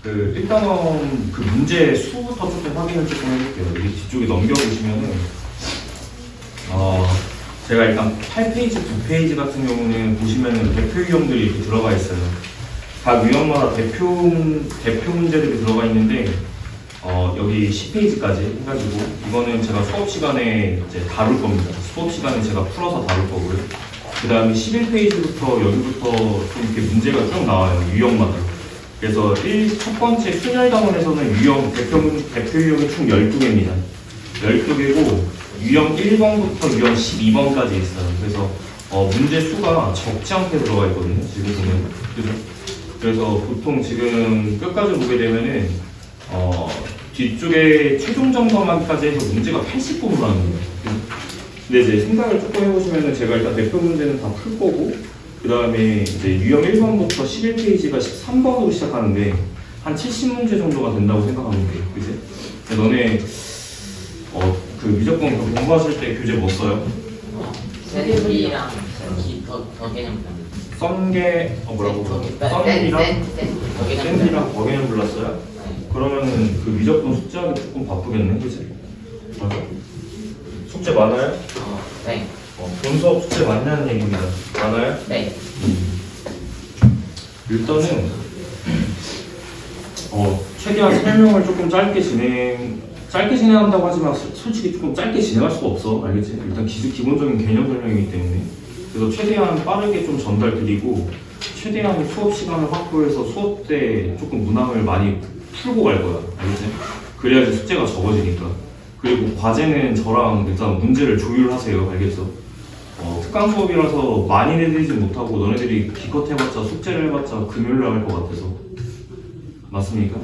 일단은 그 문제 수부터 조금 확인을 조금 해볼게요. 여기 뒤쪽에 넘겨보시면은, 제가 일단 8페이지, 2페이지 같은 경우는 보시면은 대표 유형들이 이렇게 들어가 있어요. 각 유형마다 대표 문제들이 들어가 있는데, 여기 10페이지까지 해가지고, 이거는 제가 수업 시간에 이제 다룰 겁니다. 수업 시간에 제가 풀어서 다룰 거고요. 그 다음에 11페이지부터 여기부터 좀 이렇게 문제가 쭉 나와요. 유형마다. 그래서 첫 번째 순열단원에서는 대표 유형이 총 12개입니다. 12개고, 유형 1번부터 유형 12번까지 있어요. 그래서, 문제 수가 적지 않게 들어가 있거든요. 지금 보면. 그죠? 그래서 보통 지금 끝까지 보게 되면은, 뒤쪽에 최종 점검하기까지 해서 문제가 80분으로 나오는 거예요. 근데 이제 생각을 조금 해보시면은 제가 일단 대표 문제는 다 풀 거고, 그 다음에 이제 유형 1번부터 11페이지가 13번으로 시작하는데, 한 70문제 정도가 된다고 생각하면 돼요. 그지? 너네, 그 미적분 공부하실 때 교재 뭐 써요? 셀이랑 더 개념 썬게, 뭐라고? 썬이랑 더 개념 불렀어요? 그러면은 그 미적분 숙제하기 조금 바쁘겠네, 그치? 맞아? 숙제 많아요? 네. 본 수업 숙제 많냐는 얘기입니다. 많아요? 네. 일단은 최대한 설명을 조금 짧게 진행한다고 하지만 솔직히 조금 짧게 진행할 수가 없어. 알겠지? 일단 기본적인 개념 설명이기 때문에. 그래서 최대한 빠르게 좀 전달드리고 최대한 수업 시간을 확보해서 수업 때 조금 문항을 많이 풀고 갈 거야. 알겠지? 그래야지 숙제가 적어지니까. 그리고 과제는 저랑 일단 문제를 조율하세요. 알겠어? 특강 수업이라서 많이 내드리지 못하고 너네들이 기껏 해봤자 숙제를 해봤자 금요일날 할 것 같아서. 맞습니까?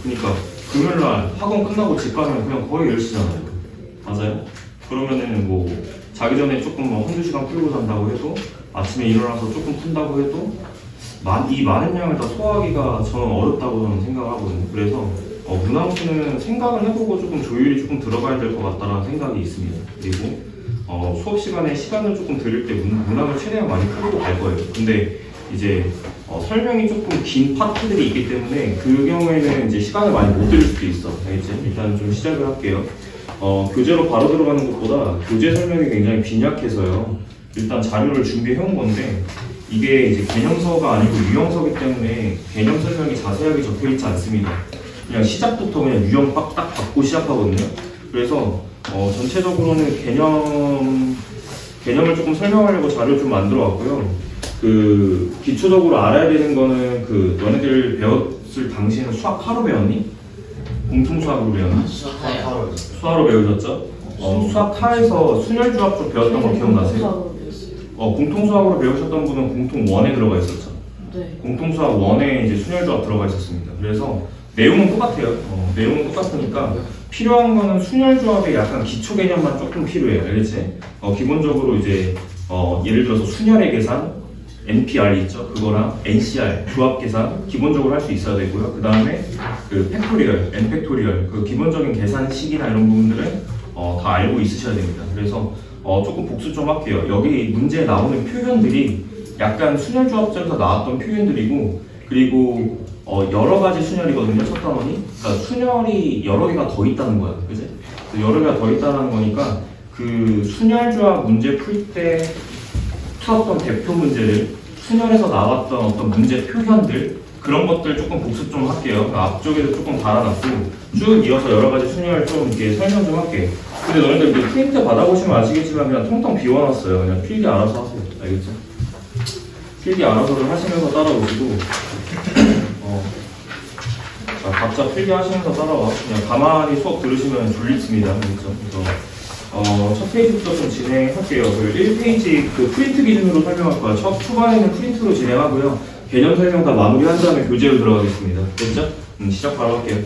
그러니까 금요일날 학원 끝나고 집 가면 그냥 거의 10시잖아요. 맞아요? 그러면은 뭐 자기 전에 조금 한두 시간 풀고 잔다고 해도 아침에 일어나서 조금 푼다고 해도 이 많은 양을 다 소화하기가 저는 어렵다고 저는 생각하거든요. 그래서 문항수는 생각을 해보고 조금 조율이 조금 들어가야 될 것 같다는 생각이 있습니다. 그리고 수업 시간에 시간을 조금 드릴 때 문항을 최대한 많이 풀고 갈 거예요. 근데 이제 설명이 조금 긴 파트들이 있기 때문에 그 경우에는 이제 시간을 많이 못 드릴 수도 있어. 알겠지? 일단 좀 시작을 할게요. 교재로 바로 들어가는 것보다 교재 설명이 굉장히 빈약해서요. 일단 자료를 준비해 온 건데 이게 이제 개념서가 아니고 유형서기 때문에 개념 설명이 자세하게 적혀 있지 않습니다. 그냥 시작부터 그냥 유형 딱 받고 시작하거든요. 그래서 전체적으로는 개념을 조금 설명하려고 자료 좀 만들어 왔고요. 기초적으로 알아야 되는 거는 너네들 배웠을 당시에는 수학 하로 배웠니? 공통수학으로 배웠니? 수학으로 배우셨죠? 수학 하에서 순열조합 쪽 배웠던 거 기억나세요? 공통수학으로 배우셨던 분은 공통 1에 들어가 있었죠? 네. 공통수학 1에 이제 순열조합 들어가 있었습니다. 그래서 내용은 똑같아요. 내용은 똑같으니까 필요한 거는 순열조합의 약간 기초 개념만 조금 필요해요. 알겠지? 기본적으로 이제 예를 들어서 순열의 계산, NPR 있죠? 그거랑 NCR, 조합 계산 기본적으로 할 수 있어야 되고요. 그 다음에 팩토리얼, N팩토리얼, 기본적인 계산식이나 이런 부분들은 다 알고 있으셔야 됩니다. 그래서 조금 복수 좀 할게요. 여기 문제에 나오는 표현들이 약간 순열조합전에서 나왔던 표현들이고, 그리고 여러 가지 순열이거든요. 첫 단원이. 그러니까 순열이 여러 개가 더 있다는 거야. 그지? 여러 개가 더 있다는 거니까 그 순열조합 문제 풀 때 풀었던 대표 문제를 순열에서 나왔던 어떤 문제 표현들 그런 것들 조금 복습 좀 할게요. 그러니까 앞쪽에도 조금 달아놨고 쭉 이어서 여러 가지 순열 좀 이렇게 설명 좀 할게. 근데 너희들 이제 프린트 받아보시면 아시겠지만 그냥 통통 비워놨어요. 그냥 필기 알아서 하세요. 알겠죠? 필기 알아서를 하시면서 따라오시고 자, 각자 필기 하시면서 따라와. 그냥 가만히 수업 들으시면 졸립습니다. 그렇죠? 그래서 첫 페이지부터 좀 진행할게요. 1페이지 프린트 기준으로 설명할 거예요. 초반에는 프린트로 진행하고요. 개념 설명 다 마무리한 다음에 교재로 들어가겠습니다. 됐죠? 시작 바로 할게요.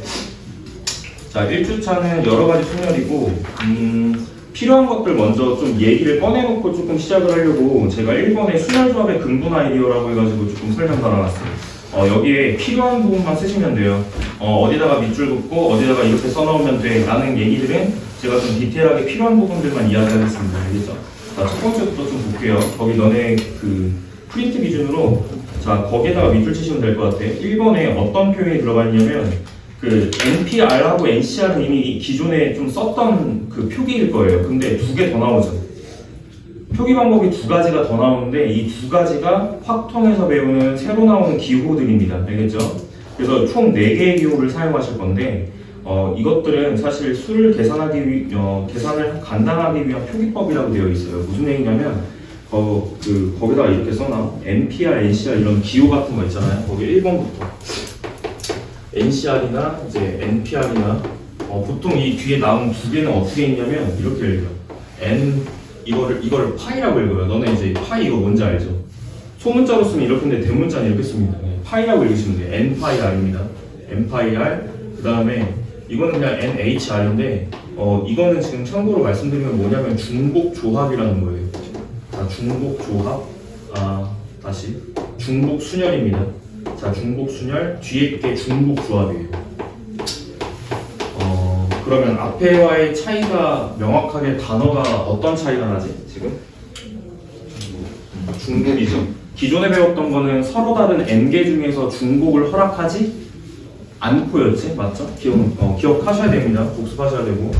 자, 1주차는 여러 가지 순열이고, 필요한 것들 먼저 좀 얘기를 꺼내놓고 조금 시작을 하려고 제가 1번에 순열조합의 근본 아이디어라고 해가지고 조금 설명 달아놨어요. 여기에 필요한 부분만 쓰시면 돼요. 어디다가 밑줄 긋고 어디다가 이렇게 써놓으면 돼 라는 얘기들은 제가 좀 디테일하게 필요한 부분들만 이야기하겠습니다. 알겠죠? 자, 첫 번째부터 좀 볼게요. 거기 너네 프린트 기준으로 자, 거기에다가 밑줄 치시면 될 것 같아요. 1번에 어떤 표현이 들어가 있냐면 그 NPR하고 NCR은 이미 기존에 좀 썼던 그 표기일 거예요. 근데 두 개 더 나오죠. 표기 방법이 두 가지가 더 나오는데 이 두 가지가 확통에서 배우는 새로 나오는 기호들입니다. 알겠죠? 그래서 총 4개의 기호를 사용하실 건데 이것들은 사실 수를 계산을 간단하게 위한 표기법이라고 되어 있어요. 무슨 얘기냐면 거기다가 이렇게 써놔. NPR, NCR 이런 기호 같은 거 있잖아요. 거기 1번부터 NCR이나 이제 NPR이나 보통 이 뒤에 나온 두 개는 어떻게 읽냐면 이렇게 읽어요. 이거를 파이라고 읽어요. 너네 이제 파이 이거 뭔지 알죠? 소문자로 쓰면 이렇게인데 대문자는 이렇게 씁니다. 파이라고 읽으시면 돼요. N파이 R입니다. N파이 R. 그 다음에 이거는 그냥 NHR인데 이거는 지금 참고로 말씀드리면 뭐냐면 중복 조합이라는 거예요. 자, 중복 조합. 다시 중복 순열입니다. 자, 중복 순열 뒤에 게 중복 조합이에요. 그러면 앞에와의 차이가 명확하게 단어가 어떤 차이가 나지? 지금? 중복이죠. 기존에 배웠던 거는 서로 다른 n개 중에서 중복을 허락하지 않고였지? 맞죠? 기억하셔야 됩니다. 복습하셔야 되고.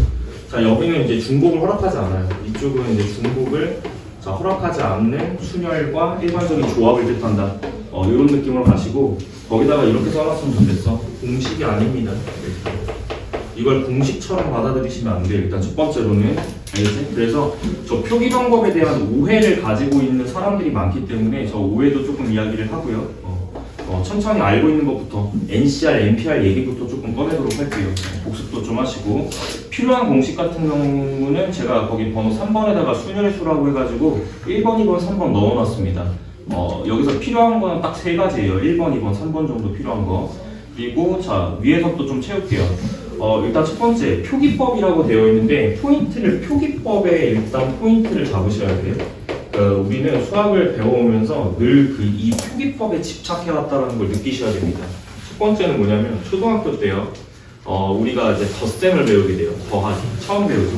자, 여기는 이제 중복을 허락하지 않아요. 이쪽은 이제 중복을 허락하지 않는 순열과 일반적인 조합을 뜻한다. 이런 느낌으로 가시고 거기다가 이렇게 써놨으면 좋겠어. 공식이 아닙니다. 이걸 공식처럼 받아들이시면 안 돼요. 일단 첫 번째로는. 알겠지? 그래서 저 표기 방법에 대한 오해를 가지고 있는 사람들이 많기 때문에 저 오해도 조금 이야기를 하고요. 천천히 알고 있는 것부터 NCR, NPR 얘기부터 조금 꺼내도록 할게요. 복습도 좀 하시고 필요한 공식 같은 경우는 제가 거기 번호 3번에다가 순열의 수라고 해가지고 1번, 2번, 3번 넣어놨습니다. 여기서 필요한 거는 딱 3가지예요. 1번, 2번, 3번 정도 필요한 거. 그리고 자, 위에서 또 좀 채울게요. 일단 첫 번째 표기법이라고 되어 있는데 표기법에 일단 포인트를 잡으셔야 돼요. 우리는 수학을 배워오면서 늘 이 표기법에 집착해왔다는 걸 느끼셔야 됩니다. 첫 번째는 뭐냐면 초등학교 때요. 우리가 이제 덧셈을 배우게 돼요. 더하기 처음 배우죠.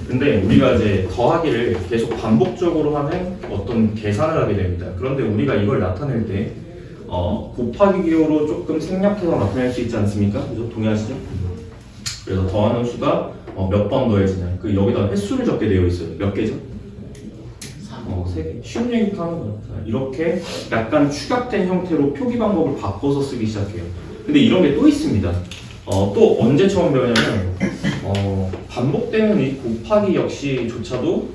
근데 우리가 이제 더하기를 계속 반복적으로 하는 어떤 계산을 하게 됩니다. 그런데 우리가 이걸 나타낼 때 곱하기 기호로 조금 생략해서 나타낼 수 있지 않습니까? 그죠? 동의하시죠? 그래서 더하는 수가 몇 번 더해지냐. 여기다 횟수를 적게 되어 있어요. 몇 개죠? 3개. 쉬운 얘기부터 하는 거예요. 이렇게 약간 축약된 형태로 표기 방법을 바꿔서 쓰기 시작해요. 근데 이런 게 또 있습니다. 또 언제 처음 배우냐면 반복되는 이 곱하기 역시조차도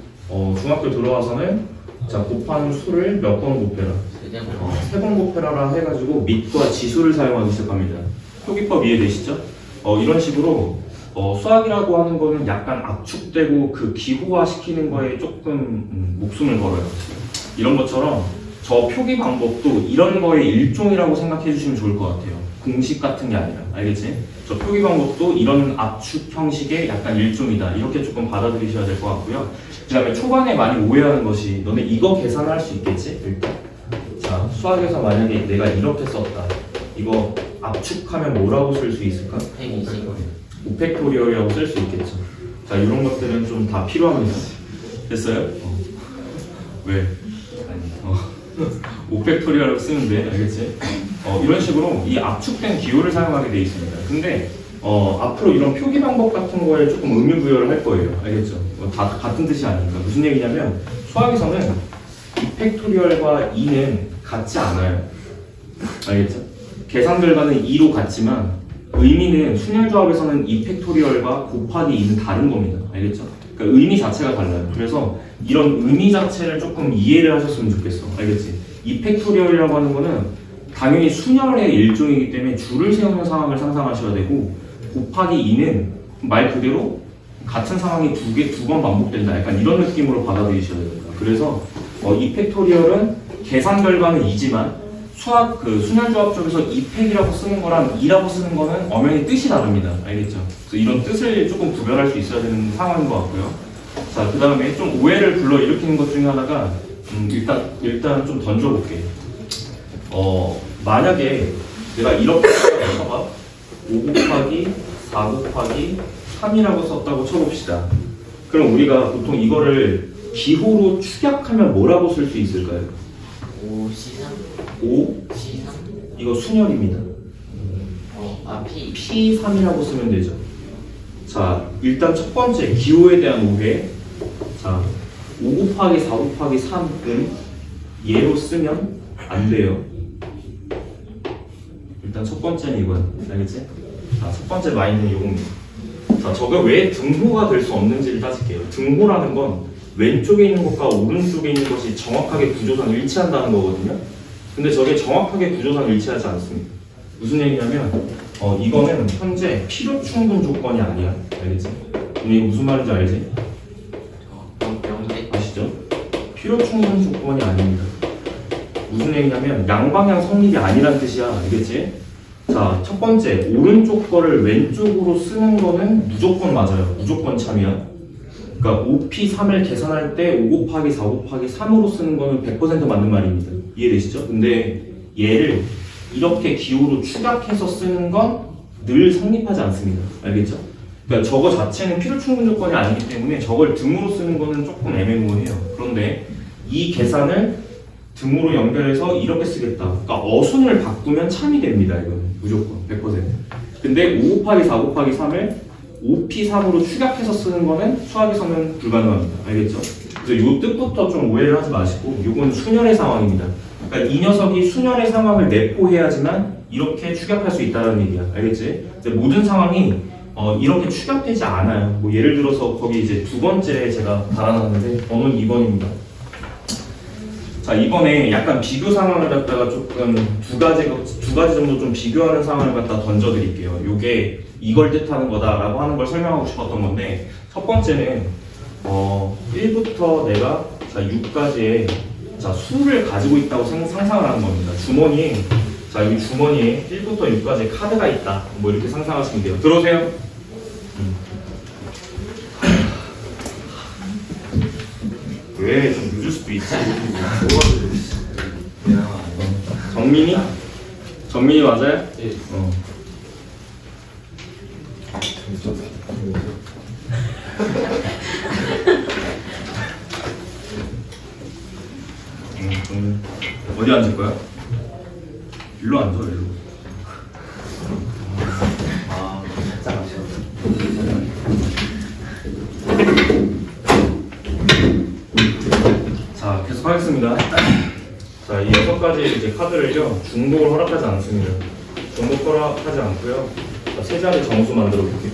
중학교 들어와서는 자, 곱하는 수를 몇 번 곱해라. 3번 곱해라라 해가지고 밑과 지수를 사용하기 시작합니다. 표기법 이해되시죠? 이런 식으로 수학이라고 하는 거는 약간 압축되고 그 기호화 시키는 거에 조금 목숨을 걸어요. 이런 것처럼 저 표기 방법도 이런 거의 일종이라고 생각해 주시면 좋을 것 같아요. 공식 같은 게 아니라. 알겠지? 저 표기 방법도 이런 압축 형식의 약간 일종이다. 이렇게 조금 받아들이셔야 될 것 같고요. 그 다음에 초반에 많이 오해하는 것이 너네 이거 계산할 수 있겠지? 일단. 자, 수학에서 만약에 내가 이렇게 썼다. 이거 압축하면 뭐라고 쓸 수 있을까? 5팩토리얼이라고 쓸 수 있겠죠. 자, 이런 것들은 좀 다 필요합니다. 됐어요? 왜? 5팩토리얼로 쓰면 돼. 알겠지? 이런 식으로 이 압축된 기호를 사용하게 되어 있습니다. 근데 앞으로 이런 표기 방법 같은 거에 조금 의미 부여를 할 거예요. 알겠죠? 다 같은 뜻이 아니니까. 무슨 얘기냐면 수학에서는 2팩토리얼과 2는 같지 않아요. 알겠죠? 계산 결과는 2로 같지만 의미는 순열조합에서는 2팩토리얼과 곱하기 2는 다른 겁니다. 알겠죠? 그러니까 의미 자체가 달라요. 그래서 이런 의미 자체를 조금 이해를 하셨으면 좋겠어. 알겠지? 2팩토리얼이라고 하는 거는 당연히 순열의 일종이기 때문에 줄을 세우는 상황을 상상하셔야 되고 곱하기 2는 말 그대로 같은 상황이 두 번 반복된다. 약간 이런 느낌으로 받아들이셔야 됩니다. 그래서 2팩토리얼은 계산 결과는 2지만 수학 순열조합 쪽에서 2팩이라고 쓰는 거랑 2라고 쓰는 거는 엄연히 뜻이 다릅니다. 알겠죠? 그래서 이런 뜻을 조금 구별할 수 있어야 되는 상황인 것 같고요. 자, 그 다음에 좀 오해를 불러일으키는 것 중에 하나가 일단 좀 던져볼게. 만약에 내가 이렇게 써봐. 5 곱하기 4 곱하기 3이라고 썼다고 쳐봅시다. 그럼 우리가 보통 이거를 기호로 축약하면 뭐라고 쓸 수 있을까요? 5 5 C3 5 C3 이거 순열입니다. P P3이라고 쓰면 되죠. 자, 일단 첫 번째 기호에 대한 오해. 자, 5 곱하기 4 곱하기 3은 얘로 쓰면 안 돼요. 일단 첫 번째는 이거야. 알겠지? 자, 첫 번째 마인드는 이겁니다. 자, 저게 왜 등호가 될 수 없는지를 따질게요. 등호라는 건 왼쪽에 있는 것과 오른쪽에 있는 것이 정확하게 구조상 일치한다는 거거든요. 근데 저게 정확하게 구조상 일치하지 않습니다. 무슨 얘기냐면 이거는 현재 필요 충분 조건이 아니야. 알겠지? 근데 이거 무슨 말인지 알지? 명대 아시죠? 필요 충분 조건이 아닙니다. 무슨 얘기냐면 양방향 성립이 아니란 뜻이야. 알겠지? 자, 첫 번째 오른쪽 거를 왼쪽으로 쓰는 거는 무조건 맞아요. 무조건 참이야. 그러니까 5P3을 계산할 때 5 곱하기 4 곱하기 3으로 쓰는 거는 100% 맞는 말입니다. 이해되시죠? 근데 얘를 이렇게 기호로 축약해서 쓰는 건 늘 성립하지 않습니다. 알겠죠? 그러니까 저거 자체는 필요 충분 조건이 아니기 때문에 저걸 등으로 쓰는 거는 조금 애매모호해요. 그런데 이 계산을 등으로 연결해서 이렇게 쓰겠다. 그러니까 어순을 바꾸면 참이 됩니다. 이거는 무조건 100%. 근데 5 곱하기 4 곱하기 3을 5P3으로 축약해서 쓰는 거는 수학에서는 불가능합니다. 알겠죠? 그래서 이 뜻부터 좀 오해를 하지 마시고 이건 순열의 상황입니다. 그러니까 이 녀석이 순열의 상황을 내포해야지만 이렇게 축약할 수 있다는 얘기야. 알겠지? 근데 모든 상황이 이렇게 축약되지 않아요. 뭐 예를 들어서 거기 이제 두 번째 제가 달아놨는데 번호는 2번입니다. 자, 이번에 약간 비교 상황을 갖다가 조금 두 가지 정도 좀 비교하는 상황을 갖다 던져드릴게요. 요게 이걸 뜻하는 거다라고 하는 걸 설명하고 싶었던 건데, 첫 번째는 1부터 내가 자 6까지의 자 수를 가지고 있다고 상상을 하는 겁니다. 주머니에 자 여기 주머니에 1부터 6까지 카드가 있다. 뭐 이렇게 상상하시면 돼요. 들어오세요. 왜 좀 늦을 수도 있지. 정민이? 정민이 맞아요? 예. 어디 앉을 거야? 일로 앉아, 일로. 살짝 아쉬워. 자, 계속 하겠습니다. 자, 이 6가지 이제 카드를요, 중복을 허락하지 않습니다. 중복 허락하지 않고요. 자, 세 자리 정수 만들어 볼게요.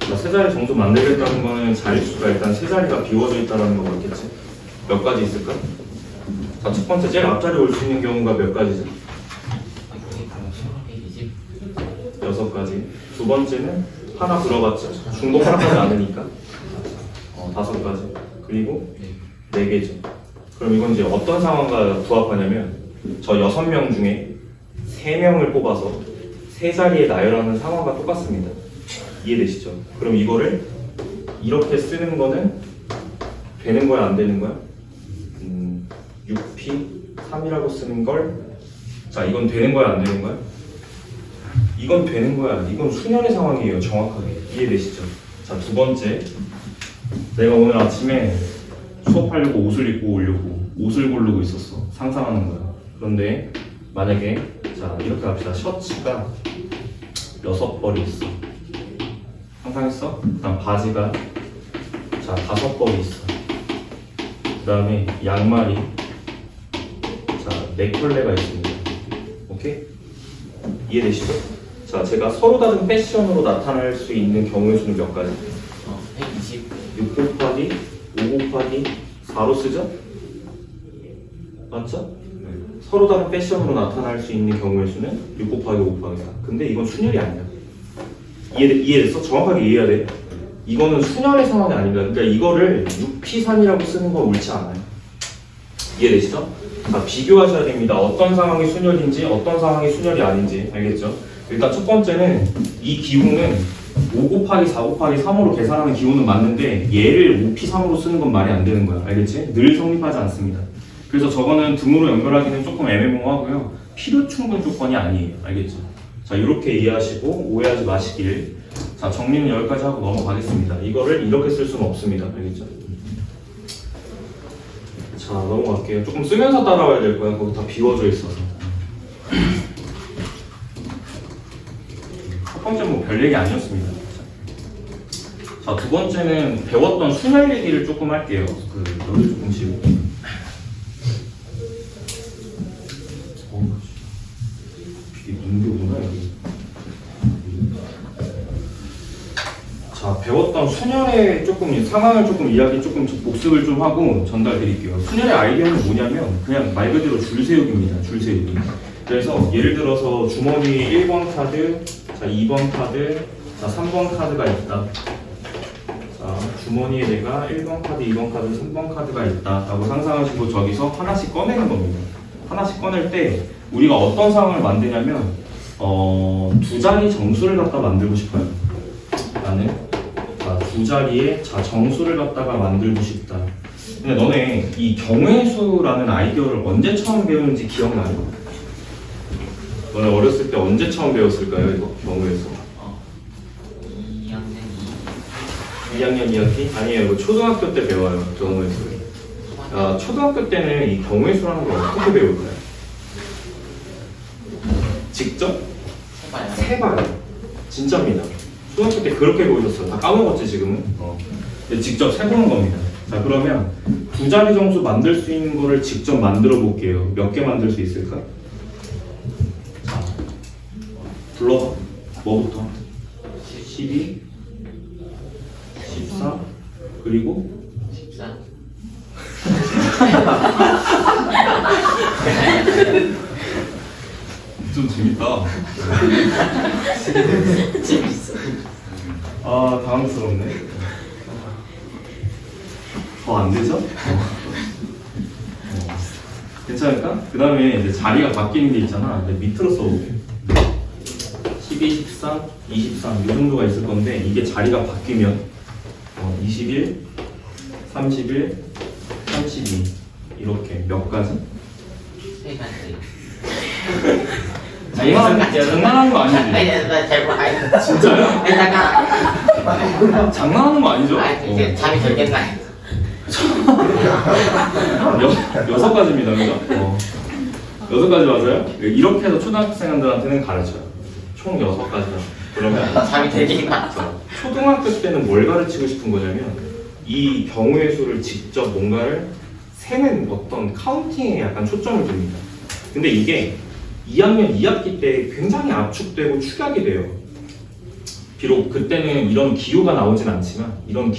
자, 세 자리 정수 만들겠다는 거는 자릿수가 일단 세 자리가 비워져 있다는 거 맞겠지? 몇 가지 있을까? 자, 첫 번째, 제일 앞자리 올 수 있는 경우가 몇 가지죠? 6가지. 두 번째는 하나 들어갔죠? 중복 허락하지 않으니까 5가지. 그리고 4개죠. 그럼 이건 이제 어떤 상황과 부합하냐면 저 6명 중에 3명을 뽑아서 세 자리에 나열하는 상황과 똑같습니다. 이해되시죠? 그럼 이거를 이렇게 쓰는 거는 되는 거야, 안 되는 거야? 6P3이라고 쓰는 걸, 자, 이건 되는 거야, 안 되는 거야? 이건 되는 거야. 이건 수년의 상황이에요, 정확하게. 이해되시죠? 자, 두 번째, 내가 오늘 아침에 수업하려고 옷을 입고 오려고 옷을 고르고 있었어. 상상하는 거야. 그런데 만약에 자 이렇게 합시다. 셔츠가 6벌이 있어. 상상했어? 그다음 바지가 자 5벌이 있어. 그다음에 양말이 자 4켤레가 있습니다. 오케이? 이해되시죠? 자, 제가 서로 다른 패션으로 나타날 수 있는 경우의 수는 몇 가지? 120 6 곱하기 5 곱하기 4로 쓰죠? 맞죠? 서로 다른 패션으로 나타날 수 있는 경우의 수는 6 곱하기 5 곱하기 4. 근데 이건 순열이 아니야. 이해됐어? 정확하게 이해해야 돼. 이거는 순열의 상황이 아닙니다. 그러니까 이거를 6P3이라고 쓰는 건 옳지 않아요. 이해되시죠? 자, 비교하셔야 됩니다. 어떤 상황이 순열인지 어떤 상황이 순열이 아닌지. 알겠죠? 일단 첫 번째는 이 기호는 5 곱하기 4 곱하기 3으로 계산하는 기호는 맞는데 얘를 5P3으로 쓰는 건 말이 안 되는 거야. 알겠지? 늘 성립하지 않습니다. 그래서 저거는 등으로 연결하기는 조금 애매모호하고요. 필요 충분 조건이 아니에요. 알겠죠? 자, 이렇게 이해하시고 오해하지 마시길. 자, 정리는 여기까지 하고 넘어가겠습니다. 이거를 이렇게 쓸 수는 없습니다. 알겠죠? 자, 넘어갈게요. 조금 쓰면서 따라와야 될 거야. 거기 다 비워져 있어서. 첫 번째 뭐 별 얘기 아니었습니다. 자, 두 번째는 배웠던 순열 얘기를 조금 할게요. 여기 조금 지우고. 이게 문교구나, 여기. 자, 배웠던 순열의 조금 상황을 조금 이야기 조금 복습을 좀 하고 전달 드릴게요. 순열의 아이디어는 뭐냐면 그냥 말 그대로 줄 세우기입니다. 줄 세우기. 그래서 예를 들어서 주머니에 1번 카드, 자 2번 카드, 자 3번 카드가 있다. 자, 주머니에 내가 1번 카드, 2번 카드, 3번 카드가 있다 라고 상상하시고 저기서 하나씩 꺼내는 겁니다. 하나씩 꺼낼 때 우리가 어떤 상황을 만드냐면 두 자리 정수를 갖다 만들고 싶어요. 나는 두 자리에 정수를 갖다가 만들고 싶다. 근데 너네 이 경우의 수라는 아이디어를 언제 처음 배우는지 기억나요? 너네 어렸을 때 언제 처음 배웠을까요? 이거 경우의 수. 2학년 2학기? 아니에요. 이거 초등학교 때 배워요. 경우의 수. 초등학교 때는 이 경우의 수라는 걸 어떻게 배울까요? 직접? 세봐요. 진짜입니다. 초등학교 때 그렇게 배우셨어요. 다 까먹었지 지금은? 직접 세보는 겁니다. 자, 그러면 두 자리 정수 만들 수 있는 거를 직접 만들어 볼게요. 몇 개 만들 수 있을까? 자, 불러봐. 뭐부터? 12, 14, 그리고 14. 좀 재밌다. 재밌어. 아, 당황스럽네. 더 안 되죠? 괜찮을까? 그 다음에 이제 자리가 바뀌는 게 있잖아. 밑으로 써볼게. 12, 13, 23, 이 정도가 있을 건데, 이게 자리가 바뀌면 21, 31, 32 이렇게 몇 가지? 세 가지. 장난하는 거 아니지? 아니, 나 잘못 알고. 진짜요? 아니, 잠깐. 장난하는 거 아니죠? 아, 이제 잠이 들겠나? 6가지입니다, 그죠? 6가지 맞아요? 이렇게 해서 초등학생들한테는 가르쳐요. 총 6가지요. 그러면 잠이 들겠나? 초등학교 때는 뭘 가르치고 싶은 거냐면 이 경우의 수를 직접 뭔가를 세는 어떤 카운팅에 약간 초점을 둡니다. 근데 이게 2학년 2학기 때 굉장히 압축되고 축약이 돼요. 비록 그때는 이런 기호가 나오진 않지만 이런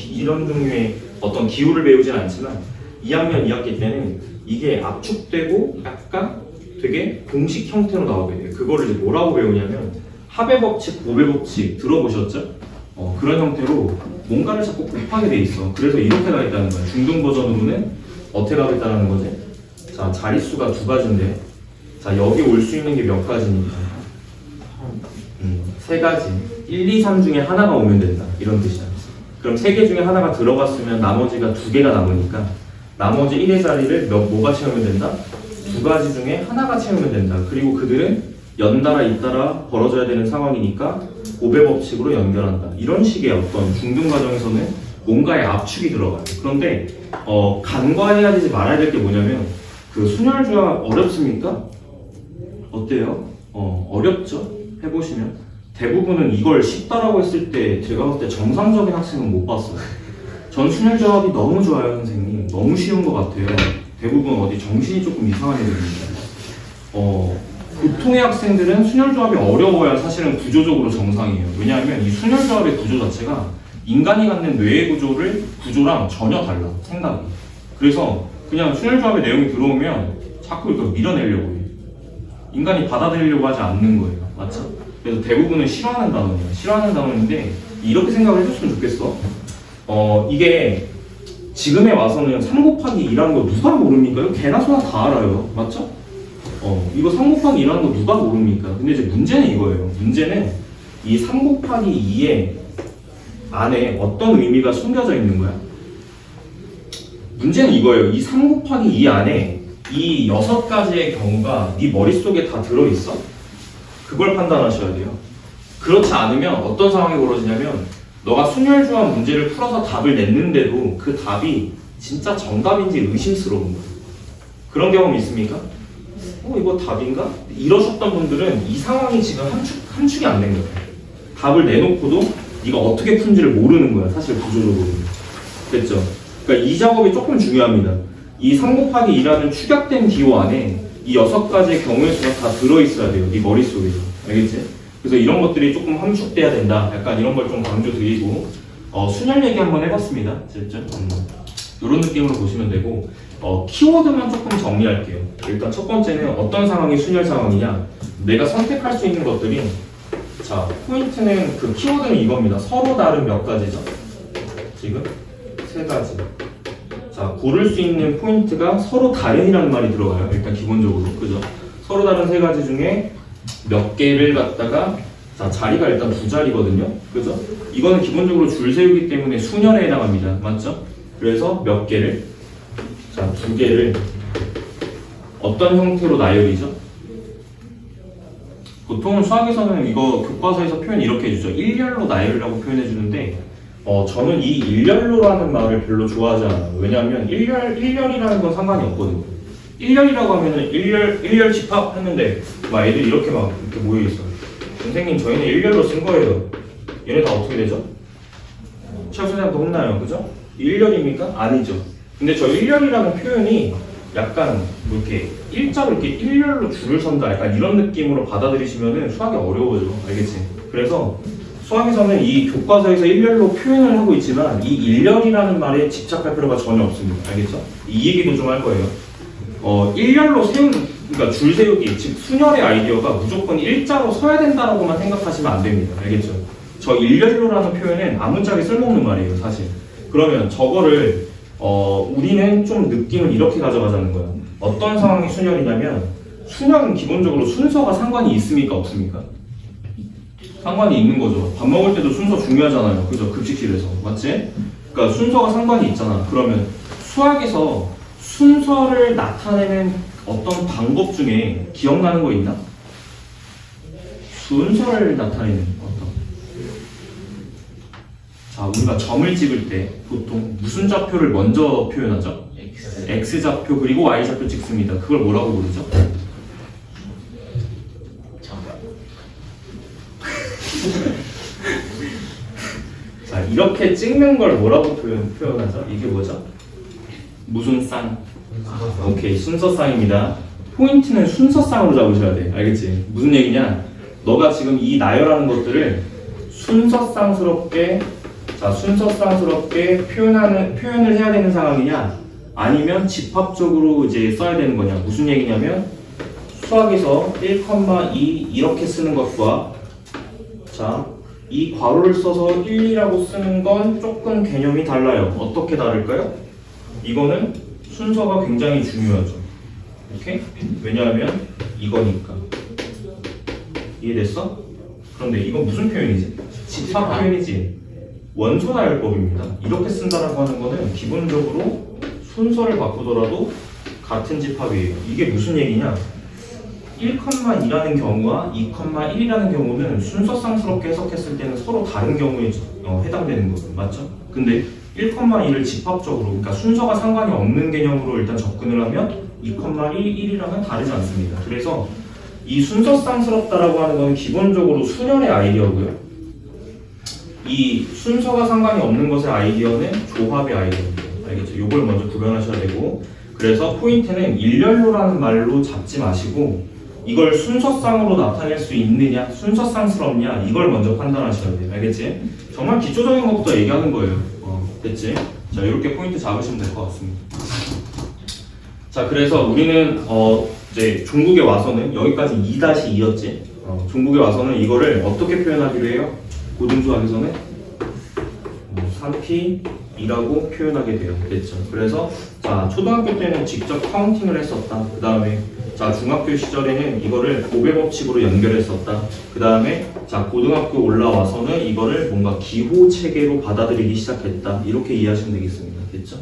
종류의 어떤 기호를 배우진 않지만 2학년 2학기 때는 이게 압축되고 약간 되게 공식 형태로 나오게 돼요. 그거를 이제 뭐라고 배우냐면 합의 법칙, 곱의 법칙 들어보셨죠? 그런 형태로 뭔가를 자꾸 곱하게 돼 있어. 그래서 이렇게 가있다는 거야. 중등 버전으로는 어떻게 가겠다는 거지? 자, 자릿수가 2가지인데 자, 여기 올 수 있는 게 몇 가지입니까? 3가지. 1, 2, 3 중에 하나가 오면 된다. 이런 뜻이야. 그럼 3개 중에 하나가 들어갔으면 나머지가 2개가 남으니까 나머지 1의 자리를 뭐가 채우면 된다? 2가지 중에 하나가 채우면 된다. 그리고 그들은 연달아 잇따라 벌어져야 되는 상황이니까 곱의 법칙으로 연결한다. 이런 식의 어떤 중등 과정에서는 뭔가의 압축이 들어가요. 그런데 간과해야 되지 말아야 될 게 뭐냐면 그 순열조합 어렵습니까? 어때요? 어렵죠? 해보시면 대부분은 이걸 쉽다라고 했을 때 제가 봤을 때 정상적인 학생은 못 봤어요. 전 순열조합이 너무 좋아요, 선생님. 너무 쉬운 것 같아요. 대부분 어디 정신이 조금 이상한 애들입니다. 보통의 학생들은 순열조합이 어려워야 사실은 구조적으로 정상이에요. 왜냐하면 이 순열조합의 구조 자체가 인간이 갖는 뇌의 구조랑 전혀 달라, 생각이. 그래서 그냥 순열조합의 내용이 들어오면 자꾸 이렇게 밀어내려고 해요. 인간이 받아들이려고 하지 않는 거예요. 맞죠? 그래서 대부분은 싫어하는 단어예요. 싫어하는 단어인데 이렇게 생각을 해줬으면 좋겠어. 이게 지금에 와서는 3 곱하기 2라는 거 누가 모릅니까? 이거 개나 소나 다 알아요. 맞죠? 이거 3 곱하기 2라는 거 누가 모릅니까? 근데 이제 문제는 이거예요. 문제는 이 3 곱하기 2의 안에 어떤 의미가 숨겨져 있는 거야? 문제는 이거예요. 이 3 곱하기 2 안에 이 6가지의 경우가 네 머릿속에 다 들어있어? 그걸 판단하셔야 돼요. 그렇지 않으면 어떤 상황이 벌어지냐면 너가 순열조합 문제를 풀어서 답을 냈는데도 그 답이 진짜 정답인지 의심스러운 거예요. 그런 경험 있습니까? 이거 답인가? 이러셨던 분들은 이 상황이 지금 함축이 안 된 거예요. 답을 내놓고도 이거 어떻게 푼지를 모르는 거야, 사실 구조적으로. 됐죠? 그러니까 이 작업이 조금 중요합니다. 이 3 곱하기 2라는 축약된 기호 안에 이 6가지의 경우의 수가 다 들어있어야 돼요, 이 머릿속에서. 알겠지? 그래서 이런 것들이 조금 함축돼야 된다. 약간 이런 걸 좀 강조드리고, 순열 얘기 한번 해봤습니다. 됐죠? 이런 느낌으로 보시면 되고, 키워드만 조금 정리할게요. 일단 첫 번째는 어떤 상황이 순열 상황이냐. 내가 선택할 수 있는 것들이, 자, 포인트는 그 키워드는 이겁니다. 서로 다른 몇 가지죠? 지금 3가지. 자, 고를 수 있는 포인트가 서로 다른이라는 말이 들어가요. 일단 기본적으로. 그죠? 서로 다른 3가지 중에 몇 개를 갖다가, 자, 자리가 일단 2자리거든요. 그죠? 이거는 기본적으로 줄 세우기 때문에 순열에 해당합니다. 맞죠? 그래서 몇 개를, 자, 2개를 어떤 형태로 나열이죠? 보통은 수학에서는 이거 교과서에서 표현 이렇게 해주죠. 일렬로 나열이라고 표현해주는데, 저는 이 일렬로라는 말을 별로 좋아하지 않아요. 왜냐하면 일렬이라는 건 상관이 없거든요. 일렬이라고 하면은 일렬 집합 했는데 막 애들이 이렇게 모여있어요. 선생님, 저희는 일렬로 쓴 거예요. 얘네 다 어떻게 되죠? 체육 선생님도 혼나요. 그죠? 일렬입니까? 아니죠. 근데 저 일렬이라는 표현이 약간 뭐 이렇게 일자로 이렇게 일렬로 줄을 선다, 약간 이런 느낌으로 받아들이시면은 수학이 어려워져. 알겠지? 그래서 수학에서는 이 교과서에서 일렬로 표현을 하고 있지만 이 일렬이라는 말에 집착할 필요가 전혀 없습니다. 알겠죠? 이 얘기도 좀 할 거예요. 일렬로 그러니까 줄 세우기, 즉 순열의 아이디어가 무조건 일자로 서야 된다라고만 생각하시면 안 됩니다. 알겠죠? 저 일렬로라는 표현은 아무짝에 쓸모없는 말이에요, 사실. 그러면 저거를 우리는 좀 느낌을 이렇게 가져가자는 거예요. 어떤 상황이 순열이냐면, 순열은 기본적으로 순서가 상관이 있습니까, 없습니까? 상관이 있는 거죠. 밥 먹을 때도 순서 중요하잖아요. 그죠? 급식실에서. 맞지? 그러니까 순서가 상관이 있잖아. 그러면 수학에서 순서를 나타내는 어떤 방법 중에 기억나는 거 있나? 순서를 나타내는 어떤? 자, 우리가 점을 찍을 때 보통 무슨 좌표를 먼저 표현하죠? X좌표 그리고 Y좌표 찍습니다. 그걸 뭐라고 부르죠? 자, 이렇게 찍는 걸 뭐라고 표현하죠? 이게 뭐죠? 무슨 쌍? 오케이, 순서쌍입니다. 포인트는 순서쌍으로 잡으셔야 돼. 알겠지? 무슨 얘기냐? 너가 지금 이 나열하는 것들을 순서쌍스럽게, 자, 순서쌍스럽게 표현을 해야 되는 상황이냐? 아니면 집합적으로 이제 써야 되는 거냐? 무슨 얘기냐면, 수학에서 1,2 이렇게 쓰는 것과, 자, 이 괄호를 써서 1, 2라고 쓰는 건 조금 개념이 달라요. 어떻게 다를까요? 이거는 순서가 굉장히 중요하죠. 오케이? 왜냐하면 이거니까. 이해됐어? 그런데 이건 무슨 표현이지? 집합 표현이지. 원소 나열법입니다. 이렇게 쓴다라고 하는 거는 기본적으로 순서를 바꾸더라도 같은 집합이에요. 이게 무슨 얘기냐? 1,2라는 경우와 2,1이라는 경우는 순서상스럽게 해석했을 때는 서로 다른 경우에 해당되는 거죠. 맞죠? 근데 1,2를 집합적으로, 그러니까 순서가 상관이 없는 개념으로 일단 접근을 하면 2,1이랑은 다르지 않습니다. 그래서 이 순서상스럽다라고 하는 건 기본적으로 순열의 아이디어고요. 이 순서가 상관이 없는 것의 아이디어는 조합의 아이디어입니다. 알겠죠? 이걸 먼저 구별하셔야 되고, 그래서 포인트는 일렬로라는 말로 잡지 마시고 이걸 순서상으로 나타낼 수 있느냐, 순서상스럽냐, 이걸 먼저 판단하셔야 돼요. 알겠지? 정말 기초적인 것부터 얘기하는 거예요. 됐지? 자, 이렇게 포인트 잡으시면 될 것 같습니다. 자, 그래서 우리는 이제 종국에 와서는 여기까지 2-2였지. 종국에 와서는 이거를 어떻게 표현하기로 해요? 고등수학에서는 3P2라고 표현하게 돼요. 됐죠? 그래서 자, 초등학교 때는 직접 카운팅을 했었다. 그 다음에 자, 중학교 시절에는 이거를 곱의 법칙으로 연결했었다. 그 다음에 자, 고등학교 올라와서는 이거를 뭔가 기호 체계로 받아들이기 시작했다. 이렇게 이해하시면 되겠습니다. 됐죠?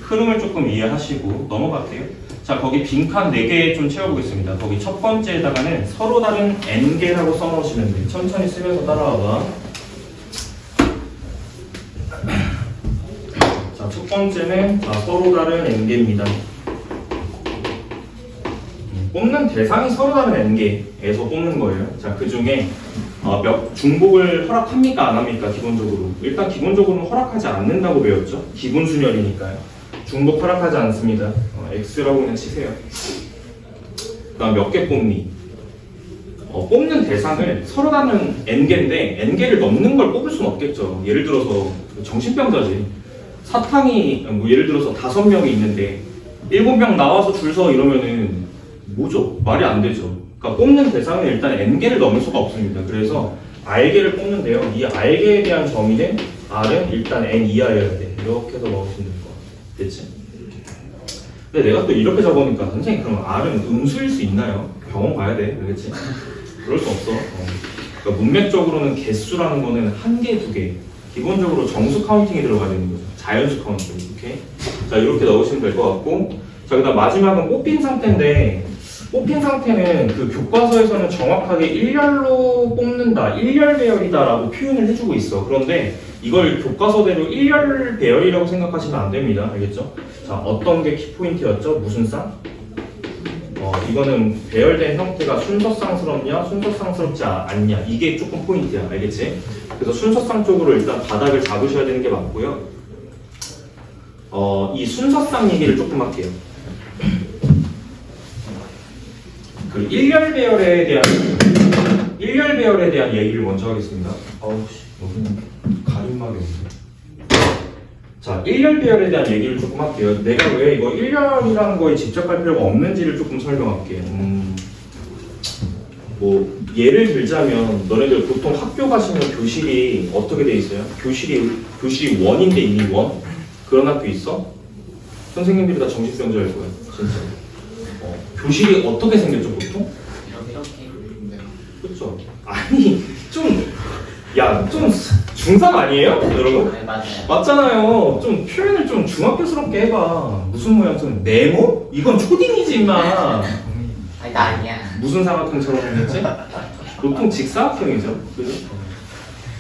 흐름을 조금 이해하시고 넘어갈게요. 자, 거기 빈칸 4개 좀 채워보겠습니다. 거기 첫 번째에다가는 서로 다른 n개라고 써놓으시면 돼요. 천천히 쓰면서 따라와봐. 자, 첫 번째는 서로 다른 n개입니다. 뽑는 대상이 서로 다른 n개에서 뽑는 거예요. 자, 그 중에 중복을 허락합니까? 안 합니까? 기본적으로. 일단 기본적으로는 허락하지 않는다고 배웠죠. 기본순열이니까요. 중복 허락하지 않습니다. x라고 그냥 치세요. 그 다음 몇 개 뽑니? 뽑는 대상을 서로 다른 n개인데 n개를 넘는 걸 뽑을 수는 없겠죠. 예를 들어서 정신병자지. 사탕이 뭐 예를 들어서 5명이 있는데 7명 나와서 줄 서 이러면은 뭐죠? 말이 안 되죠. 그러니까 뽑는 대상은 일단 n개를 넘을 수가 없습니다. 그래서 r개를 뽑는데요. 이 r개에 대한 정의는 r은 일단 n 이하여야 돼. 이렇게 해서 넣으시면 될 것 같아. 됐지? 근데 내가 또 이렇게 적으니까 선생님 그럼 r은 음수일 수 있나요? 병원 가야 돼. 알겠지? 그럴 수 없어. 그러니까 문맥적으로는 개수라는 거는 1개, 2개. 기본적으로 정수 카운팅이 들어가야 되는 거죠. 자연수 카운팅. 이렇게. 자, 이렇게 넣으시면 될 것 같고. 자, 그 다음 마지막은 뽑힌 상태인데, 뽑힌 상태는 그 교과서에서는 정확하게 일렬로 뽑는다, 일렬 배열이다라고 표현을 해주고 있어. 그런데 이걸 교과서대로 일렬 배열이라고 생각하시면 안 됩니다. 알겠죠? 자, 어떤 게 키포인트였죠? 무슨 쌍? 이거는 배열된 형태가 순서쌍스럽냐, 순서쌍스럽지 않냐. 이게 조금 포인트야. 알겠지? 그래서 순서쌍 쪽으로 일단 바닥을 잡으셔야 되는 게 맞고요. 이 순서쌍 얘기를 조금 할게요. 그 일렬 배열에 대한 얘기를 먼저 하겠습니다. 아우씨, 여기는 가림막이 없네. 자, 일렬 배열에 대한 얘기를 조금 할게요. 내가 왜 이거 일렬이라는 거에 집착할 필요가 없는지를 조금 설명할게요. 뭐 예를 들자면 너네들 보통 학교 가시면 교실이 어떻게 돼 있어요? 교실이 원인데 이미 원? 그런 학교 있어? 선생님들이 다 정신병자일 거야, 진짜. 교실이 어떻게 생겼죠, 보통? 이렇게. 그렇죠. 아니 좀 중3 아니에요, 여러분? 네, 맞아요. 맞잖아요. 좀 표현을 좀 중학교스럽게 해봐. 무슨 모양처럼 네모? 이건 초딩이지 임마. 아니, 나 아니야. 무슨 사각형처럼 생겼지? 보통 직사각형이죠. 그죠?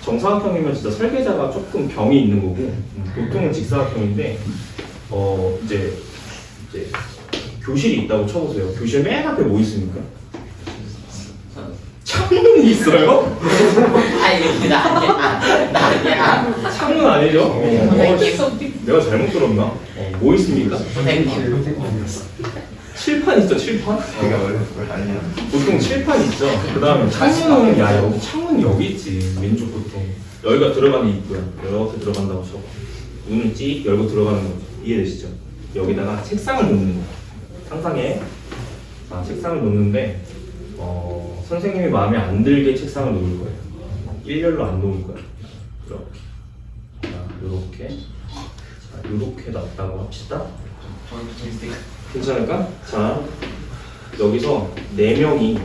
정사각형이면 진짜 설계자가 조금 병이 있는 거고, 보통은 직사각형인데, 이제 교실이 있다고 쳐보세요. 교실 맨 앞에 뭐 있습니까? 창문이 있어요? 아니, 나 아니야. 창문 아니죠? 내가 잘못 들었나? 뭐 있습니까? 선생님. 칠판 있죠, 칠판? 아니야. 보통 칠판 있죠. 그 다음에 창문은, 여기 창문 여기 있지. 왼쪽 보통. 여기가 들어가는 입구야. 이렇게 들어간다고 쳐. 문을 찍 열고 들어가는 거죠. 이해되시죠? 여기다가 책상을 놓는 거야. 상상해. 자, 책상을 놓는데, 선생님이 마음에 안 들게 책상을 놓을 거예요. 일렬로 안 놓을 거예요. 이렇게. 자, 요렇게. 자, 요렇게 놨다고 합시다. 괜찮을까? 자, 여기서 4명이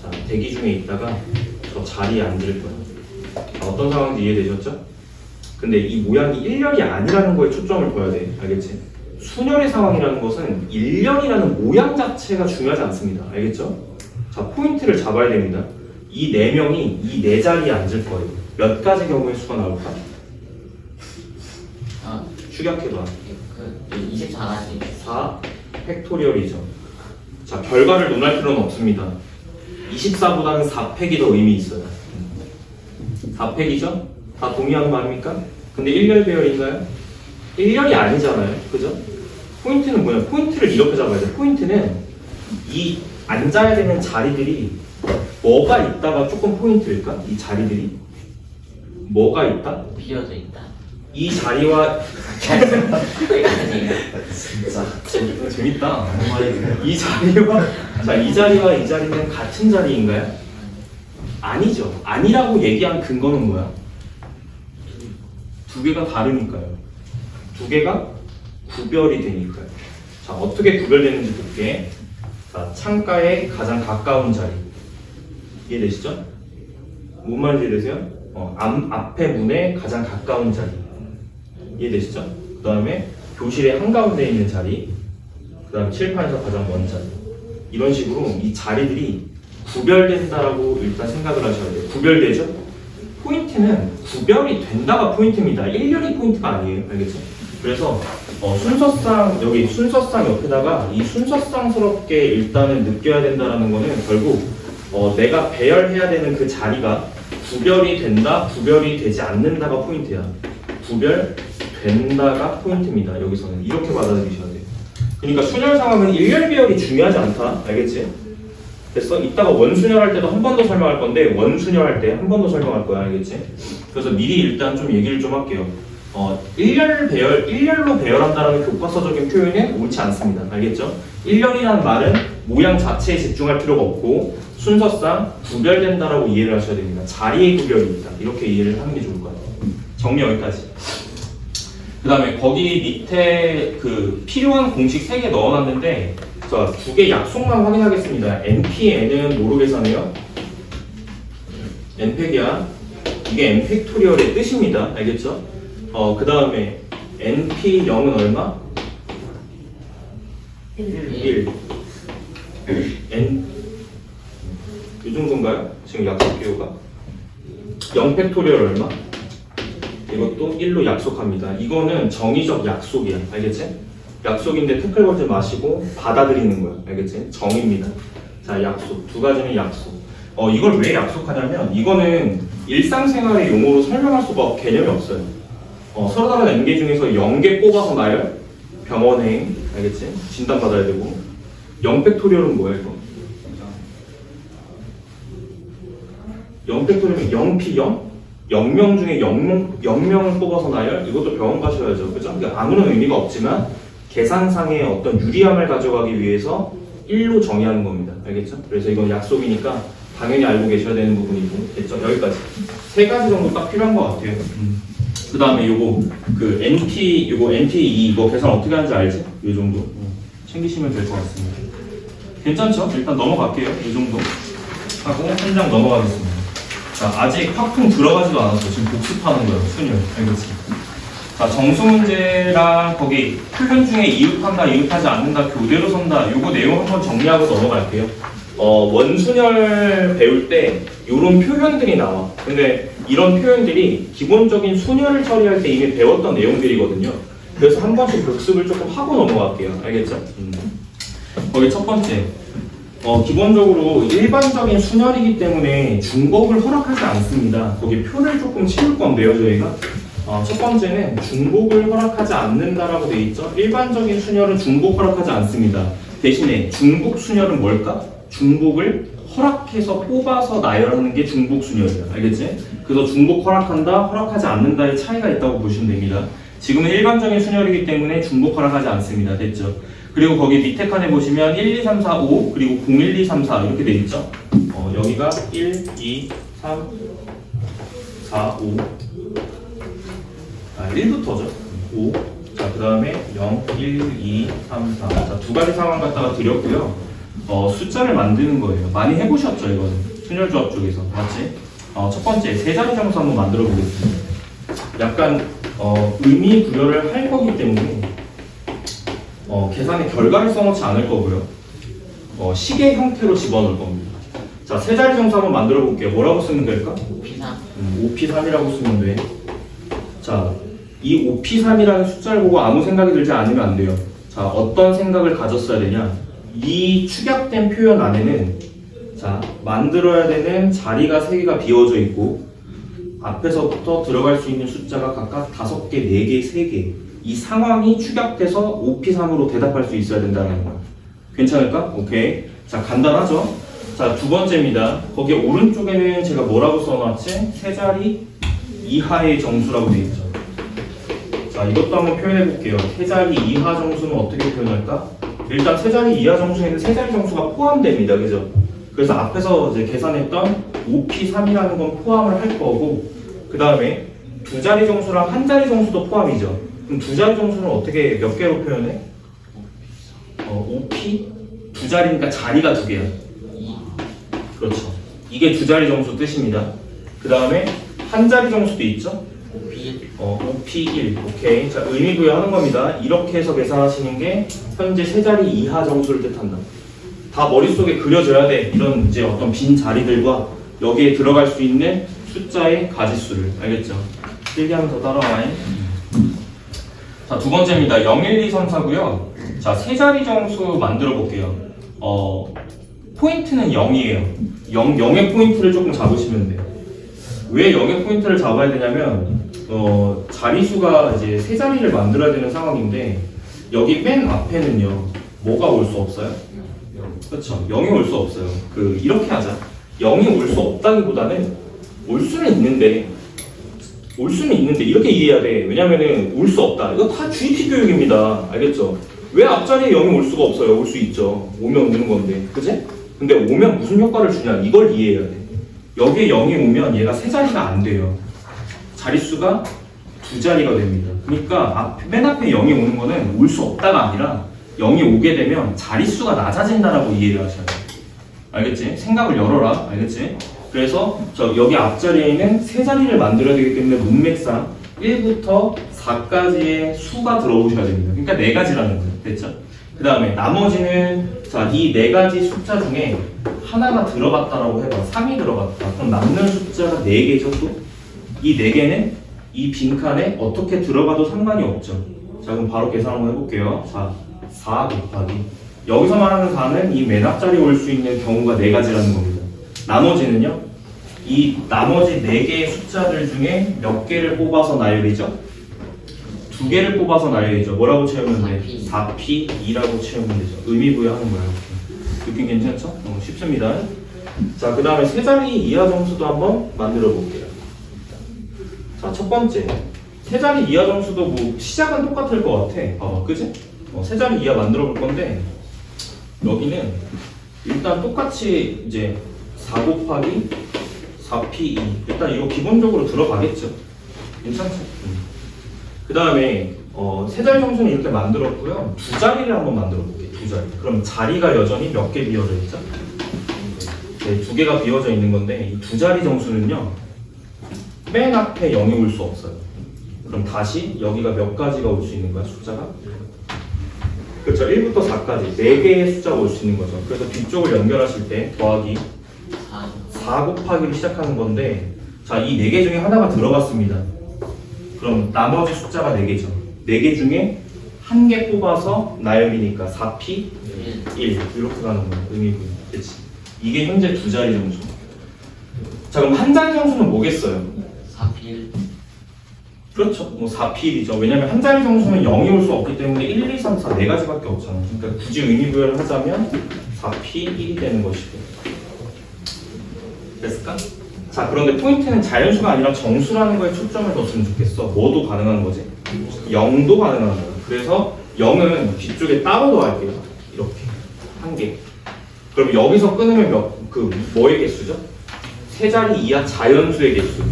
자, 대기 중에 있다가 저 자리에 앉을 거예요. 자, 어떤 상황인지 이해되셨죠? 근데 이 모양이 일렬이 아니라는 거에 초점을 둬야 돼. 알겠지? 순열의 상황이라는 것은 일렬이라는 모양 자체가 중요하지 않습니다. 알겠죠? 자, 포인트를 잡아야 됩니다. 이 4명이 이 4자리에 앉을 거예요. 몇 가지 경우의 수가 나올까? 추격해봐. 24가지. 4 팩토리얼이죠. 자, 결과를 논할 필요는 없습니다. 24보다는 4팩이 더 의미 있어요. 4팩이죠? 다 동의하는 거 아닙니까? 근데 일렬 배열인가요? 일렬이 아니잖아요. 그죠? 포인트는 뭐냐? 포인트를 이렇게 잡아야 돼. 포인트는 이 앉아야 되는 자리들이 뭐가 있다가 조금 포인트일까? 이 자리들이 뭐가 있다? 비어져 있다. 이 자리와 진짜. 재밌다. 이 자리와 이 자리와 이 자리는 같은 자리인가요? 아니죠. 아니라고 얘기한 근거는 뭐야? 2개가 다르니까요. 2개가 구별이 되니까요. 자, 어떻게 구별되는지 볼게. 자, 창가에 가장 가까운 자리. 이해되시죠? 뭔 말인지 이해되세요? 앞에 문에 가장 가까운 자리. 이해되시죠? 그 다음에 교실의 한가운데 있는 자리. 그 다음에 칠판에서 가장 먼 자리. 이런 식으로 이 자리들이 구별된다라고 일단 생각을 하셔야 돼요. 구별되죠? 포인트는 구별이 된다가 포인트입니다. 일렬이 포인트가 아니에요. 알겠죠? 그래서 순서상 여기 순서상 옆에다가 이 순서상스럽게 일단은 느껴야 된다라는 거는 결국 내가 배열해야 되는 그 자리가 구별이 된다, 구별이 되지 않는다가 포인트야. 구별된다가 포인트입니다. 여기서는 이렇게 받아들이셔야 돼요. 그러니까 순열 상황은 일렬 배열이 중요하지 않다. 알겠지? 됐어? 이따가 원순열 할 때도 한 번 더 설명할 건데 원순열 할 때 한 번 더 설명할 거야. 알겠지? 그래서 미리 일단 좀 얘기를 좀 할게요. 일렬로 배열한다는 교과서적인 표현은 옳지 않습니다. 알겠죠? 일렬이라는 말은 모양 자체에 집중할 필요가 없고 순서상 구별된다라고 이해를 하셔야 됩니다. 자리의 구별이 있다. 이렇게 이해를 하는 게 좋을 것 같아요. 정리 여기까지. 그 다음에 거기 밑에 그 필요한 공식 3개 넣어놨는데 자, 2개 약속만 확인하겠습니다. NPN은 뭐로 계산해요? n팩이야. 이게 n팩토리얼의 뜻입니다. 알겠죠? 그 다음에 NP0은 얼마? 1. N 이 정도인가요? 지금 약속 기호가? 0팩토리얼 얼마? 이것도 1로 약속합니다. 이거는 정의적 약속이야. 알겠지? 약속인데 태클 걸지 마시고 받아들이는 거야. 알겠지? 정의입니다. 자, 약속. 2가지는 약속. 이걸 왜 약속하냐면 이거는 일상생활의 용어로 설명할 수가 개념이 없어요. 서로 다른 N개 중에서 0개 뽑아서 나열, 병원행, 알겠지? 진단받아야 되고 0팩토리얼은 뭐야 이거? 0팩토리얼은 0P0? 0명 중에 0명을 뽑아서 나열? 이것도 병원 가셔야죠. 그죠? 그러니까 아무런 의미가 없지만 계산상의 어떤 유리함을 가져가기 위해서 1로 정의하는 겁니다. 알겠죠? 그래서 이건 약속이니까 당연히 알고 계셔야 되는 부분이고 됐죠? 여기까지 3가지 정도 딱 필요한 것 같아요. 그 다음에 요거 그 NT2 이거 계산 어떻게 하는지 알지? 요 정도 챙기시면 될 것 같습니다. 괜찮죠? 일단 넘어갈게요. 이 정도 하고 한 장 넘어가겠습니다. 자, 아직 확통 들어가지도 않았어. 지금 복습하는 거예요. 순열. 알겠지? 자, 정수 문제랑 거기 표현 중에 이흡한다, 이흡하지 않는다, 교대로 선다. 요거 내용 한번 정리하고 넘어갈게요. 원순열 배울 때 요런 표현들이 나와. 근데 이런 표현들이 기본적인 순열을 처리할 때 이미 배웠던 내용들이거든요. 그래서 한 번씩 복습을 조금 하고 넘어갈게요. 알겠죠? 거기 첫 번째. 기본적으로 일반적인 순열이기 때문에 중복을 허락하지 않습니다. 거기 표를 조금 치울 건데요, 저희가. 첫 번째는 중복을 허락하지 않는다라고 돼 있죠. 일반적인 순열은 중복 허락하지 않습니다. 대신에 중복 순열은 뭘까? 중복을 허락해서 뽑아서 나열하는 게 중복 순열이야. 알겠지? 그래서 중복 허락한다, 허락하지 않는다의 차이가 있다고 보시면 됩니다. 지금은 일반적인 순열이기 때문에 중복 허락하지 않습니다. 됐죠? 그리고 거기 밑에 칸에 보시면 1, 2, 3, 4, 5 그리고 0, 1, 2, 3, 4 이렇게 돼 있죠. 여기가 1, 2, 3, 4, 5 1부터죠. 5 자, 그 다음에 0, 1, 2, 3, 4 자, 2가지 상황 갖다가 드렸고요. 숫자를 만드는 거예요. 많이 해보셨죠, 이거는. 순열조합 쪽에서. 맞지? 첫 번째, 3자리 정수 한번 만들어 보겠습니다. 약간, 의미 부여를 할 거기 때문에, 계산의 결과를 써놓지 않을 거고요. 시계 형태로 집어넣을 겁니다. 자, 3자리 정수 한번 만들어 볼게요. 뭐라고 쓰면 될까? 5P3. 5P3이라고 쓰면 돼. 자, 이 5P3이라는 숫자를 보고 아무 생각이 들지 않으면 안 돼요. 자, 어떤 생각을 가졌어야 되냐? 이 축약된 표현 안에는 자, 만들어야 되는 자리가 3개가 비워져 있고 앞에서부터 들어갈 수 있는 숫자가 각각 5개, 4개, 3개 이 상황이 축약돼서 5P3으로 대답할 수 있어야 된다는 거야. 괜찮을까? 오케이. 자, 간단하죠? 자, 2번째입니다. 거기 오른쪽에는 제가 뭐라고 써놨지? 3자리 이하의 정수라고 되어 있죠. 자, 이것도 한번 표현해 볼게요. 3자리 이하 정수는 어떻게 표현할까? 일단 3자리 이하 정수에는 3자리 정수가 포함됩니다. 그죠? 그래서 앞에서 이제 계산했던 5P3이라는 건 포함을 할 거고, 그 다음에 2자리 정수랑 1자리 정수도 포함이죠. 그럼 2자리 정수는 어떻게 몇 개로 표현해? 5P? 2자리니까 자리가 2개야. 그렇죠. 이게 2자리 정수 뜻입니다. 그 다음에 1자리 정수도 있죠? 5P1. 오케이. 자, 의미 부여하는 겁니다. 이렇게 해서 계산하시는 게 현재 3자리 이하 정수를 뜻한다. 다 머릿속에 그려져야 돼. 이런 이제 어떤 빈 자리들과 여기에 들어갈 수 있는 숫자의 가지수를. 알겠죠? 필기하면서 따라와요. 자, 자, 두 번째입니다. 0, 1, 2, 3, 4고요. 자, 세 자리 정수 만들어 볼게요. 포인트는 0이에요. 0의 포인트를 조금 잡으시면 돼요. 왜 0의 포인트를 잡아야 되냐면, 자리수가 이제 세 자리를 만들어야 되는 상황인데, 여기 맨 앞에는요, 뭐가 올 수 없어요? 그렇죠. 0이 올 수 없어요. 이렇게 하자. 0이 올 수 없다기보다는 올 수는 있는데 이렇게 이해해야 돼. 왜냐면은 올 수 없다. 이거 다 GT 교육입니다. 알겠죠? 왜 앞자리에 0이 올 수가 없어요? 올 수 있죠. 오면 오는 건데. 그치? 근데 오면 무슨 효과를 주냐? 이걸 이해해야 돼. 여기에 0이 오면 얘가 세 자리가 안 돼요. 자릿수가 두 자리가 됩니다. 그러니까 맨 앞에 0이 오는 거는 올 수 없다가 아니라 0이 오게 되면 자릿수가 낮아진다라고 이해를 하셔야 돼요. 알겠지? 생각을 열어라. 알겠지? 그래서 여기 앞자리에는 세 자리를 만들어야 되기 때문에 문맥상 1부터 4까지의 수가 들어오셔야 됩니다. 그러니까 네 가지라는 거예요. 됐죠? 그 다음에 나머지는 이 네 가지 숫자 중에 하나가 들어갔다라고 해봐. 3이 들어갔다. 그럼 남는 숫자가 4개죠 또? 이 4개는 이 빈칸에 어떻게 들어가도 상관이 없죠. 자, 그럼 바로 계산 한번 해볼게요. 자, 4 곱하기 여기서 말하는 4는 이 맨 앞자리에 올 수 있는 경우가 4가지라는 겁니다. 나머지는요, 이 나머지 4개의 숫자들 중에 몇 개를 뽑아서 나열이죠? 2개를 뽑아서 나열이죠. 뭐라고 채우면 돼? 4P2라고 채우면 되죠. 의미 부여하는 거예요. 느낌 괜찮죠? 쉽습니다. 자, 그 다음에 세 자리 이하 정수도 한번 만들어 볼게요. 자, 첫 번째. 세 자리 이하 정수도 뭐 시작은 똑같을 것 같아. 봐봐, 그지? 세 자리 이하 만들어 볼 건데, 여기는 일단 똑같이 이제 4 곱하기 4P2. 일단 이거 기본적으로 들어가겠죠? 괜찮죠? 그 다음에 세 자리 정수는 이렇게 만들었고요. 두 자리를 한번 만들어 볼게요. 두 자리. 그럼 자리가 여전히 몇 개 비어져 있죠? 네, 2개가 비어져 있는 건데 이 두 자리 정수는요, 맨 앞에 0이 올 수 없어요. 그럼 다시 여기가 몇 가지가 올 수 있는 거야, 숫자가? 그렇죠. 1부터 4까지 4개의 숫자가 올 수 있는 거죠. 그래서 뒤쪽을 연결하실 때 더하기 4 곱하기로 시작하는 건데, 자, 이 4개 중에 하나가 들어갔습니다. 그럼 나머지 숫자가 4개죠. 4개 중에 1개 뽑아서 나열이니까 4P 1 이렇게 가는 거예요. 의미분. 그치? 이게 현재 두 자리 정수. 자, 그럼 한 자리 정수는 뭐겠어요? 4P1. 그렇죠. 뭐 4P1이죠. 왜냐면 한 자리 정수는 0이 올 수 없기 때문에 1, 2, 3, 4 4가지밖에 없잖아. 그러니까 굳이 의미 부여를 하자면 4P1이 되는 것이고. 됐을까? 자, 그런데 포인트는 자연수가 아니라 정수라는 거에 초점을 뒀으면 좋겠어. 뭐도 가능한 거지? 0도 가능한 거야. 그래서 0은 뒤쪽에 따로 넣을게요. 이렇게. 1개. 그럼 여기서 끊으면 뭐의 개수죠? 세 자리 이하 자연수의 개수.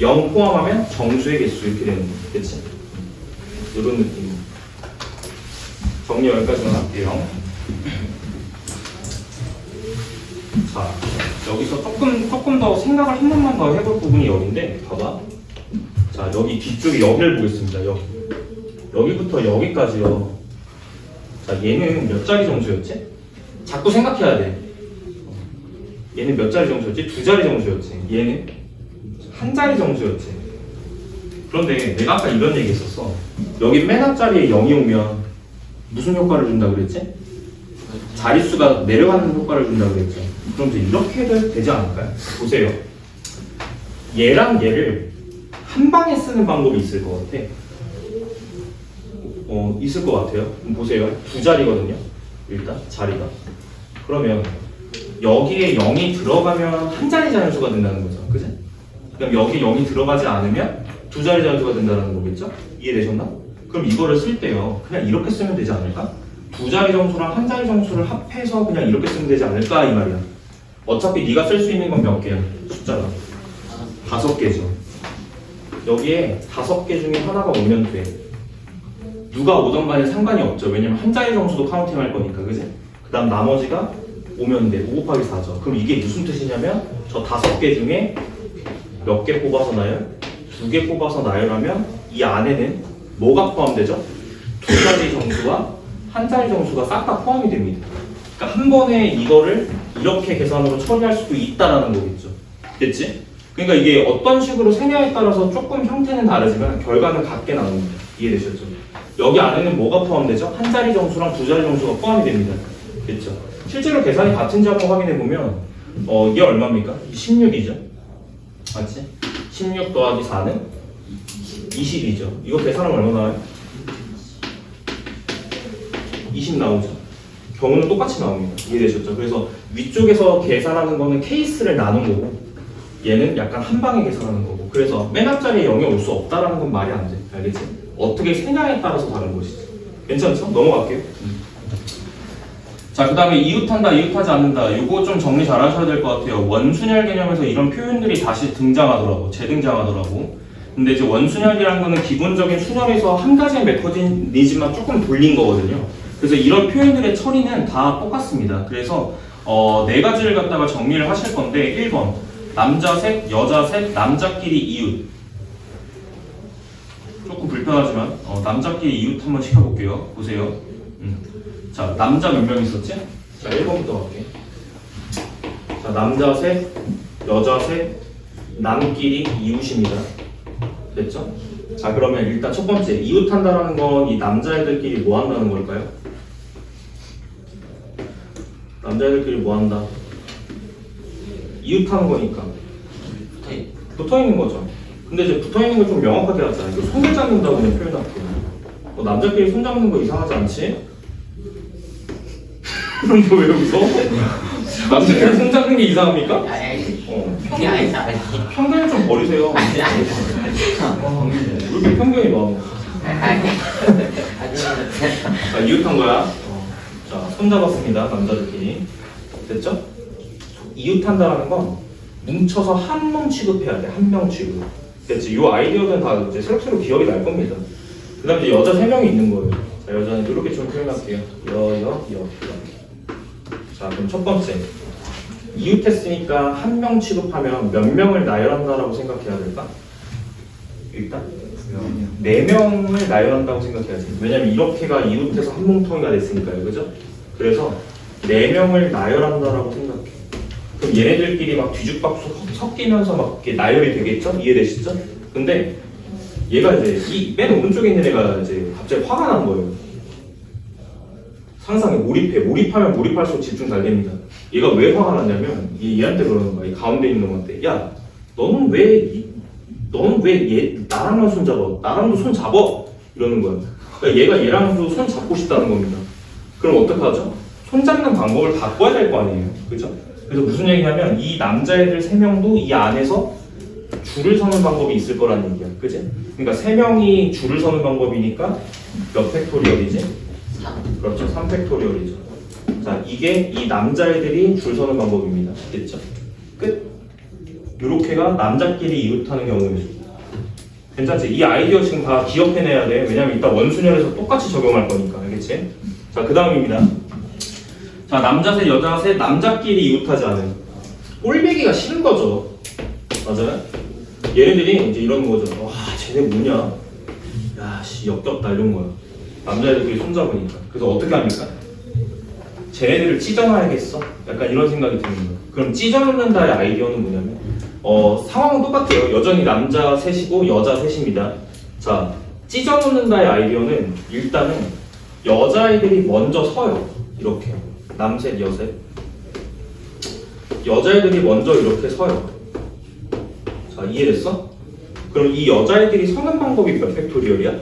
0 포함하면 정수의 개수 이렇게 되는 거예요. 그치? 이런 느낌. 정리 여기까지만 할게요. 자, 여기서 조금 더 생각을 한 번만 더 해볼 부분이 여기인데, 봐봐. 자, 여기 뒤쪽에 여기를 보겠습니다. 여기부터 여기까지요. 자, 얘는 몇 자리 정수였지? 자꾸 생각해야 돼. 얘는 몇 자리 정수였지? 두 자리 정수였지. 얘는 한 자리 정수였지. 그런데 내가 아까 이런 얘기 했었어. 여기 맨 앞자리에 0이 오면 무슨 효과를 준다고 그랬지? 자릿수가 내려가는 효과를 준다고 그랬죠. 그럼 이제 이렇게 되지 않을까요? 보세요. 얘랑 얘를 한 방에 쓰는 방법이 있을 것 같아. 있을 것 같아요. 그럼 보세요. 두 자리거든요. 일단 자리가. 그러면 여기에 0이 들어가면 한 자리 자연수가 된다는 거죠. 그지? 그럼 여기 0이 들어가지 않으면 두 자리 자연수가 된다는 거겠죠? 이해되셨나? 그럼 이거를 쓸 때요, 그냥 이렇게 쓰면 되지 않을까? 두 자리 정수랑 한 자리 정수를 합해서 그냥 이렇게 쓰면 되지 않을까 이 말이야. 어차피 네가 쓸 수 있는 건 몇 개야? 숫자가 5개죠. 여기에 5개 중에 하나가 오면 돼. 누가 오던 간에 상관이 없죠. 왜냐면 한 자리 정수도 카운팅 할 거니까. 그지? 그 다음 나머지가 오면 돼. 5 곱하기 4죠. 그럼 이게 무슨 뜻이냐면 저 5개 중에 몇 개 뽑아서 나열? 2개 뽑아서 나열하면 이 안에는 뭐가 포함되죠? 두 자리 정수와 한 자리 정수가 싹 다 포함이 됩니다. 그러니까 한 번에 이거를 이렇게 계산으로 처리할 수도 있다라는 거겠죠. 됐지? 그러니까 이게 어떤 식으로 세냐에 따라서 조금 형태는 다르지만 결과는 같게 나옵니다. 이해되셨죠? 여기 안에는 뭐가 포함되죠? 한 자리 정수랑 두 자리 정수가 포함이 됩니다. 됐죠? 실제로 계산이 같은지 한번 확인해 보면 이게 얼마입니까? 16이죠. 맞지? 16 더하기 4는 20이죠. 이거 계산하면 얼마 나와요? 20 나오죠. 경우는 똑같이 나옵니다. 이해되셨죠? 그래서 위쪽에서 계산하는 거는 케이스를 나눈 거고 얘는 약간 한 방에 계산하는 거고 그래서 맨 앞자리에 0이 올 수 없다라는 건 말이 안 돼. 알겠지? 어떻게 생각에 따라서 다른 것이지. 괜찮죠? 넘어갈게요. 자, 그 다음에 이웃한다, 이웃하지 않는다. 이거 좀 정리 잘 하셔야 될 것 같아요. 원순열 개념에서 이런 표현들이 다시 등장하더라고. 재등장하더라고. 근데 이제 원순열이라는 거는 기본적인 순열에서 한 가지의 메커니즘만 조금 돌린 거거든요. 그래서 이런 표현들의 처리는 다 똑같습니다. 그래서 네 가지를 갖다가 정리를 하실 건데 1번 남자 셋, 여자 셋, 남자끼리 이웃. 조금 불편하지만 남자끼리 이웃 한번 시켜볼게요. 보세요. 자, 남자 몇 명 있었지? 자, 1번부터 갈게. 자, 남자 셋, 여자 셋, 남끼리 이웃입니다. 됐죠? 자, 그러면 일단 첫 번째 이웃한다라는 건 이 남자애들끼리 뭐 한다는 걸까요? 남자애들끼리 뭐 한다? 이웃하는 거니까 붙어 있는 거죠. 근데 이제 붙어 있는 걸 좀 명확하게 하자. 이거 손을 잡는다고 그냥 표현할게요. 남자끼리 손 잡는 거 이상하지 않지? 그럼 너 왜 웃어? 남자끼리 손 잡는 게 이상합니까? 편견 좀 버리세요. 왜 이렇게 편견이 많아? 자, 이웃한 거야. 자, 손 잡았습니다. 남자들끼리. 됐죠? 이웃한다라는 건 뭉쳐서 한 명 취급해야 돼. 한 명 취급. 됐지? 이 아이디어는 다 이제 새록새록 기억이 날 겁니다. 그 다음에 이제 여자 3명이 있는 거예요. 자, 여자는 이렇게 좀 표현할게요. 여. 자, 그럼 첫 번째. 이웃했으니까 한 명 취급하면 몇 명을 나열한다라고 생각해야 될까? 일단 4명을 나열한다고 생각해야지. 왜냐면 이렇게가 이웃해서 한 뭉텅이가 됐으니까요. 그죠? 그래서 4명을 나열한다라고 생각해. 그럼 얘네들끼리 막 뒤죽박죽 섞이면서 막 이렇게 나열이 되겠죠? 이해되시죠? 근데 얘가 이제 이 맨 오른쪽에 있는 애가 이제 갑자기 화가 난 거예요. 상상에 몰입하면 몰입할수록 집중 잘 됩니다. 얘가 왜 화가 났냐면 얘한테 그러는 거야. 이 가운데 있는 놈한테. 야, 너는 왜 얘 나랑만 손 잡아? 나랑도 손 잡아! 이러는 거야. 그러니까 얘가 얘랑도 손 잡고 싶다는 겁니다. 그럼 어떡하죠? 손 잡는 방법을 바꿔야 될 거 아니에요. 그죠? 그래서 무슨 얘기냐면 이 남자애들 3명도 이 안에서 줄을 서는 방법이 있을 거라는 얘기야. 그지? 그러니까 3명이 줄을 서는 방법이니까 몇 팩토리얼이지? 3. 그렇죠. 3팩토리얼이죠. 자, 이게 이 남자애들이 줄 서는 방법입니다. 됐죠? 끝. 요렇게가 남자끼리 이웃하는 경우입니다. 괜찮지? 이 아이디어 지금 다 기억해내야 돼. 왜냐면 이따 원순열에서 똑같이 적용할 거니까. 알겠지? 자, 그 다음입니다. 자, 남자 셋, 여자 셋, 남자끼리 이웃하지 않은. 꼴배기가 싫은 거죠. 맞아요? 얘네들이 이제 이런 거죠. 와, 쟤네 뭐냐? 야, 씨, 역겹다. 이런 거야. 남자애들끼리 손잡으니까. 그래서 어떻게 합니까? 쟤네들을 찢어놔야겠어? 약간 이런 생각이 드는 거예요. 그럼 찢어놓는다의 아이디어는 뭐냐면 상황은 똑같아요. 여전히 남자 셋이고 여자 셋입니다. 자, 찢어놓는다의 아이디어는 일단은 여자애들이 먼저 서요. 이렇게 남셋 여셋 여자애들이 먼저 이렇게 서요. 자, 이해됐어? 그럼 이 여자애들이 서는 방법이 몇 팩토리얼이야?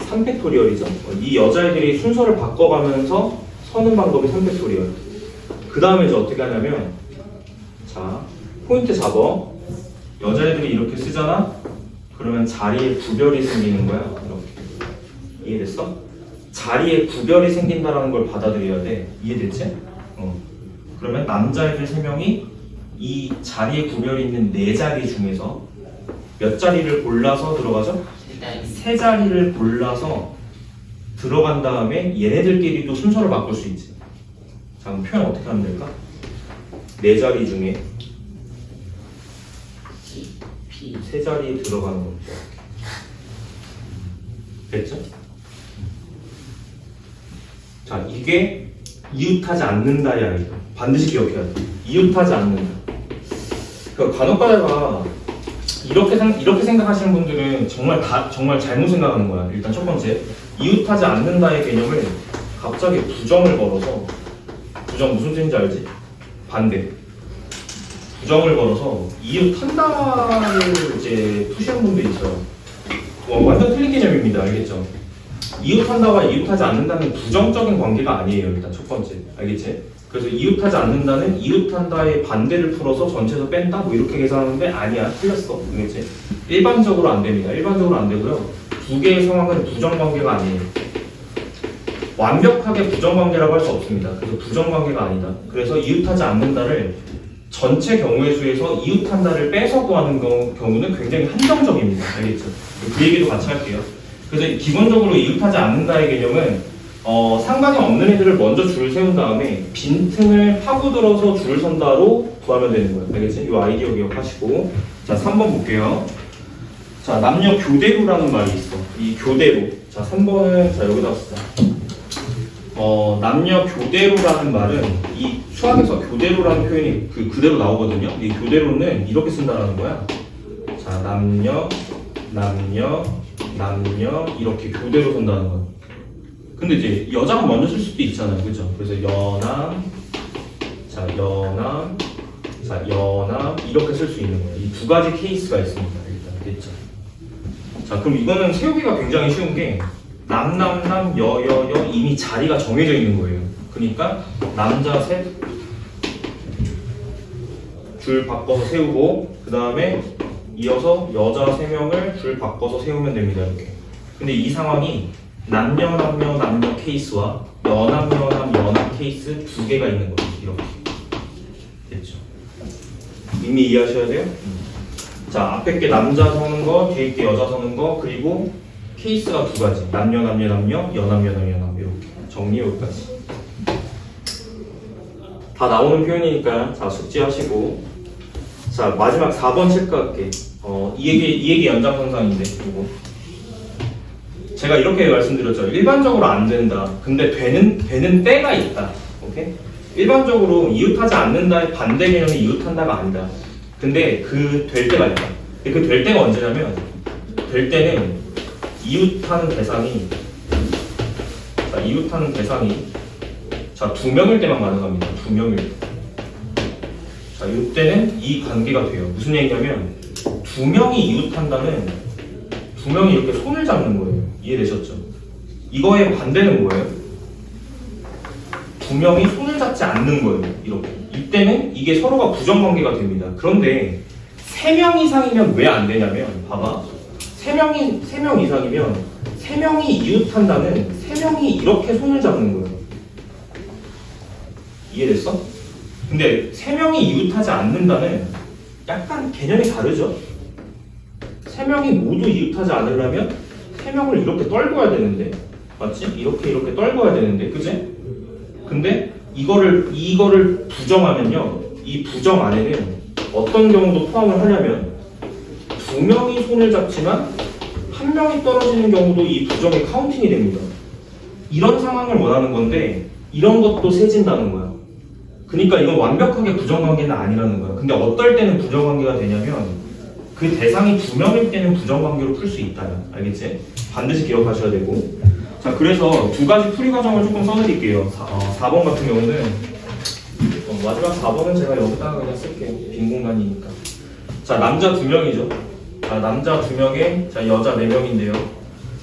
3팩토리얼이죠. 이 여자애들이 순서를 바꿔가면서 서는 방법이 3팩토리얼. 그 다음에 이제 어떻게 하냐면, 자, 포인트 잡아. 여자애들이 이렇게 쓰잖아? 그러면 자리에 구별이 생기는 거야. 이렇게. 이해됐어? 자리에 구별이 생긴다는 걸 받아들여야 돼. 이해됐지? 그러면 남자애들 3명이 이 자리에 구별이 있는 4자리 중에서 몇 자리를 골라서 들어가죠? 3자리를 골라서 들어간 다음에 얘네들끼리도 순서를 바꿀 수 있지. 자, 그럼 표현 어떻게 하면 될까? 4자리 중에 3자리 들어가는 거죠. 됐죠? 자, 이게 이웃하지 않는다의 아이디어. 반드시 기억해야 돼. 이웃하지 않는다. 그러니까 간혹가다가 이렇게 생각하시는 분들은 정말 잘못 생각하는 거야. 일단 첫 번째, 이웃하지 않는다의 개념을 갑자기 부정을 걸어서, 부정 무슨 뜻인지 알지? 반대. 부정을 걸어서 이웃한다를 이제 푸시한 분도 있어요. 완전 틀린 개념입니다. 알겠죠? 이웃한다와 이웃하지 않는다는 부정적인 관계가 아니에요. 일단 첫 번째. 알겠지? 그래서 이웃하지 않는다는 이웃한다의 반대를 풀어서 전체에서 뺀다? 뭐 이렇게 계산하는데 아니야. 틀렸어. 알겠지? 일반적으로 안 됩니다. 일반적으로 안 되고요. 두 개의 상황은 부정관계가 아니에요. 완벽하게 부정관계라고 할 수 없습니다. 그래서 부정관계가 아니다. 그래서 이웃하지 않는다를 전체 경우의 수에서 이웃한다를 빼서 구하는 경우는 굉장히 한정적입니다. 알겠죠? 그 얘기도 같이 할게요. 그래서 기본적으로 이웃하지 않는다의 개념은 상관이 없는 애들을 먼저 줄을 세운 다음에 빈틈을 파고들어서 줄을 선다로 구하면 되는 거예요. 알겠지? 이 아이디어 기억하시고. 자, 3번 볼게요. 자, 남녀 교대로라는 말이 있어. 이 교대로. 자, 3번은 자, 여기다 쓰자. 남녀 교대로라는 말은 이 수학에서 교대로라는 표현이 그대로 나오거든요. 이 교대로는 이렇게 쓴다라는 거야. 자, 남녀 이렇게 교대로 쓴다는 거야. 근데 이제 여자가 먼저 쓸 수도 있잖아요. 그죠? 그래서 연함 이렇게 쓸 수 있는 거예요. 이 두 가지 케이스가 있습니다. 일단 됐죠? 자, 그럼 이거는 세우기가 굉장히 쉬운 게 남, 여 이미 자리가 정해져 있는 거예요. 그러니까 남자 셋 줄 바꿔서 세우고 그 다음에 이어서 여자 3명을 줄 바꿔서 세우면 됩니다. 이렇게. 근데 이 상황이 남녀 케이스와 여남 케이스 두 개가 있는 거예요. 이렇게. 됐죠? 이미 이해하셔야 돼요? 자, 앞에 게 남자 서는 거, 뒤에 게 여자 서는 거, 그리고 케이스가 두 가지. 남녀, 여남 이렇게. 정리 여기까지. 다 나오는 표현이니까 자, 숙지하시고. 자, 마지막 4번 체크할게. 이 얘기 연장선상인데, 이거. 제가 이렇게 말씀드렸죠. 일반적으로 안 된다. 근데 되는 때가 있다. 오케이? 일반적으로 이웃하지 않는다의 반대 개념이 이웃한다가 아니다. 근데 될 때가 있다. 그 될 때가 언제냐면, 될 때는 이웃하는 대상이 자, 2명일 때만 가능합니다. 2명일 때. 자, 이때는 이 관계가 돼요. 무슨 얘기냐면 2명이 이웃한다는 2명이 이렇게 손을 잡는 거예요. 이해되셨죠? 이거의 반대는 뭐예요? 2명이 손을 잡지 않는 거예요. 이렇게. 이때는 이게 서로가 부정관계가 됩니다. 그런데 3명 이상이면 왜 안 되냐면 봐봐. 3명 이상이면 3명이 이웃한다는 3명이 이렇게 손을 잡는 거예요. 이해됐어? 근데 3명이 이웃하지 않는다는 약간 개념이 다르죠? 3명이 모두 이웃하지 않으려면 3명을 이렇게 떨궈야 되는데, 맞지? 이렇게 떨궈야 되는데, 그지? 근데 이거를 부정하면요, 이 부정 안에는 어떤 경우도 포함을 하냐면 2명이 손을 잡지만 1명이 떨어지는 경우도 이 부정에 카운팅이 됩니다. 이런 상황을 원하는 건데 이런 것도 세진다는 거야. 그러니까 이건 완벽하게 부정관계는 아니라는 거야. 근데 어떨 때는 부정관계가 되냐면 그 대상이 2명일 때는 부정관계로 풀 수 있다. 알겠지? 반드시 기억하셔야 되고. 자, 그래서 두 가지 풀이 과정을 조금 써드릴게요. 4번 같은 경우는 마지막 4번은 제가 여기다가 그냥 쓸게요. 빈 공간이니까. 자, 남자 2명이죠. 자, 남자 2명에 자, 여자 4명인데요.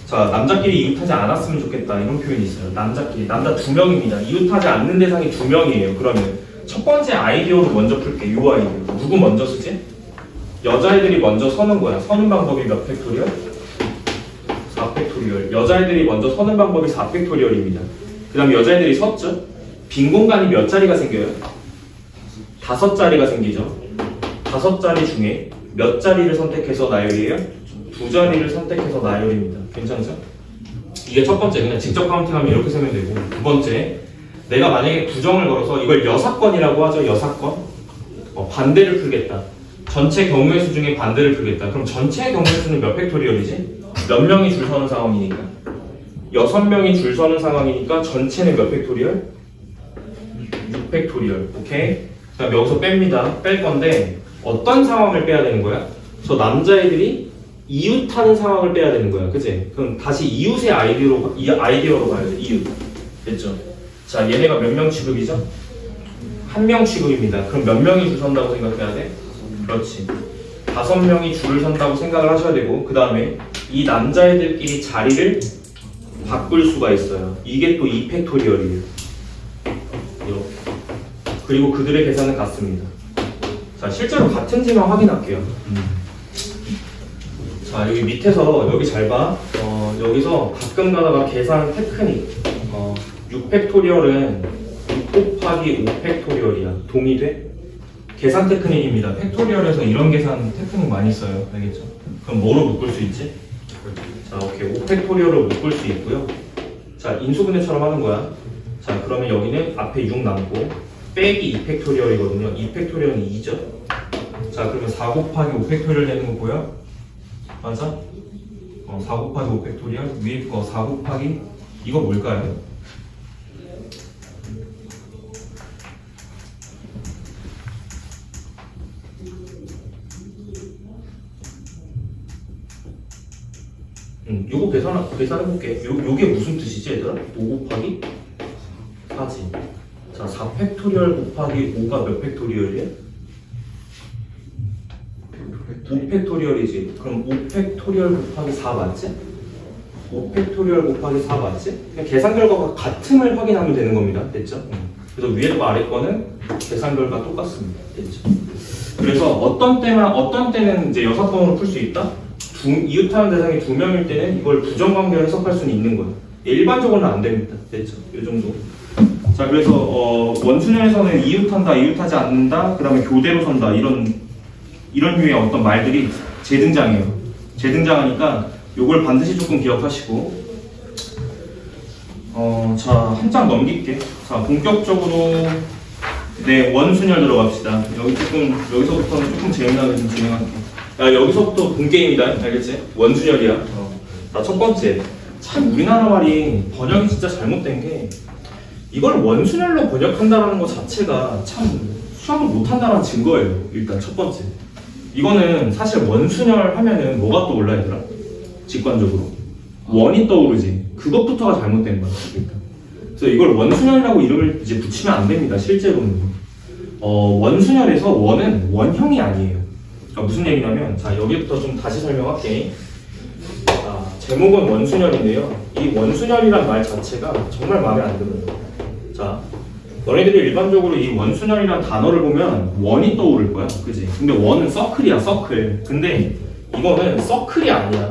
자, 남자끼리 이웃하지 않았으면 좋겠다. 이런 표현이 있어요. 남자 2명입니다. 이웃하지 않는 대상이 2명이에요. 그러면 첫 번째 아이디어로 먼저 풀게. 요 아이디어. 누구 먼저 쓰지? 여자애들이 먼저 서는 거야. 서는 방법이 몇 팩토리얼? 4팩토리얼. 여자애들이 먼저 서는 방법이 4팩토리얼입니다. 그 다음 여자애들이 섰죠? 빈 공간이 몇 자리가 생겨요? 5자리가 생기죠. 5자리 중에 몇 자리를 선택해서 나열이에요? 2자리를 선택해서 나열입니다. 괜찮죠? 이게 첫 번째. 그냥 직접 카운팅하면 이렇게 세면 되고, 두 번째, 내가 만약에 부정을 걸어서 이걸 여사건이라고 하죠. 여사건. 반대를 풀겠다. 전체 경우의 수 중에 반대를 풀겠다. 그럼 전체 경우의 수는 몇 팩토리얼이지? 몇 명이 줄 서는 상황이니까 6명이 줄 서는 상황이니까 전체는 몇 팩토리얼? 6팩토리얼. 오케이? 그럼 여기서 뺍니다. 뺄 건데 어떤 상황을 빼야 되는 거야? 저 남자애들이 이웃하는 상황을 빼야 되는 거야. 그치? 그럼 다시 이웃의 아이디어로 가야 돼. 이웃. 됐죠? 자, 얘네가 몇 명 취급이죠? 한 명 취급입니다. 그럼 몇 명이 줄 선다고 생각해야 돼? 그렇지. 5명이 줄을 선다고 생각을 하셔야 되고, 그 다음에 이 남자애들끼리 자리를 바꿀 수가 있어요. 이게 또 2팩토리얼이에요. 이렇게. 그리고 그들의 계산은 같습니다. 자, 실제로 같은지만 확인할게요. 자, 여기 밑에서 여기 잘 봐. 여기서 가끔 가다가 계산 테크닉 6팩토리얼은 6 곱하기 5팩토리얼이야. 동의돼? 계산 테크닉입니다. 팩토리얼에서 이런 계산 테크닉 많이 써요. 알겠죠? 그럼 뭐로 묶을 수 있지? 자, 오케이. 5팩토리얼로 묶을 수 있고요. 자, 인수분해처럼 하는 거야. 자, 그러면 여기는 앞에 6 남고 빼기 2팩토리얼이거든요. 2팩토리얼은 2죠? 자, 그러면 4 곱하기 5팩토리얼 되는 거 보여? 맞아? 4 곱하기 5팩토리얼 위에 거 4 곱하기 이거 뭘까요? 요거 계산해볼게. 요게 무슨 뜻이지 얘들아? 5 곱하기 4지. 자, 4팩토리얼 곱하기 5가 몇 팩토리얼이야? 5팩토리얼이지. 그럼 5팩토리얼 곱하기 4 맞지? 5팩토리얼 곱하기 4 맞지? 그냥 계산 결과가 같음을 확인하면 되는 겁니다. 됐죠? 그래서 위에 거 아래 거는 계산 결과 똑같습니다. 됐죠? 그래서 어떤 때는 이제 6번으로 풀 수 있다? 이웃하는 대상이 2명일 때는 이걸 부정관계로 해석할 수는 있는 거예요. 일반적으로는 안 됩니다. 됐죠? 이 정도. 자, 그래서 원순열에서는 이웃한다, 이웃하지 않는다, 그 다음에 교대로 선다 이런 류의 어떤 말들이 재등장해요. 재등장하니까 요걸 반드시 조금 기억하시고 자, 한 장 넘길게. 자, 본격적으로 원순열 들어갑시다. 여기서부터는 조금 재미나게 좀 진행할게. 야, 여기서부터 본 게임이다. 알겠지? 원순열이야. 자, 첫 번째. 참 우리나라 말이 번역이 진짜 잘못된 게 이걸 원순열로 번역한다는 것 자체가 참 수학을 못한다는 증거예요. 일단 첫 번째. 이거는 사실 원순열 하면은 뭐가 떠올라 얘들아? 직관적으로 원이 떠오르지. 그것부터가 잘못된 거야. 일단. 그래서 이걸 원순열이라고 이름을 이제 붙이면 안 됩니다. 실제로는 원순열에서 원은 원형이 아니에요. 그러니까 무슨 얘기냐면, 자, 여기부터 좀 다시 설명할게. 자, 제목은 원순열인데요. 이 원순열이란 말 자체가 정말 마음에 안 들어요. 자, 너네들이 일반적으로 이 원순열이란 단어를 보면 원이 떠오를 거야. 그지? 근데 원은 서클이야, 서클. 근데 이거는 서클이 아니야.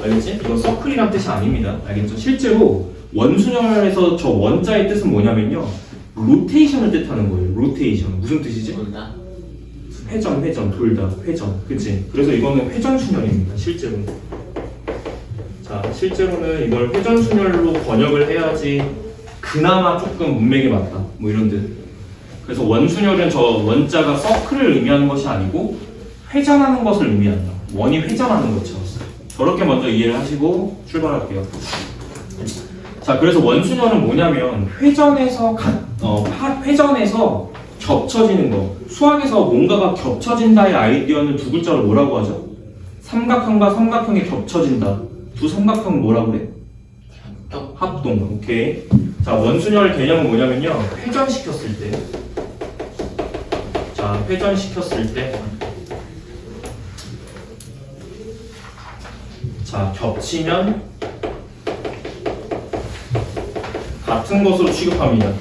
알겠지? 이건 서클이란 뜻이 아닙니다. 알겠죠? 실제로 원순열에서 저 원자의 뜻은 뭐냐면요. 로테이션을 뜻하는 거예요. 로테이션. 무슨 뜻이지? 돌다. 회전, 돌다, 회전. 그치? 그래서 이거는 회전순열입니다. 실제로는. 자, 실제로는 이걸 회전순열로 번역을 해야지 그나마 조금 문맥이 맞다. 뭐 이런 뜻. 그래서 원순열은 저 원자가 서클을 의미하는 것이 아니고 회전하는 것을 의미한다. 원이 회전하는 것처럼. 저렇게 먼저 이해를 하시고 출발할게요. 자, 그래서 원순열은 뭐냐면 회전에서 겹쳐지는 거. 수학에서 뭔가가 겹쳐진다의 아이디어는 두 글자로 뭐라고 하죠? 삼각형과 삼각형이 겹쳐진다. 두 삼각형은 뭐라고 그래? 합동. 오케이. 자, 원순열 개념은 뭐냐면요. 회전시켰을 때. 자, 회전시켰을 때. 자, 겹치면 같은 것으로 취급합니다.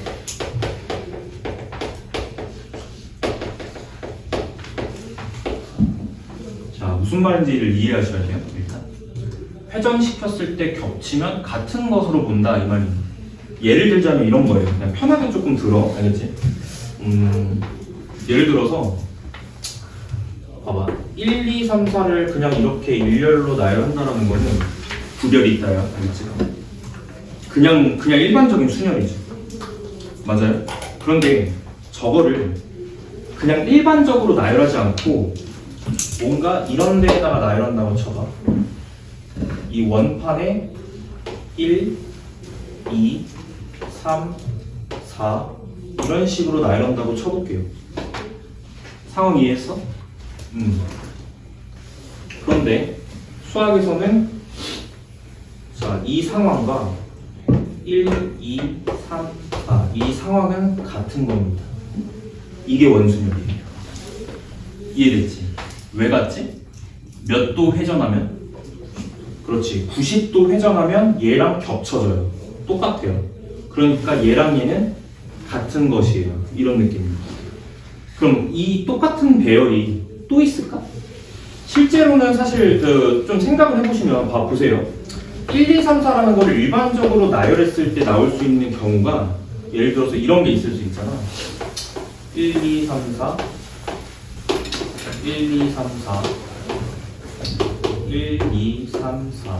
자, 무슨 말인지를 이해하셔야 돼요. 일단 회전시켰을 때 겹치면 같은 것으로 본다 이 말입니다. 예를 들자면 이런 거예요. 그냥 편하게 조금 들어. 알겠지? 예를 들어서 봐봐. 1, 2, 3, 4를 그냥 이렇게 일렬로 나열한다는 거는 구별이 있다요. 알겠지? 그냥 일반적인 순열이죠. 맞아요? 그런데 저거를 그냥 일반적으로 나열하지 않고 뭔가 이런 데에다가 나열한다고 쳐봐. 이 원판에 1, 2, 3, 4 이런 식으로 나열한다고 쳐볼게요. 상황 이해했어? 그런데 수학에서는 자, 이 상황과 1, 2, 3, 4 이 상황은 같은 겁니다. 이게 원순열이에요. 이해됐지? 왜 같지? 몇 도 회전하면? 그렇지. 90도 회전하면 얘랑 겹쳐져요. 똑같아요. 그러니까 얘랑 얘는 같은 것이에요. 이런 느낌입니다. 그럼 이 똑같은 배열이 또 있을까? 실제로는 사실 좀 생각을 해보시면 보세요. 1, 2, 3, 4라는 걸 일반적으로 나열했을 때 나올 수 있는 경우가 예를 들어서 이런 게 있을 수 있잖아. 1, 2, 3, 4 1, 2, 3, 4 1, 2, 3, 4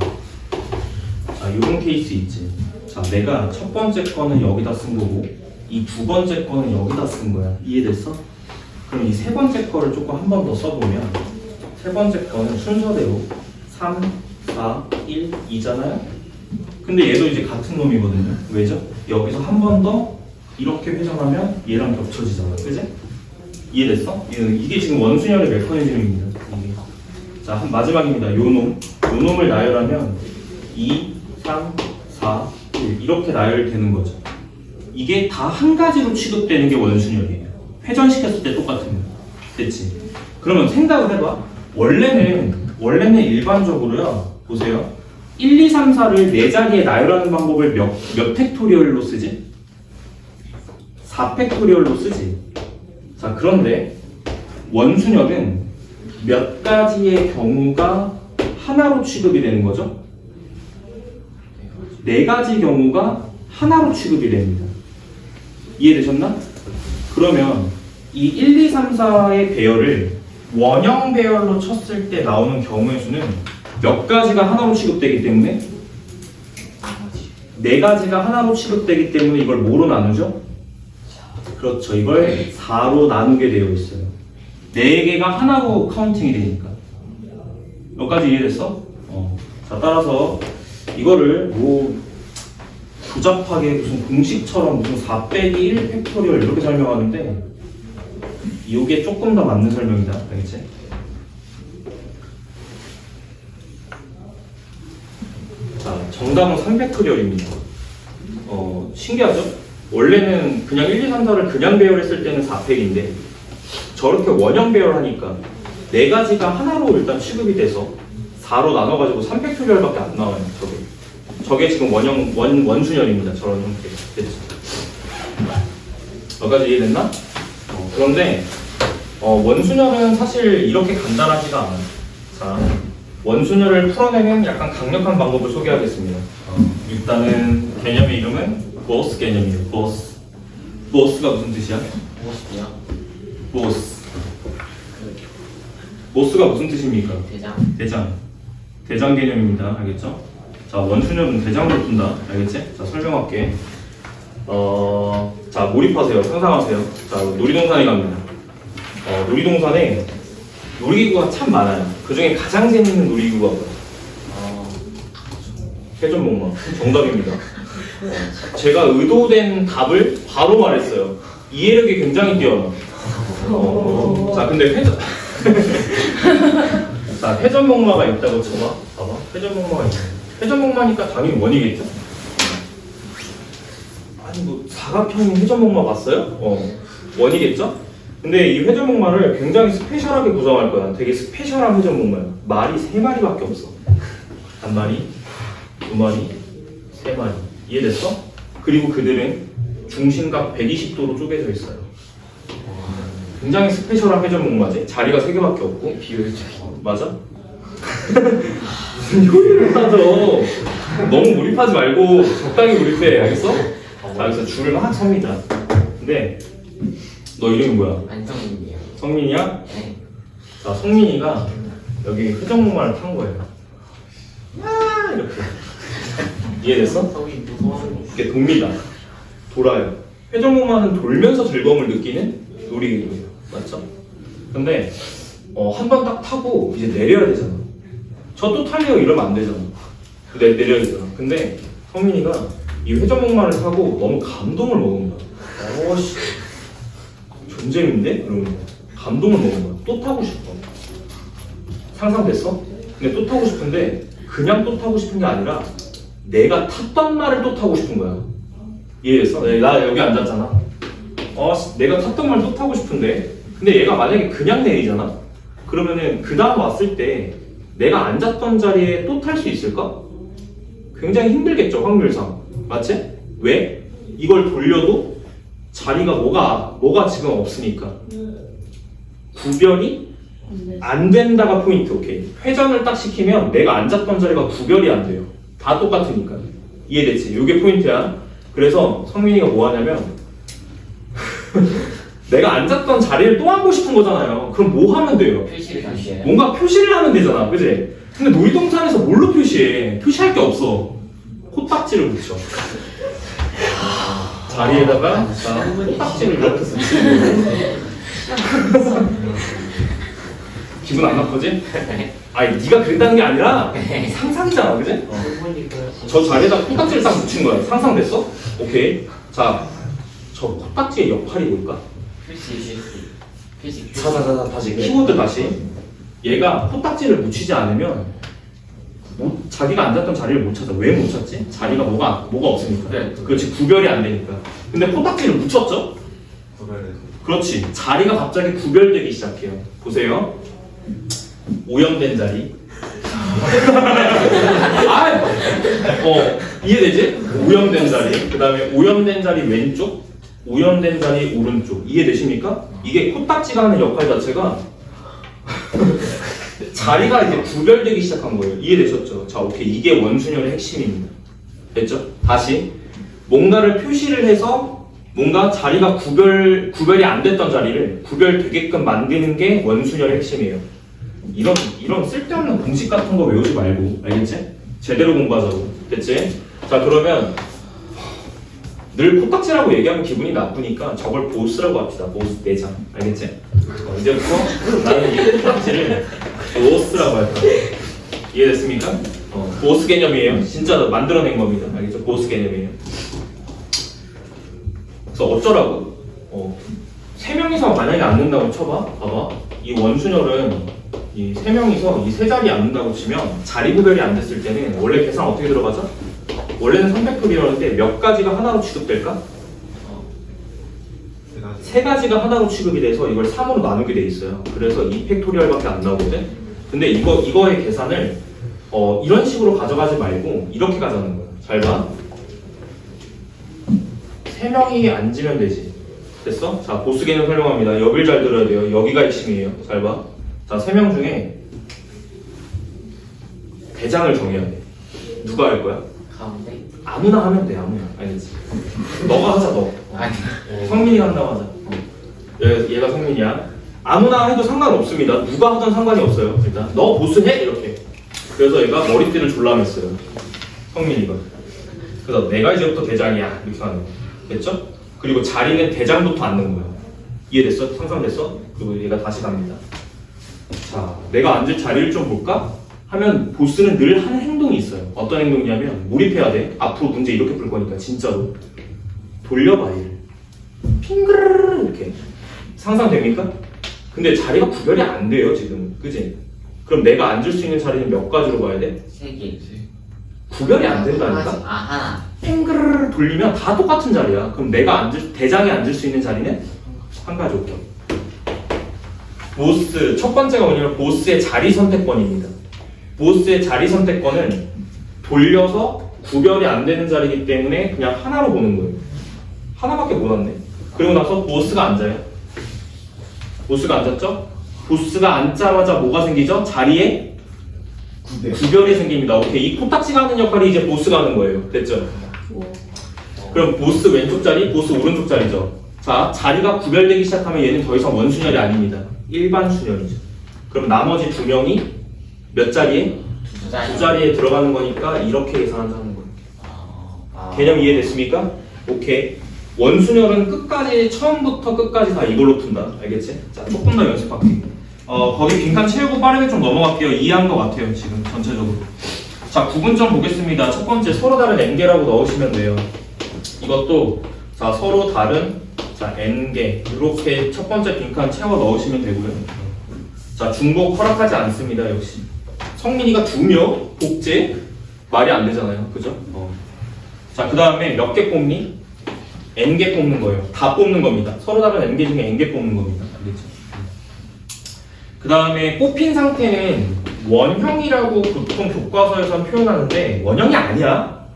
자, 이런 케이스 있지. 자, 내가 첫 번째 거는 여기다 쓴 거고 이 두 번째 거는 여기다 쓴 거야. 이해됐어? 그럼 이 세 번째 거를 조금 한 번 더 써보면 세 번째 거는 순서대로 3, 4, 1, 2잖아요? 근데 얘도 이제 같은 놈이거든요. 왜죠? 여기서 한 번 더 이렇게 회전하면 얘랑 겹쳐지잖아. 그지? 이해됐어? 이게 지금 원순열의 메커니즘입니다. 이게. 자, 마지막입니다. 요 놈을 나열하면 2, 3, 4, 1 이렇게 나열되는 거죠. 이게 다 한 가지로 취급되는 게 원순열이에요. 회전시켰을 때 똑같은 거. 됐지? 그러면 생각을 해봐. 원래는 일반적으로요. 보세요. 1, 2, 3, 4를 네 자리에 나열하는 방법을 몇 팩토리얼로 쓰지? 4팩토리얼로 쓰지. 자, 그런데 원순열은 몇 가지의 경우가 하나로 취급이 되는 거죠? 네 가지 경우가 하나로 취급이 됩니다. 이해되셨나? 그러면 이 1, 2, 3, 4의 배열을 원형 배열로 쳤을 때 나오는 경우의 수는 몇 가지가 하나로 취급되기 때문에 네 가지가 하나로 취급되기 때문에 이걸 뭐로 나누죠? 그렇죠. 이걸 4로 나누게 되어 있어요. 4개가 하나로 카운팅이 되니까. 여기까지 이해됐어? 자, 따라서 이거를 뭐 조잡하게 무슨 공식처럼 무슨 4 빼기 1 팩토리얼 이렇게 설명하는데 이게 조금 더 맞는 설명이다. 알겠지? 자, 정답은 3팩토리얼입니다. 신기하죠? 원래는 그냥 1, 2, 3, 4를 그냥 배열했을 때는 4팩인데 저렇게 원형 배열하니까 네 가지가 하나로 일단 취급이 돼서 4로 나눠가지고 3팩토리얼밖에 안 나와요. 저게 지금 원순열입니다. 저런 형태. 됐죠? 여기까지 이해됐나? 그런데 원순열은 사실 이렇게 간단하지가 않아요. 자, 원순열을 풀어내는 약간 강력한 방법을 소개하겠습니다. 일단은 개념의 이름은 보스 개념이에요. 보스가 무슨 뜻이야? 무엇이요? 보스가 무슨 뜻입니까? 대장. 대장 개념입니다. 알겠죠? 자, 원순열은 대장으로 푼다. 알겠지? 자, 설명할게. 자, 몰입하세요. 상상하세요. 자, 놀이동산에 갑니다. 놀이동산에 놀이기구가 참 많아요. 그 중에 가장 재밌는 놀이기구가 뭐야? 회전목마. 정답입니다. 제가 의도된 답을 바로 말했어요. 이해력이 굉장히 뛰어나. 자, 근데 자, 회전목마가 있다고 쳐봐. 봐봐. 회전목마가 있네. 회전목마니까 당연히 원이겠죠? 아니, 뭐, 사각형인 회전목마 봤어요? 원이겠죠? 근데 이 회전목마를 굉장히 스페셜하게 구성할 거야. 되게 스페셜한 회전목마야. 말이 3마리밖에 없어. 한 마리, 2마리, 3마리. 이해됐어? 그리고 그들은 중심각 120도로 쪼개져 있어요. 굉장히 스페셜한 회전목마지. 자리가 3개밖에 없고. 비효율적인. 맞아? 무슨 효율을 따져. 너무 몰입하지 말고 적당히 몰입해. 알겠어? 자, 여기서 줄을 막 섭니다. 근데 너 이름이 뭐야? 안성민이요. 성민이야? 네. 자, 성민이가 여기 회전목마를 탄 거예요. 이렇게. 이해됐어? 성민 무서워하는 거. 이렇게 돕니다. 돌아요. 회전목마는 돌면서 즐거움을 느끼는 놀이기구예요. 맞죠? 근데 한 번 딱 타고 이제 내려야 되잖아. 저 또 탈래요 이러면 안 되잖아. 내려야 되잖아. 근데 성민이가 이 회전목마를 타고 너무 감동을 먹은 거야. 씨, 존재인데? 이러면 감동을 먹은 거야. 또 타고 싶어. 상상됐어? 근데 또 타고 싶은데 그냥 또 타고 싶은 게 아니라 내가 탔던 말을 또 타고 싶은 거야. 이해했어? 나 여기 앉았잖아. 내가 탔던 말 또 타고 싶은데 근데 얘가 만약에 그냥 내리잖아? 그러면은 그 다음 왔을 때 내가 앉았던 자리에 또 탈 수 있을까? 굉장히 힘들겠죠, 확률상. 맞지? 왜? 이걸 돌려도 자리가 뭐가 지금 없으니까. 구별이 안 된다가 포인트. 오케이. 회전을 딱 시키면 내가 앉았던 자리가 구별이 안 돼요. 다 똑같으니까. 이해됐지? 이게 포인트야. 그래서 성민이가 뭐 하냐면 내가 앉았던 자리를 또 앉고 싶은 거잖아요. 그럼 뭐 하면 돼요? 표시를 다시 해요. 뭔가 표시를 하면 되잖아. 그지? 근데 놀이동산에서 뭘로 표시해? 표시할 게 없어. 코딱지를 붙여. 자리에다가 코딱지를 이렇게 붙이고. 기분 안 나쁘지? 아니 네가 그랬다는 게 아니라 상상이잖아, 그지? 저 자리에다 코딱지를 딱 붙인 거야. 상상됐어? 오케이. 자, 저 코딱지의 역할이 뭘까? 표시. 자자자자 다시 키워드 다시. 얘가 코딱지를 묻히지 않으면 자기가 앉았던 자리를 못 찾아. 왜 못 찾지? 자리가 뭐가 없으니까. 네. 그렇지, 구별이 안 되니까. 근데 코딱지를 묻혔죠? 그렇지, 자리가 갑자기 구별되기 시작해요. 보세요. 오염된 자리. 이해되지? 오염된 자리. 그 다음에 오염된 자리 왼쪽, 오염된 자리 오른쪽. 이해되십니까? 이게 코딱지가 하는 역할 자체가 자리가 이제 구별되기 시작한 거예요. 이해되셨죠? 자, 오케이. 이게 원순열의 핵심입니다. 됐죠? 다시. 뭔가를 표시를 해서 뭔가 자리가 구별이 안 됐던 자리를 구별되게끔 만드는 게 원순열의 핵심이에요. 이런 쓸데없는 공식 같은 거 외우지 말고, 알겠지? 제대로 공부하자고. 됐지? 자, 그러면 늘 코딱지라고 얘기하면 기분이 나쁘니까 저걸 보스라고 합시다. 보스 내장. 알겠지? 이제부터 나는 이 코딱지를 보스라고 할 거야. 이해됐습니까? 보스 개념이에요. 진짜 만들어낸 겁니다. 알겠죠? 보스 개념이에요. 그래서 어쩌라고? 세 명이서 만약에 앉는다고 쳐봐. 봐봐. 이 원순열은 이 세 명이서 이 세 자리에 앉는다고 치면 자리 구별이 안 됐을 때는 원래 계산 어떻게 들어가죠? 원래는 300풀이었는데 몇 가지가 하나로 취급될까? 세 가지가 하나로 취급이 돼서 이걸 3으로 나누게 돼 있어요. 그래서 2팩토리얼밖에 안 나오거든? 근데 이거의 계산을 이런 식으로 가져가지 말고 이렇게 가자는 거야. 잘 봐. 3명이 앉으면 되지. 됐어? 자, 보스 개념 설명합니다. 여길 잘 들어야 돼요. 여기가 핵심이에요. 잘 봐. 자, 3명 중에 대장을 정해야 돼. 누가 할 거야? 가운데? 아무나 하면 돼. 아무나. 알겠지? 너가 하자, 너. 아니. 성민이가 한다고 하자. 얘가 성민이야. 아무나 해도 상관없습니다. 누가 하든 상관이 없어요. 일단 너 보스 해? 이렇게. 그래서 얘가 머리띠를 졸라맸어요. 성민이가. 그래서 내가 이제부터 대장이야. 이렇게 하는 거. 됐죠? 그리고 자리는 대장부터 앉는 거예요. 이해됐어? 상상됐어? 그리고 얘가 다시 갑니다. 자, 내가 앉을 자리를 좀 볼까? 하면 보스는 늘 하는 행동이 있어요. 어떤 행동이냐면 몰입해야 돼. 앞으로 문제 이렇게 풀 거니까 진짜로. 돌려봐 얘를. 핑그르르 이렇게. 상상됩니까? 근데 자리가 구별이 안 돼요 지금. 그지? 그럼 내가 앉을 수 있는 자리는 몇 가지로 봐야 돼? 3개. 구별이 안 된다니까? 하나. 핑그르르 돌리면 다 똑같은 자리야. 그럼 내가 대장에 앉을 수 있는 자리는 한 가지 올게요. 보스, 첫 번째가 뭐냐면 보스의 자리 선택권입니다. 보스의 자리 선택권은 돌려서 구별이 안 되는 자리이기 때문에 그냥 하나로 보는 거예요. 하나밖에 못 앉네. 그리고 나서 보스가 앉아요. 보스가 앉았죠? 보스가 앉자마자 뭐가 생기죠? 자리에 구별이 생깁니다. 오케이. 이 코딱지가 하는 역할이 이제 보스가 하는 거예요. 됐죠? 그럼 보스 왼쪽 자리, 보스 오른쪽 자리죠. 자, 자리가 구별되기 시작하면 얘는 더 이상 원순열이 아닙니다. 일반 순열이죠. 그럼 나머지 두 명이 몇 자리에? 두 자리에 들어가는 거니까 이렇게 계산한다는 거예요. 개념 이해됐습니까? 오케이. 원순열은 끝까지, 처음부터 끝까지 다 이걸로 푼다. 알겠지? 자, 조금 더 연습할게요. 거기 빈칸 채우고 빠르게 좀 넘어갈게요. 이해한 것 같아요, 지금 전체적으로. 자, 구분점 보겠습니다. 첫 번째, 서로 다른 n개라고 넣으시면 돼요. 이것도, 자, 서로 다른, 자, n개. 이렇게 첫 번째 빈칸 채워 넣으시면 되고요. 자, 중복 허락하지 않습니다, 역시. 성민이가 2명, 복제 말이 안 되잖아요, 그죠? 자, 그 다음에 몇 개 뽑니? n개 뽑는 거예요. 다 뽑는 겁니다. 서로 다른 n개 중에 n개 뽑는 겁니다. 알겠죠? 그 다음에 뽑힌 상태는 원형이라고 보통 교과서에선 표현하는데 원형이 아니야.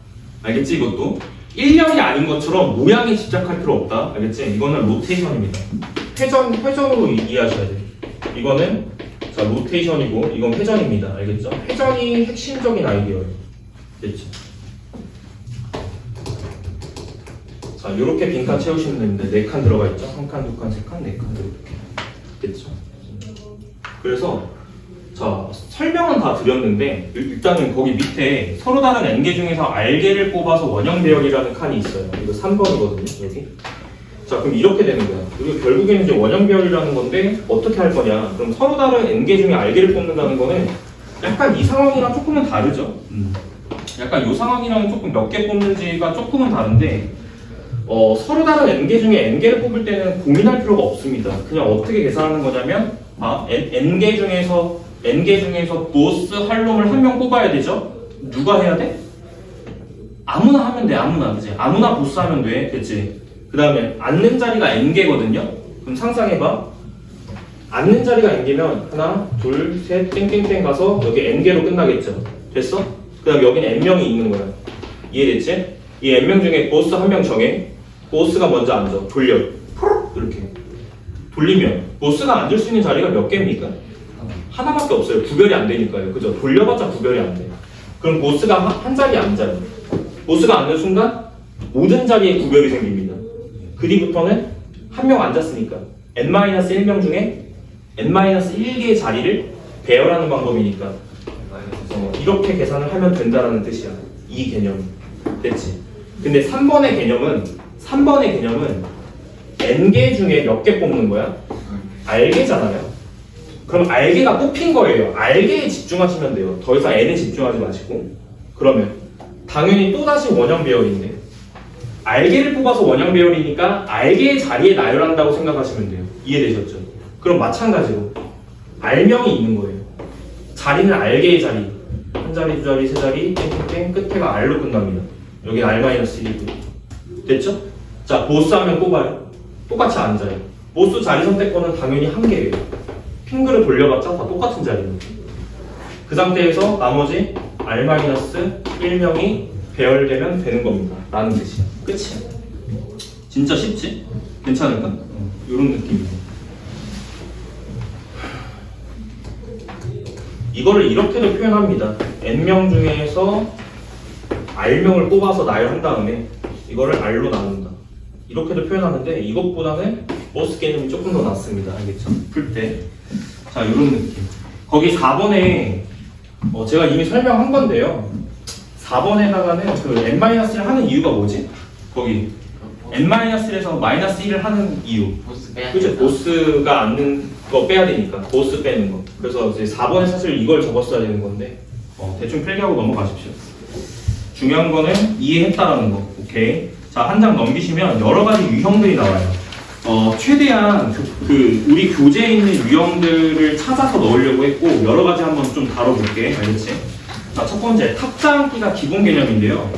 알겠지? 이것도 1형이 아닌 것처럼 모양에 집착할 필요 없다. 알겠지? 이거는 로테이션입니다. 회전으로 이해하셔야 돼요. 이거는 자 로테이션이고 이건 회전입니다. 알겠죠? 회전이 핵심적인 아이디어예요. 됐죠? 자, 이렇게 빈칸 채우시면 됩니다. 4칸 들어가 있죠? 1칸, 2칸, 3칸, 4칸 이렇게. 됐죠? 그래서 자, 설명은 다 드렸는데 일단은 거기 밑에 서로 다른 n개 중에서 r개를 뽑아서 원형 배열이라는 칸이 있어요. 이거 3번이거든요. 여기. 자, 그럼 이렇게 되는 거야. 우리가 결국에는 이제 원형 배열이라는 건데 어떻게 할 거냐? 그럼 서로 다른 n개 중에 r개를 뽑는다는 거는 약간 이 상황이랑 조금은 다르죠. 약간 이 상황이랑 조금 몇 개 뽑는지가 조금은 다른데 서로 다른 n개 중에 n개를 뽑을 때는 고민할 필요가 없습니다. 그냥 어떻게 계산하는 거냐면 n개 중에서 보스 할 놈을 한 명 뽑아야 되죠? 누가 해야 돼? 아무나 하면 돼. 아무나. 그치? 아무나 보스 하면 돼. 그치? 그 다음에 앉는 자리가 n개거든요? 그럼 상상해봐. 앉는 자리가 n개면 하나, 둘, 셋, 땡땡땡 가서 여기 n개로 끝나겠죠? 됐어? 그 다음 여기는 n명이 있는 거야. 이해됐지? 이 n명 중에 보스 한 명 정해. 보스가 먼저 앉아. 돌려. 이렇게. 돌리면 보스가 앉을 수 있는 자리가 몇 개입니까? 하나밖에 없어요. 구별이 안 되니까요. 그죠? 돌려봤자 구별이 안 돼. 그럼 보스가 한 자리에 앉아요. 보스가 앉는 순간 모든 자리에 구별이 생깁니다. 그 뒤부터는 한 명 앉았으니까 n-1명 중에 n-1개의 자리를 배열하는 방법이니까 이렇게 계산을 하면 된다라는 뜻이야. 이 개념. 됐지? 근데 3번의 개념은 n개 중에 몇 개 뽑는 거야? r개잖아요. 그럼 r개가 뽑힌 거예요. r개에 집중하시면 돼요. 더 이상 n에 집중하지 마시고. 그러면 당연히 또다시 원형 배열인데 r개를 뽑아서 원형 배열이니까 r개의 자리에 나열한다고 생각하시면 돼요. 이해되셨죠? 그럼 마찬가지로 r명이 있는 거예요. 자리는 r개의 자리. 한 자리, 두 자리, 세 자리, 땡땡땡 끝에가 r로 끝납니다. 여기는 r-1이고. 됐죠? 자, 보스 하면 뽑아요. 똑같이 앉아요. 보스 자리 선택권은 당연히 한 개예요. 핑크를 돌려봤자 다 똑같은 자리입니다. 그 상태에서 나머지 r-1명이 배열되면 되는 겁니다. 라는 뜻이야. 끝이야. 진짜 쉽지? 괜찮을까? 이런 느낌이에요. 이거를 이렇게도 표현합니다. n명 중에서 r명을 뽑아서 나열한 다음에 이거를 r로 나눈다. 이렇게도 표현하는데 이것보다는 보스 개념이 조금 더 낫습니다. 알겠죠? 풀 때. 자, 이런 느낌. 거기 4번에 제가 이미 설명한 건데요. 4번에다가는 그 n-1을 하는 이유가 뭐지? 거기 n-1에서 -1을 하는 이유. 그죠? 보스가 앉는 거 빼야 되니까. 보스 빼는 거. 그래서 이제 4번에 사실 이걸 적었어야 되는 건데 대충 필기하고 넘어가십시오. 중요한 거는 이해했다라는 거. 오케이. 자, 한 장 넘기시면 여러 가지 유형들이 나와요. 최대한 우리 교재에 있는 유형들을 찾아서 넣으려고 했고 여러 가지 한번 좀 다뤄볼게. 알겠지? 자, 첫 번째 탁자앉기가 기본 개념인데요.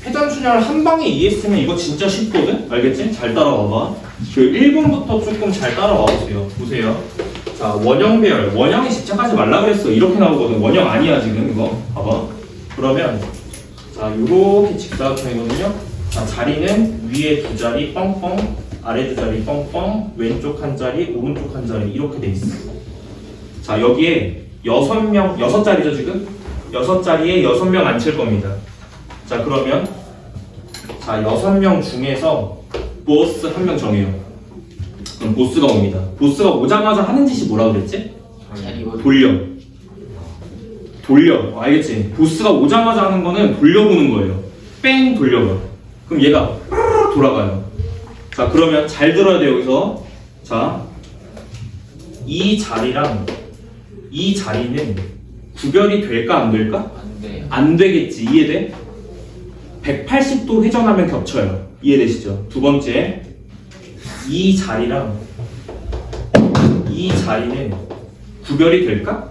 회전순환을 한 방에 이해했으면 이거 진짜 쉽거든? 알겠지? 잘 따라와봐. 그 1번부터 조금 잘 따라와 보세요. 보세요. 자, 원형 배열. 원형에 집착하지 말라 그랬어. 이렇게 나오거든. 원형 아니야 지금 이거. 봐봐. 그러면 자, 요렇게 직사각형이거든요. 자, 자리는 위에 두 자리 뻥뻥, 아래 두 자리 뻥뻥, 왼쪽 한 자리, 오른쪽 한 자리 이렇게 돼 있어. 자, 여기에 6자리죠 지금? 6자리에 6명 앉힐 겁니다. 자, 그러면 자, 6명 중에서 보스 한 명 정해요. 그럼 보스가 옵니다. 보스가 오자마자 하는 짓이 뭐라 그랬지? 돌려. 알겠지? 보스가 오자마자 하는 거는 돌려보는 거예요. 뺑 돌려봐. 그럼 얘가 돌아가요. 자, 그러면 잘 들어야 돼요. 여기서 자, 이 자리랑 이 자리는 구별이 될까 안 될까? 안 되겠지. 이해돼? 180도 회전하면 겹쳐요. 이해되시죠? 두 번째, 이 자리랑 이 자리는 구별이 될까?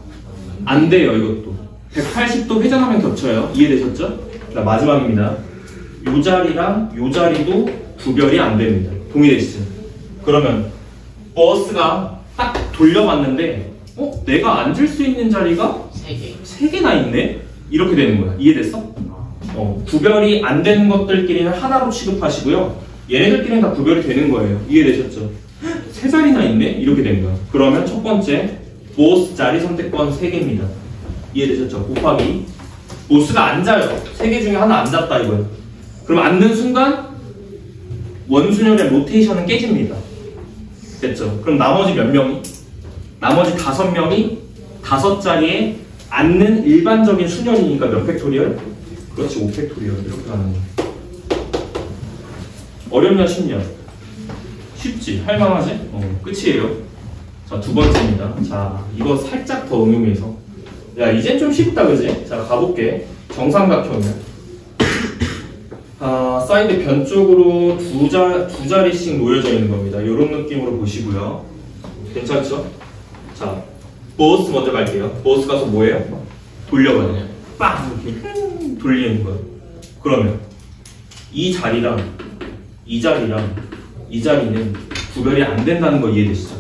안 돼요, 이것도. 180도 회전하면 겹쳐요. 이해되셨죠? 자, 마지막입니다. 요 자리랑 요 자리도 구별이 안 됩니다. 동의되시죠? 그러면 버스가 딱 돌려봤는데 내가 앉을 수 있는 자리가 3개. 3개나 있네? 이렇게 되는 거야. 이해됐어? 구별이 안 되는 것들끼리는 하나로 취급하시고요. 얘네들끼리는 다 구별이 되는 거예요. 이해되셨죠? 3자리나 있네? 이렇게 된 거야. 그러면 첫 번째, 보스 자리 선택권 3개입니다. 이해되셨죠? 곱하기 보스가 앉아요. 3개 중에 하나 앉았다 이거예요. 그럼 앉는 순간 원순열의 로테이션은 깨집니다. 됐죠? 그럼 나머지 몇 명이? 나머지 5명이 5자리에 앉는 일반적인 순열이니까 몇 팩토리얼? 그렇지, 5팩토리얼. 이렇게 가는 거예요. 어렵냐 쉽냐? 쉽지? 할만하지? 끝이에요. 자, 두 번째입니다. 자, 이거 살짝 더 응용해서. 야, 이젠 좀 쉽다, 그지? 자, 가볼게. 정삼각형이야. 사이드 변 쪽으로 두 자리씩 놓여져 있는 겁니다. 이런 느낌으로 보시고요. 괜찮죠? 자, 보스 먼저 갈게요. 보스 가서 뭐예요? 돌려봐요. 빵! 이렇게 돌리는 거예요. 그러면 이 자리랑 이 자리랑 이 자리는 구별이 안 된다는 거 이해되시죠?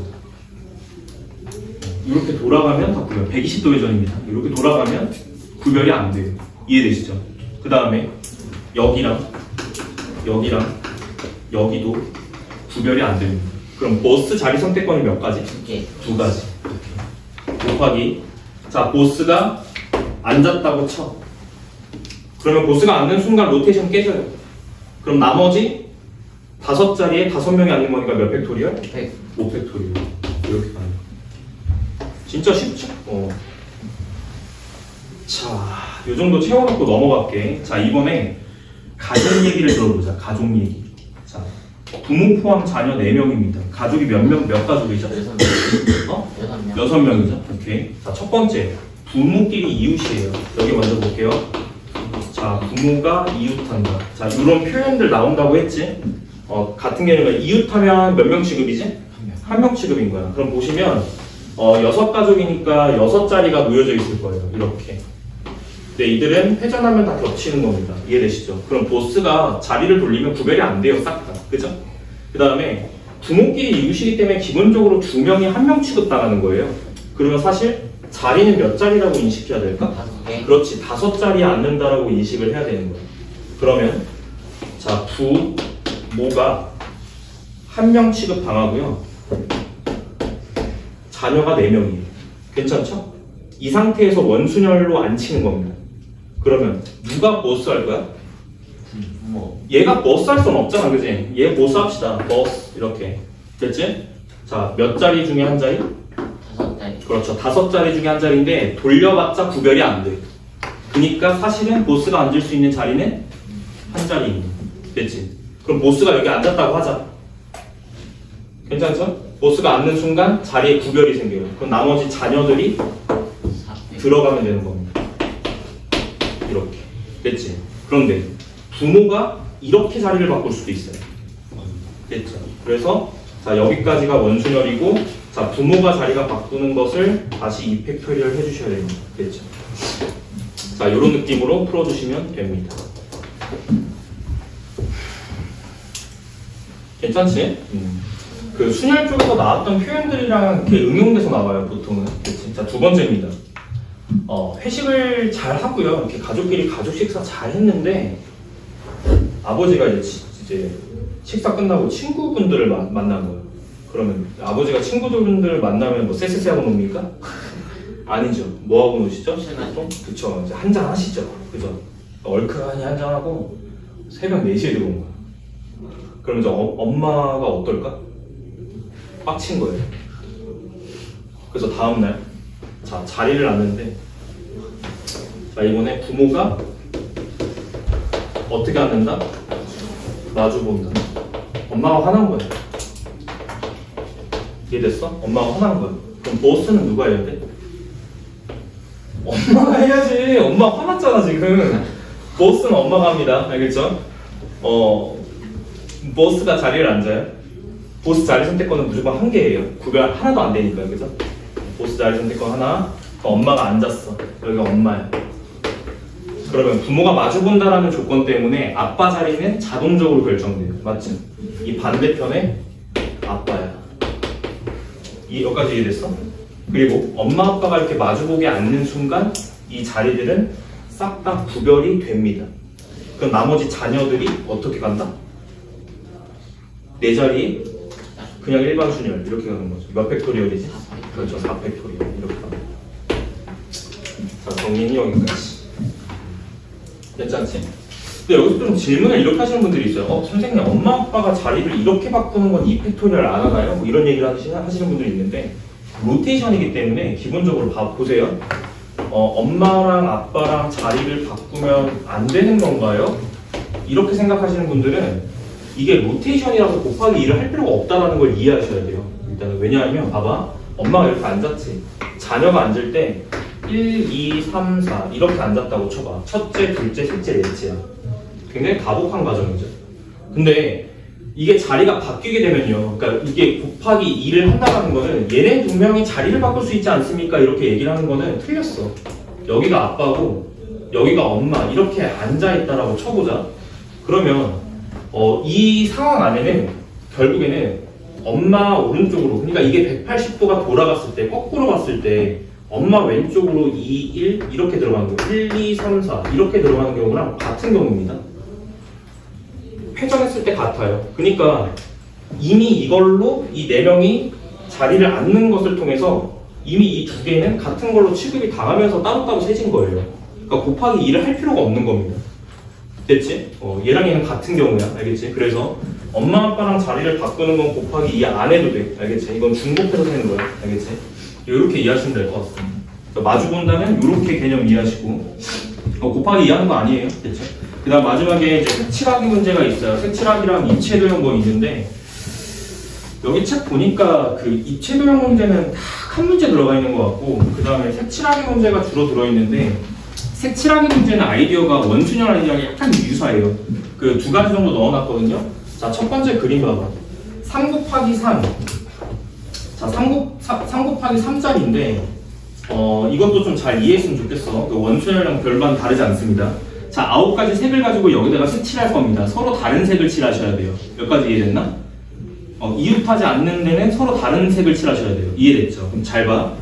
이렇게 돌아가면 다 구별. 120도 회전입니다. 이렇게 돌아가면 구별이 안 돼요. 이해되시죠? 그 다음에 여기랑 여기랑 여기도 구별이 안 됩니다. 그럼 보스 자리 선택권이 몇 가지? 2개. 2가지. 곱하기. 자, 보스가 앉았다고 쳐. 그러면 보스가 앉는 순간 로테이션 깨져요. 그럼 나머지 5자리에 5명이 앉는 거니까 몇 팩토리얼? 5팩토리얼. 이렇게 가는 거예요. 진짜 쉽죠? 자, 요 정도 채워놓고 넘어갈게. 자, 이번에 가족 얘기를 들어보자. 가족 얘기. 자, 부모 포함 자녀 4명입니다. 가족이 몇 가족이죠? 6명. 6명이죠. 오케이. 자, 첫 번째. 부모끼리 이웃이에요. 여기 먼저 볼게요. 자, 부모가 이웃한다. 자, 이런 표현들 나온다고 했지? 같은 개념이면 이웃하면 몇 명 취급이지? 1명 취급인 거야. 그럼 보시면 6가족이니까 6자리가 놓여져 있을 거예요. 이렇게. 근데 이들은 회전하면 다 겹치는 겁니다. 이해되시죠? 그럼 보스가 자리를 돌리면 구별이 안 돼요. 싹 다. 그죠? 그 다음에 부모끼리 이웃이기 때문에 기본적으로 2명이 1명 취급당하는 거예요. 그러면 사실 자리는 몇 자리라고 인식해야 될까? 5개. 그렇지. 5자리에 앉는다라고 인식을 해야 되는 거예요. 그러면 자, 부모가 1명 취급당하고요. 자녀가 4명이에요. 괜찮죠? 이 상태에서 원순열로 안 치는 겁니다. 그러면 누가 보스 할 거야? 얘가 보스 할 수는 없잖아, 그지? 얘 보스 합시다. 보스 이렇게. 됐지? 자, 몇 자리 중에 한 자리? 5자리. 그렇죠. 5자리 중에 한 자리인데 돌려봤자 구별이 안 돼. 그러니까 사실은 보스가 앉을 수 있는 자리는 한 자리입니다. 됐지? 그럼 보스가 여기 앉았다고 하자. 괜찮죠? 보스가 앉는 순간 자리에 구별이 생겨요. 그럼 나머지 자녀들이 4개. 들어가면 되는 겁니다. 이렇게. 됐지? 그런데 부모가 이렇게 자리를 바꿀 수도 있어요. 됐죠? 그래서 자, 여기까지가 원순열이고, 자, 부모가 자리가 바꾸는 것을 다시 2팩토리얼 해주셔야 됩니다. 됐죠? 자, 이런 느낌으로 풀어주시면 됩니다. 괜찮지? 그 순열 쪽에서 나왔던 표현들이랑 이렇게 응용돼서 나와요, 보통은. 그치? 자, 두 번째입니다. 회식을 잘 하고요. 이렇게 가족끼리 가족 식사 잘 했는데, 아버지가 이제 식사 끝나고 친구분들을 만난 거예요. 그러면 아버지가 친구분들을 만나면 뭐 쎄쎄쎄 하고 놉니까? 아니죠. 뭐 하고 노시죠? 보통? 그쵸. 이제 한잔 하시죠. 그죠? 얼큰하니 한잔 하고 새벽 4시에 들어온 거야. 그럼 이제 엄마가 어떨까? 빡친 거예요. 그래서 다음날 자, 자리를 앉는데, 자, 이번에 부모가 어떻게 앉는다? 마주본다. 엄마가 화난 거야. 이해됐어? 엄마가 화난 거야. 그럼 보스는 누가 해야 돼? 엄마가 해야지. 엄마 화났잖아 지금. 보스는 엄마가 합니다. 알겠죠? 보스가 자리를 앉아요. 보스 자리 선택권은 무조건 1개예요. 구별 하나도 안 되니까요. 그죠? 보스 자리 선택권 하나. 엄마가 앉았어. 여기가 엄마야. 그러면 부모가 마주본다라는 조건 때문에 아빠 자리는 자동적으로 결정돼요. 맞지? 이 반대편에 아빠야. 여기까지 이해됐어? 그리고 엄마 아빠가 이렇게 마주보게 앉는 순간 이 자리들은 싹 다 구별이 됩니다. 그럼 나머지 자녀들이 어떻게 간다? 내 자리에 그냥 일반 순열 이렇게 가는 거죠. 몇 팩토리얼이지? 그렇죠. 4팩토리얼 이렇게 가는 거죠. 자, 정리는 여기까지. 괜찮지? 근데 여기서 좀 질문을 이렇게 하시는 분들이 있어요. 선생님, 엄마 아빠가 자리를 이렇게 바꾸는 건 2팩토리얼 안 하나요? 뭐 이런 얘기를 하시는 분들이 있는데 로테이션이기 때문에 기본적으로 보세요. 엄마랑 아빠랑 자리를 바꾸면 안 되는 건가요? 이렇게 생각하시는 분들은 이게 로테이션이라서 곱하기 2를 할 필요가 없다는 걸 이해하셔야 돼요. 일단은 왜냐하면 봐봐. 엄마가 이렇게 앉았지. 자녀가 앉을 때 1, 2, 3, 4 이렇게 앉았다고 쳐봐. 첫째, 둘째, 셋째, 넷째야. 굉장히 가복한 과정이죠. 근데 이게 자리가 바뀌게 되면요. 그러니까 이게 곱하기 2를 한다는 거는 얘네 두 명이 자리를 바꿀 수 있지 않습니까? 이렇게 얘기를 하는 거는 틀렸어. 여기가 아빠고 여기가 엄마 이렇게 앉아있다라고 쳐보자. 그러면 이 상황 안에는 결국에는 엄마 오른쪽으로, 그러니까 이게 180도가 돌아갔을 때, 거꾸로 갔을 때 엄마 왼쪽으로 2, 1 이렇게 들어가는 거, 1, 2, 3, 4 이렇게 들어가는 경우랑 같은 경우입니다. 회전했을 때 같아요. 그러니까 이미 이걸로 이 4명이 자리를 앉는 것을 통해서 이미 이 두 개는 같은 걸로 취급이 당하면서 따로따로 세진 거예요. 그러니까 곱하기 2를 할 필요가 없는 겁니다. 됐지? 얘랑 얘는 같은 경우야. 알겠지? 그래서 엄마 아빠랑 자리를 바꾸는 건 곱하기 2 안 해도 돼. 알겠지? 이건 중복해서 세는 거야. 알겠지? 이렇게 이해하시면 될 것 같습니다. 그러니까 마주 본다면 이렇게 개념 이해하시고 곱하기 2 하는 거 아니에요. 됐죠? 그 다음 마지막에 이제 색칠하기 문제가 있어요. 색칠하기랑 입체도형 뭐 있는데 여기 책 보니까 그 입체도형 문제는 딱 한 문제 들어가 있는 것 같고 그 다음에 색칠하기 문제가 주로 들어있는데 색칠하기 문제는 아이디어가 원순열 아이디어랑 약간 유사해요. 그 2가지 정도 넣어놨거든요. 자, 첫 번째 그림 봐봐. 3 곱하기 3. 자, 3 곱하기 3짜리인데 이것도 좀 잘 이해했으면 좋겠어. 그 원순열이랑 별반 다르지 않습니다. 자, 9가지 색을 가지고 여기다가 색칠할 겁니다. 서로 다른 색을 칠하셔야 돼요. 몇 가지 이해됐나? 이웃하지 않는 데는 서로 다른 색을 칠하셔야 돼요. 이해됐죠? 그럼 잘 봐.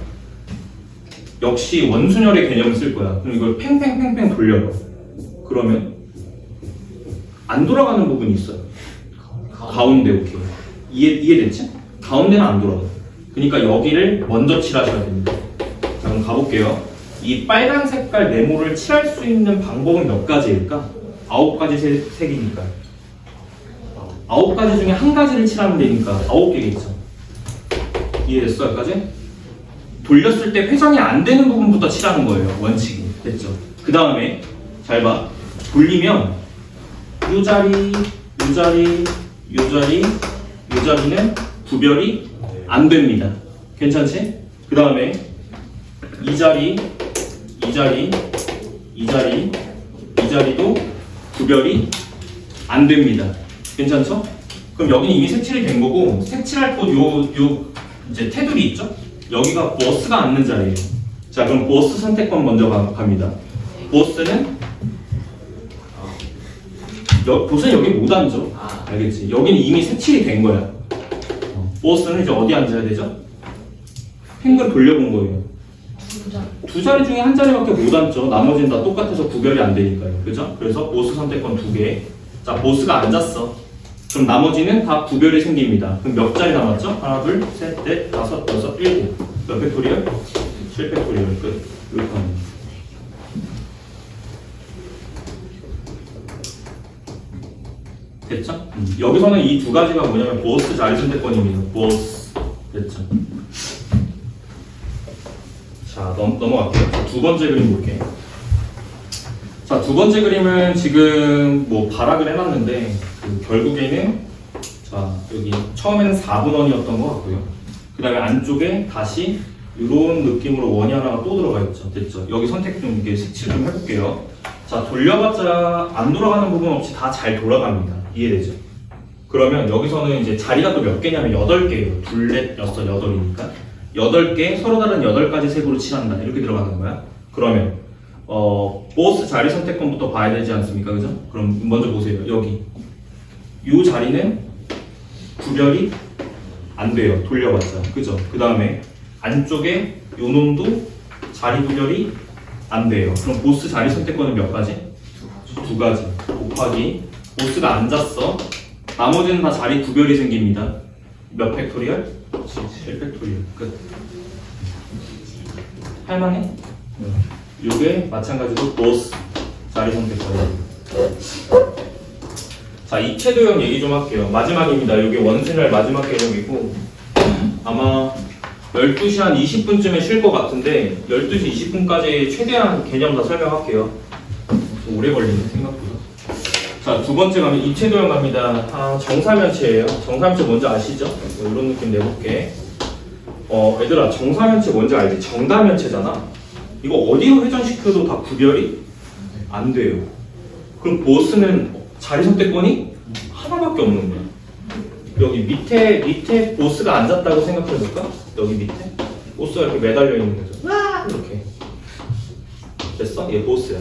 역시 원순열의 개념을 쓸 거야. 그럼 이걸 팽팽팽팽 돌려요. 그러면 안 돌아가는 부분이 있어요. 가운데. 오케이. 이해됐지? 가운데는 안 돌아가. 그러니까 여기를 먼저 칠하셔야 됩니다. 자, 그럼 가볼게요. 이 빨간 색깔 네모를 칠할 수 있는 방법은 몇 가지일까? 9가지 색이니까. 9가지 중에 한 가지를 칠하면 되니까 9개겠죠. 이해됐어? 여기까지? 돌렸을 때 회전이 안 되는 부분부터 칠하는 거예요. 원칙이. 됐죠? 그 다음에 잘 봐. 돌리면 이 자리, 이 자리, 이 자리, 이 자리는 구별이 안 됩니다. 괜찮지? 그 다음에 이 자리, 이 자리, 이 자리, 이 자리도 구별이 안 됩니다. 괜찮죠? 그럼 여기는 이미 색칠이 된 거고 색칠할 곳 요 이제 테두리 있죠? 여기가 보스가 앉는 자리예요. 자, 그럼 보스 선택권 먼저 갑니다. 보스는 보스는 여기 못 앉아. 알겠지? 여기는 이미 색칠이 된 거야. 보스는 이제 어디 앉아야 되죠? 팽글 돌려본 거예요. 두 자리 중에 한 자리밖에 못 앉죠. 나머지는 다 똑같아서 구별이 안 되니까요. 그죠? 그래서 보스 선택권 2개. 자, 보스가 앉았어. 그럼 나머지는 다 구별이 생깁니다. 그럼 몇 자리 남았죠? 하나, 둘, 셋, 넷, 다섯, 여섯, 일곱. 몇 팩토리얼? 7팩토리얼 끝. 이렇게 합니다. 됐죠? 여기서는 이 2가지가 뭐냐면 보스 자리 선택권입니다. 보스. 됐죠? 자, 넘어갈게요. 2번째 그림 볼게요. 자, 2번째 그림은 지금 뭐 발악을 해놨는데 결국에는 자, 여기 처음에는 4분원이었던 것 같고요. 그 다음에 안쪽에 다시 이런 느낌으로 원이 하나가 또 들어가 있죠. 됐죠? 여기 선택 좀 이렇게 색칠 좀 해볼게요. 자, 돌려봤자 안 돌아가는 부분 없이 다 잘 돌아갑니다. 이해되죠? 그러면 여기서는 이제 자리가 또 몇 개냐면 8개예요. 둘, 넷, 여섯, 8이니까 8개, 서로 다른 8가지 색으로 칠한다. 이렇게 들어가는 거야. 그러면 보스 자리 선택권부터 봐야 되지 않습니까? 그죠? 그럼 먼저 보세요. 여기 이 자리는 구별이 안 돼요. 돌려봤자. 그죠? 그 다음에 안쪽에 요 놈도 자리 구별이 안 돼요. 그럼 보스 자리 선택권은 몇 가지? 2가지. 곱하기 보스가 앉았어. 나머지는 다 자리 구별이 생깁니다. 몇 팩토리얼? 7팩토리얼. 끝. 할만해? 요게 마찬가지로 보스 자리 선택권. 자, 입체도형 얘기 좀 할게요. 마지막입니다. 요게 원순열 마지막 개념이고 아마 12시 한 20분쯤에 쉴 것 같은데 12시 20분까지 최대한 개념 다 설명할게요. 좀 오래 걸리네 생각보다. 자, 두 번째 가면 입체도형 갑니다. 정사면체예요. 정사면체 뭔지 아시죠? 이런 느낌 내볼게. 얘들아, 정사면체 뭔지 알지? 정다면체잖아. 이거 어디로 회전시켜도 다 구별이 안 돼요. 그럼 보스는 자리 선택권이 하나밖에 없는 거야. 여기 밑에 보스가 앉았다고 생각해볼까? 여기 밑에 보스가 이렇게 매달려 있는 거죠. 이렇게 됐어? 얘 보스야.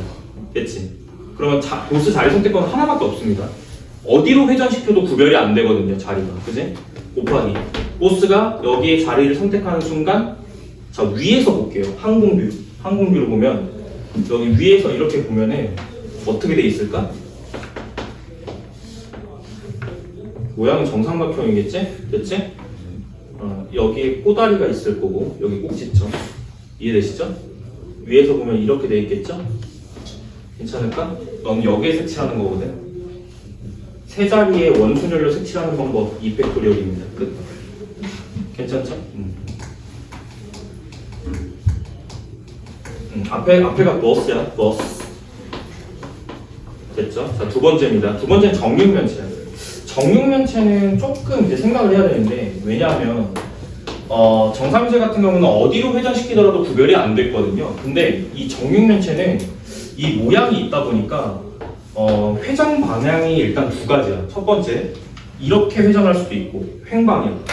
됐지? 그러면 보스 자리 선택권 하나밖에 없습니다. 어디로 회전시켜도 구별이 안 되거든요. 자리가. 그지? 곱하기 보스가 여기에 자리를 선택하는 순간, 자, 위에서 볼게요. 항공뷰로 보면 여기 위에서 이렇게 보면은 어떻게 돼 있을까? 모양은 정삼각형이겠지? 됐지? 여기에 꼬다리가 있을 거고 여기 꼭지점. 이해되시죠? 위에서 보면 이렇게 돼 있겠죠? 괜찮을까? 넌 여기에 색칠하는 거거든. 세 자리에 원순열로 색칠하는 방법 2팩토리얼입니다. 끝. 괜찮죠? 앞에가 버스야. 버스. 됐죠? 자, 두 번째입니다. 두 번째는 정육면체야. 정육면체는 조금 이제 생각을 해야 되는데, 왜냐하면 정삼면체 같은 경우는 어디로 회전시키더라도 구별이 안 됐거든요. 근데 이 정육면체는 이 모양이 있다 보니까 회전 방향이 일단 두 가지야. 첫 번째, 이렇게 회전할 수도 있고 횡방향.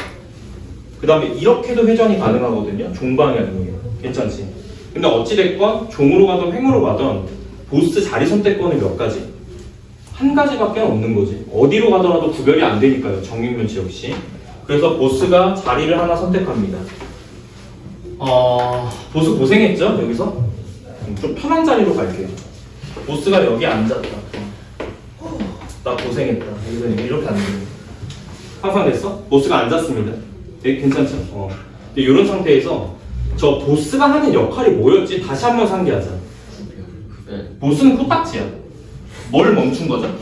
그 다음에 이렇게도 회전이 가능하거든요. 종방향이에요. 괜찮지? 근데 어찌됐건 종으로 가든 횡으로 가든 보스 자리 선택권은 몇 가지? 한 가지밖에 없는 거지. 어디로 가더라도 구별이 안 되니까요. 정육면체 역시. 그래서 보스가 자리를 하나 선택합니다. 보스 고생했죠? 여기서? 좀 편한 자리로 갈게요. 보스가 여기 앉았다. 나 고생했다. 여기서 이렇게 앉는 거예요. 항상 됐어? 보스가 앉았습니다. 되게 괜찮죠? 이런 상태에서 저 보스가 하는 역할이 뭐였지? 다시 한번 상기하자. 보스는 코딱지야. 뭘 멈춘 거죠?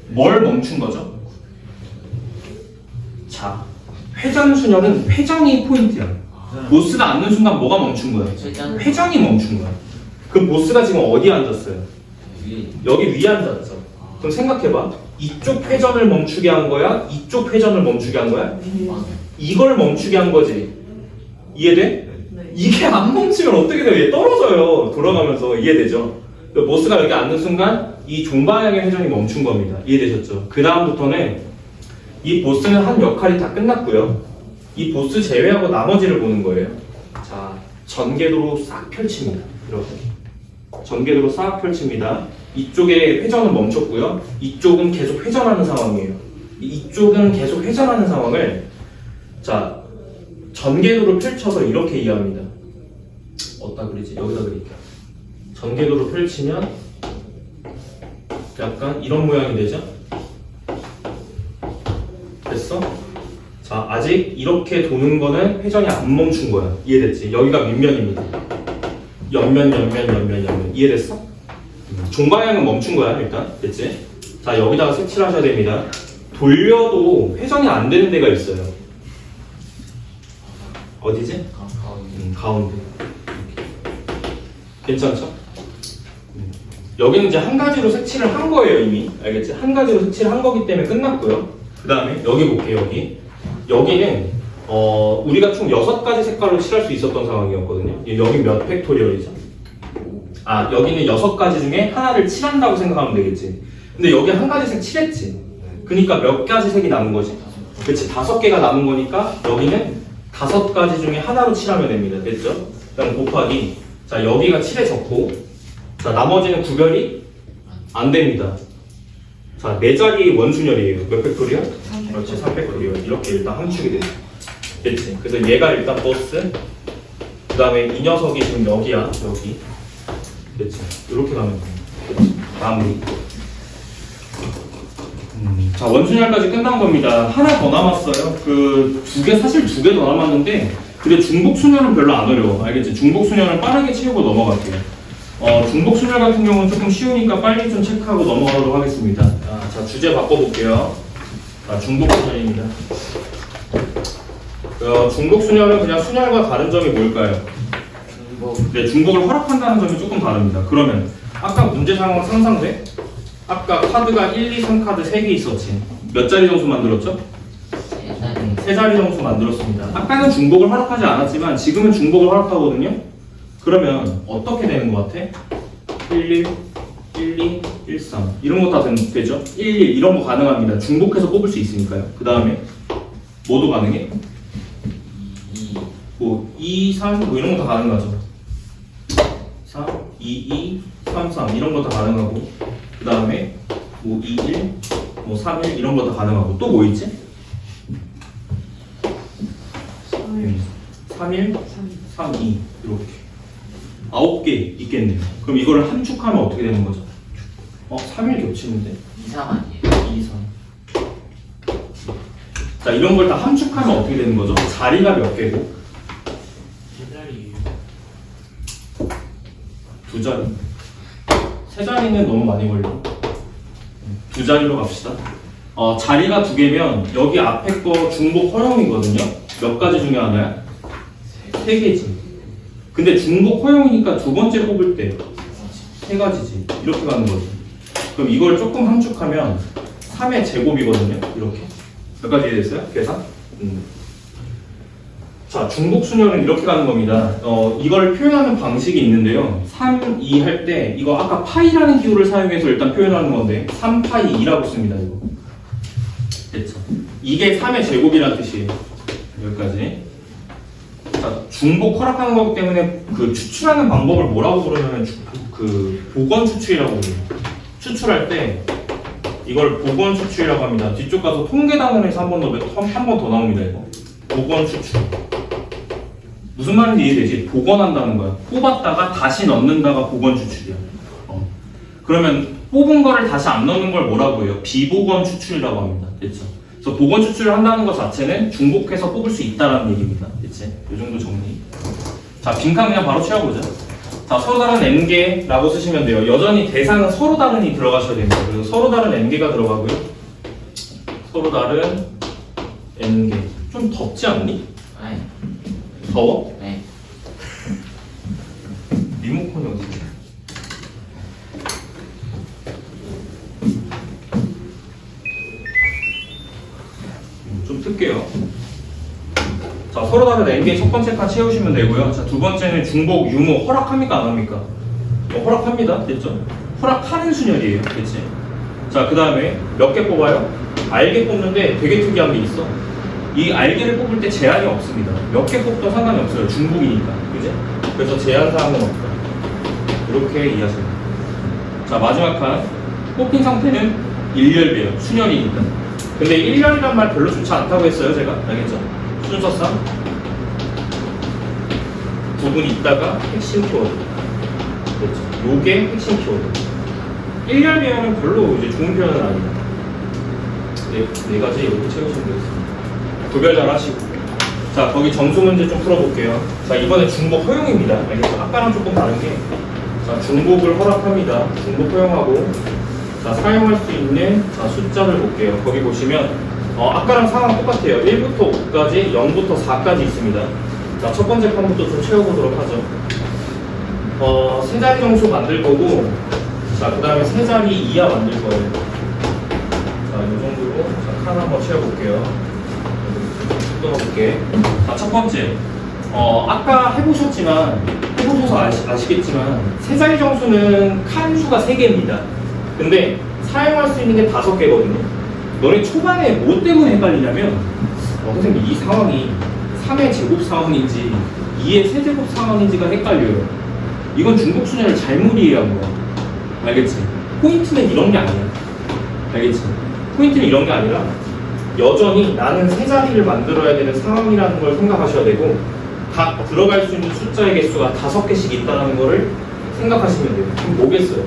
뭘 멈춘 거죠? 자, 회전 순열은 회전이 포인트야. 보스가 앉는 순간 뭐가 멈춘 거야? 회전이 멈춘 거야. 그럼 보스가 지금 어디 앉았어요? 여기 위에 앉았죠. 그럼 생각해봐. 이쪽 회전을 멈추게 한 거야? 이쪽 회전을 멈추게 한 거야? 이걸 멈추게 한 거지. 이해돼? 네. 이게 안 멈추면 어떻게 돼요? 얘 떨어져요. 돌아가면서. 이해되죠? 보스가 여기 앉는 순간 이 종방향의 회전이 멈춘 겁니다. 이해되셨죠? 그 다음부터는 이 보스는 한 역할이 다 끝났고요. 이 보스 제외하고 나머지를 보는 거예요. 자, 전개도로 싹 펼칩니다. 이렇게. 전개도로 싹 펼칩니다. 이쪽에 회전은 멈췄고요. 이쪽은 계속 회전하는 상황이에요. 이쪽은 계속 회전하는 상황을, 자, 전개도로 펼쳐서 이렇게 이해합니다. 어디다 그리지? 여기다 그릴게요. 전개도로 펼치면 약간 이런 모양이 되죠? 됐어? 자, 아직 이렇게 도는 거는 회전이 안 멈춘 거야. 이해됐지? 여기가 밑면입니다. 옆면. 이해됐어? 종방향은 멈춘 거야, 일단. 됐지? 자, 여기다가 색칠하셔야 됩니다. 돌려도 회전이 안 되는 데가 있어요. 어디지? 가운데. 괜찮죠? 여기는 이제 한 가지로 색칠을 한 거예요, 이미. 알겠지? 한 가지로 색칠을 한 거기 때문에 끝났고요. 그 다음에 여기 볼게요, 여기. 여기는 우리가 총 6가지 색깔로 칠할 수 있었던 상황이었거든요. 여기 몇 팩토리얼이죠? 아, 여기는 6가지 중에 하나를 칠한다고 생각하면 되겠지. 근데 여기 한 가지 색 칠했지. 그러니까 몇 가지 색이 남은 거지? 그치, 5개가 남은 거니까 여기는 5가지 중에 하나로 칠하면 됩니다. 됐죠? 그다음 곱하기. 자, 여기가 7에 적고, 자, 나머지는 구별이 안 됩니다. 자, 네 자리 원순열이에요. 몇 팩토리얼? 그렇지, 3팩토리얼. 이렇게 일단 함축이 돼. 됐지? 그래서 얘가 일단 플러스, 그 다음에 이 녀석이 지금 여기야, 여기. 됐지? 이렇게 가면 돼. 됐지? 마무리. 자, 원순열까지 끝난 겁니다. 하나 더 남았어요. 사실 두 개 더 남았는데, 근데 중복순열은 별로 안 어려워. 알겠지? 중복순열은 빠르게 채우고 넘어갈게요. 중복순열 같은 경우는 조금 쉬우니까 빨리 좀 체크하고 넘어가도록 하겠습니다. 자, 주제 바꿔볼게요. 중복순열입니다. 중복순열은 그냥 순열과 다른 점이 뭘까요? 네, 중복을 허락한다는 점이 조금 다릅니다. 그러면 아까 문제 상황 상상돼? 아까 카드가 1, 2, 3 카드 3개 있었지. 몇 자리 정수 만들었죠? 3자리 정수 만들었습니다. 아까는 중복을 허락하지 않았지만 지금은 중복을 허락하거든요. 그러면 어떻게 되는 것 같아? 1, 1, 1, 2, 1, 3 이런 거 다 되죠? 1, 1 이런 거 가능합니다. 중복해서 뽑을 수 있으니까요. 그 다음에 뭐도 가능해? 2, 3 뭐 이런 거 다 가능하죠. 3, 2, 2, 3, 3 이런 거 다 가능하고 그 다음에 뭐 2, 1, 뭐 3, 1 이런 거 다 가능하고 또 뭐 있지? 3, 1, 3, 2 이렇게 9개 있겠네요. 그럼 이거를 함축하면 어떻게 되는 거죠? 3, 1 겹치는데 2, 3 아니에요? 2, 3 자, 이런 걸 다 함축하면 어떻게 되는 거죠? 자리가 몇 개고? 3자리예요. 2자리 3자리는 너무 많이 걸려. 2자리로 갑시다. 자리가 2개면 여기 앞에 거 중복 허용이거든요. 몇 가지 중에 하나야? 3개지. 근데 중복 허용이니까 두 번째 뽑을 때 3가지지. 이렇게 가는 거지. 그럼 이걸 조금 함축하면 3의 제곱이거든요. 이렇게. 몇 가지 이해됐어요? 계산? 자, 중복순열은 이렇게 가는 겁니다. 이걸 표현하는 방식이 있는데요. 3, 2 할 때 이거 아까 파이라는 기호를 사용해서 일단 표현하는 건데 3파이 2라고 씁니다. 이거. 됐죠? 이게 3의 제곱이라는 뜻이에요. 여기까지. 자, 중복 허락하는 거기 때문에 그 추출하는 방법을 뭐라고 부르냐면 복원 추출이라고 부르요. 추출할 때 이걸 복원 추출이라고 합니다. 뒤쪽 가서 통계 단원에서 한 번 더 나옵니다. 이거 복원 추출. 무슨 말인지 이해되지? 복원한다는 거야. 뽑았다가 다시 넣는다가 복원 추출이야. 그러면 뽑은 거를 다시 안 넣는 걸 뭐라고 해요? 비복원 추출이라고 합니다. 됐죠? 그래서 복원 추출을 한다는 것 자체는 중복해서 뽑을 수 있다는 얘기입니다. 됐지? 이 정도 정리. 자, 빈칸 그냥 바로 채워보자. 자, 서로 다른 n개라고 쓰시면 돼요. 여전히 대상은 서로 다른이 들어가셔야 됩니다. 그래서 서로 다른 n개가 들어가고요. 서로 다른 n개. 좀 덥지 않니? 네. 더워? 네. 리모컨이 어디지? 좀 틀게요. 자, 서로 다른 n개 첫 번째 칸 채우시면 되고요. 자, 두 번째는 중복, 유무 허락합니까? 안 합니까? 허락합니다. 됐죠? 허락하는 순열이에요. 됐지? 자, 그 다음에 몇 개 뽑아요? 알개 뽑는데 되게 특이한 게 있어. 이 알개를 뽑을 때 제한이 없습니다. 몇 개 뽑도 상관이 없어요. 중복이니까. 그지? 그래서 제한사항은 없다. 이렇게 이해하시면 됩니다. 자, 마지막 칸. 뽑힌 상태는 일렬배열, 순열이니까. 근데 일렬이란 말 별로 좋지 않다고 했어요, 제가. 알겠죠? 순서상. 부분이 있다가 핵심 키워드. 그렇죠. 요게 핵심 키워드. 일렬배열은 별로 이제 좋은 표현은 아니다. 네 가지 이렇게 채우시면 되겠습니다. 구별 잘 하시고. 자, 거기 점수 문제 좀 풀어볼게요. 자, 이번에 중복 허용입니다. 알겠죠? 아까랑 조금 다른 게. 자, 중복을 허락합니다. 중복 허용하고. 자, 사용할 수 있는 숫자를 볼게요. 거기 보시면 아까랑 상황 똑같아요. 1부터 5까지, 0부터 4까지 있습니다. 자, 첫 번째 칸부터 좀 채워보도록 하죠. 세 자리 정수 만들 거고, 자, 그 다음에 세 자리 이하 만들 거예요. 자, 이 정도로 칸 한번 채워볼게요. 뜯어볼게. 자, 첫 번째. 아까 해보셔서 아시겠지만, 세 자리 정수는 칸 수가 3개입니다. 근데 사용할 수 있는 게 5개거든요. 너네 초반에 뭐 때문에 헷갈리냐면 선생님 이 상황이 3의 제곱 상황인지 2의 세제곱 상황인지가 헷갈려요. 이건 중복순위를 잘못 이해한 거야. 알겠지? 포인트는 이런 게 아니야. 알겠지? 포인트는 이런 게 아니라 여전히 나는 세 자리를 만들어야 되는 상황이라는 걸 생각하셔야 되고, 각 들어갈 수 있는 숫자의 개수가 5개씩 있다는 거를 생각하시면 돼요. 그럼 뭐겠어요?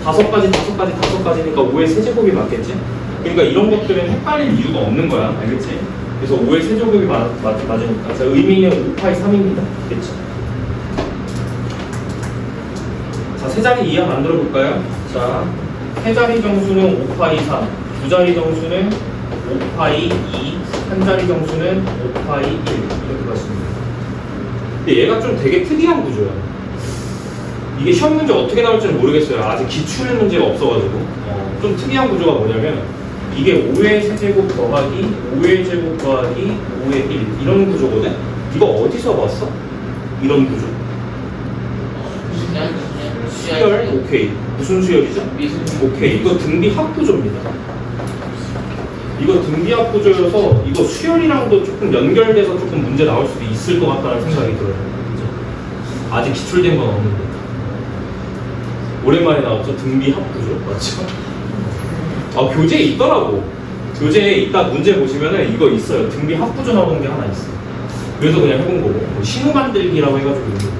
5가지니까 5의 세제곱이 맞겠지? 그러니까 이런 것들은 헷갈릴 이유가 없는 거야. 알겠지? 그래서 5의 세제곱이 맞으니까. 자, 의미는 5파이 3입니다. 됐죠? 자, 세 자리 이하 만들어 볼까요? 자, 세 자리 정수는 5파이 3, 두 자리 정수는 5파이 2, 한 자리 정수는 5파이 1 이렇게 가십니다. 근데 얘가 좀 되게 특이한 구조야. 이게 시험 문제 어떻게 나올지는 모르겠어요. 아직 기출 문제가 없어가지고. 좀 특이한 구조가 뭐냐면 이게 5의 세제곱 더하기 5의 제곱 더하기 5의 1 이런 구조거든? 이거 어디서 봤어? 이런 구조. 수열? 오케이. 무슨 수열이죠? 오케이. 이거 등비 합구조입니다. 이거 등비 합구조여서 이거 수열이랑도 조금 연결돼서 조금 문제 나올 수도 있을 것 같다는 생각이 들어요. 그죠? 아직 기출된 건 없는데. 오랜만에 나왔죠? 등비 합구조. 맞죠? 교재에 있더라고. 교재에 이따 문제 보시면은 이거 있어요. 등비 합구조 나오는 게 하나 있어요. 그래서 그냥 해본 거고. 신호 만들기라고 해가지고 있는 거예요.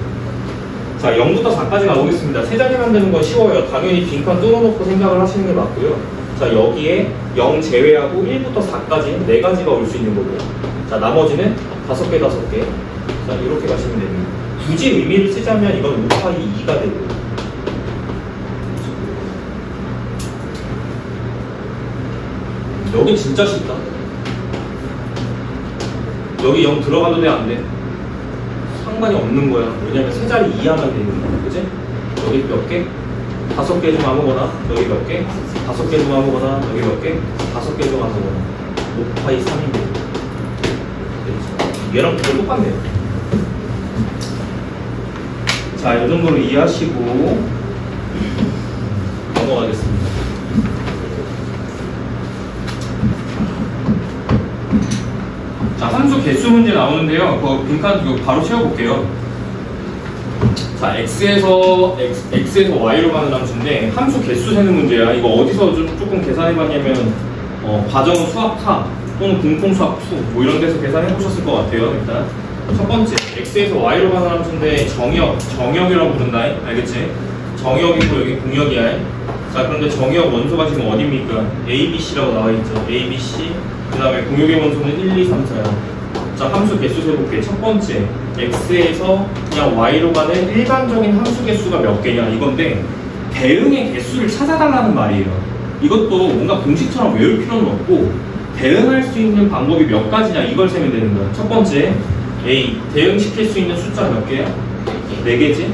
자, 0부터 4까지 가보겠습니다. 세 자리 만드는 건 쉬워요. 당연히 빈칸 뚫어놓고 생각을 하시는 게 맞고요. 자, 여기에 0 제외하고 1부터 4까지 4가지가 올 수 있는 거고, 자, 나머지는 5개, 5개. 자, 이렇게 가시면 됩니다. 굳이 의미를 쓰자면 이건 5파이 2가 되고요. 여기 진짜 쉽다. 여기 0 들어가도 돼, 안 돼? 상관이 없는 거야. 왜냐면 세 자리 이하만 되는 거야. 그치? 여기 몇 개? 5개 중 아무거나. 여기 몇 개? 5개 중 아무거나. 여기 몇 개? 5개 중 아무거나. 5파이 3인데. 얘랑 그거 똑같네요. 자, 이 정도로 이해하시고 넘어가겠습니다. 자, 함수 개수 문제 나오는데요. 그 빈칸 이거 바로 채워볼게요. 자, x에서 y로 가는 함수인데 함수 개수 세는 문제야. 이거 어디서 조금 계산해봤냐면 과정 수학타 또는 공통 수학 2 뭐 이런 데서 계산해보셨을 것 같아요. 일단 첫 번째 x에서 y로 가는 함수인데 정역이라고 부른다. 알겠지? 정역이고 여기 공역이야. 자, 그런데 정역 원소가 지금 어디입니까? a, b, c라고 나와있죠. a, b, c 그 다음에 공역의 원소는 1, 2, 3, 4야. 자, 함수 개수 세볼게. 첫 번째, x에서 그냥 y로 가는 일반적인 함수 개수가 몇 개냐 이건데 대응의 개수를 찾아달라는 말이에요. 이것도 뭔가 공식처럼 외울 필요는 없고 대응할 수 있는 방법이 몇 가지냐 이걸 세면 되는 거야. 첫 번째, a, 대응시킬 수 있는 숫자 몇 개야? 4개지?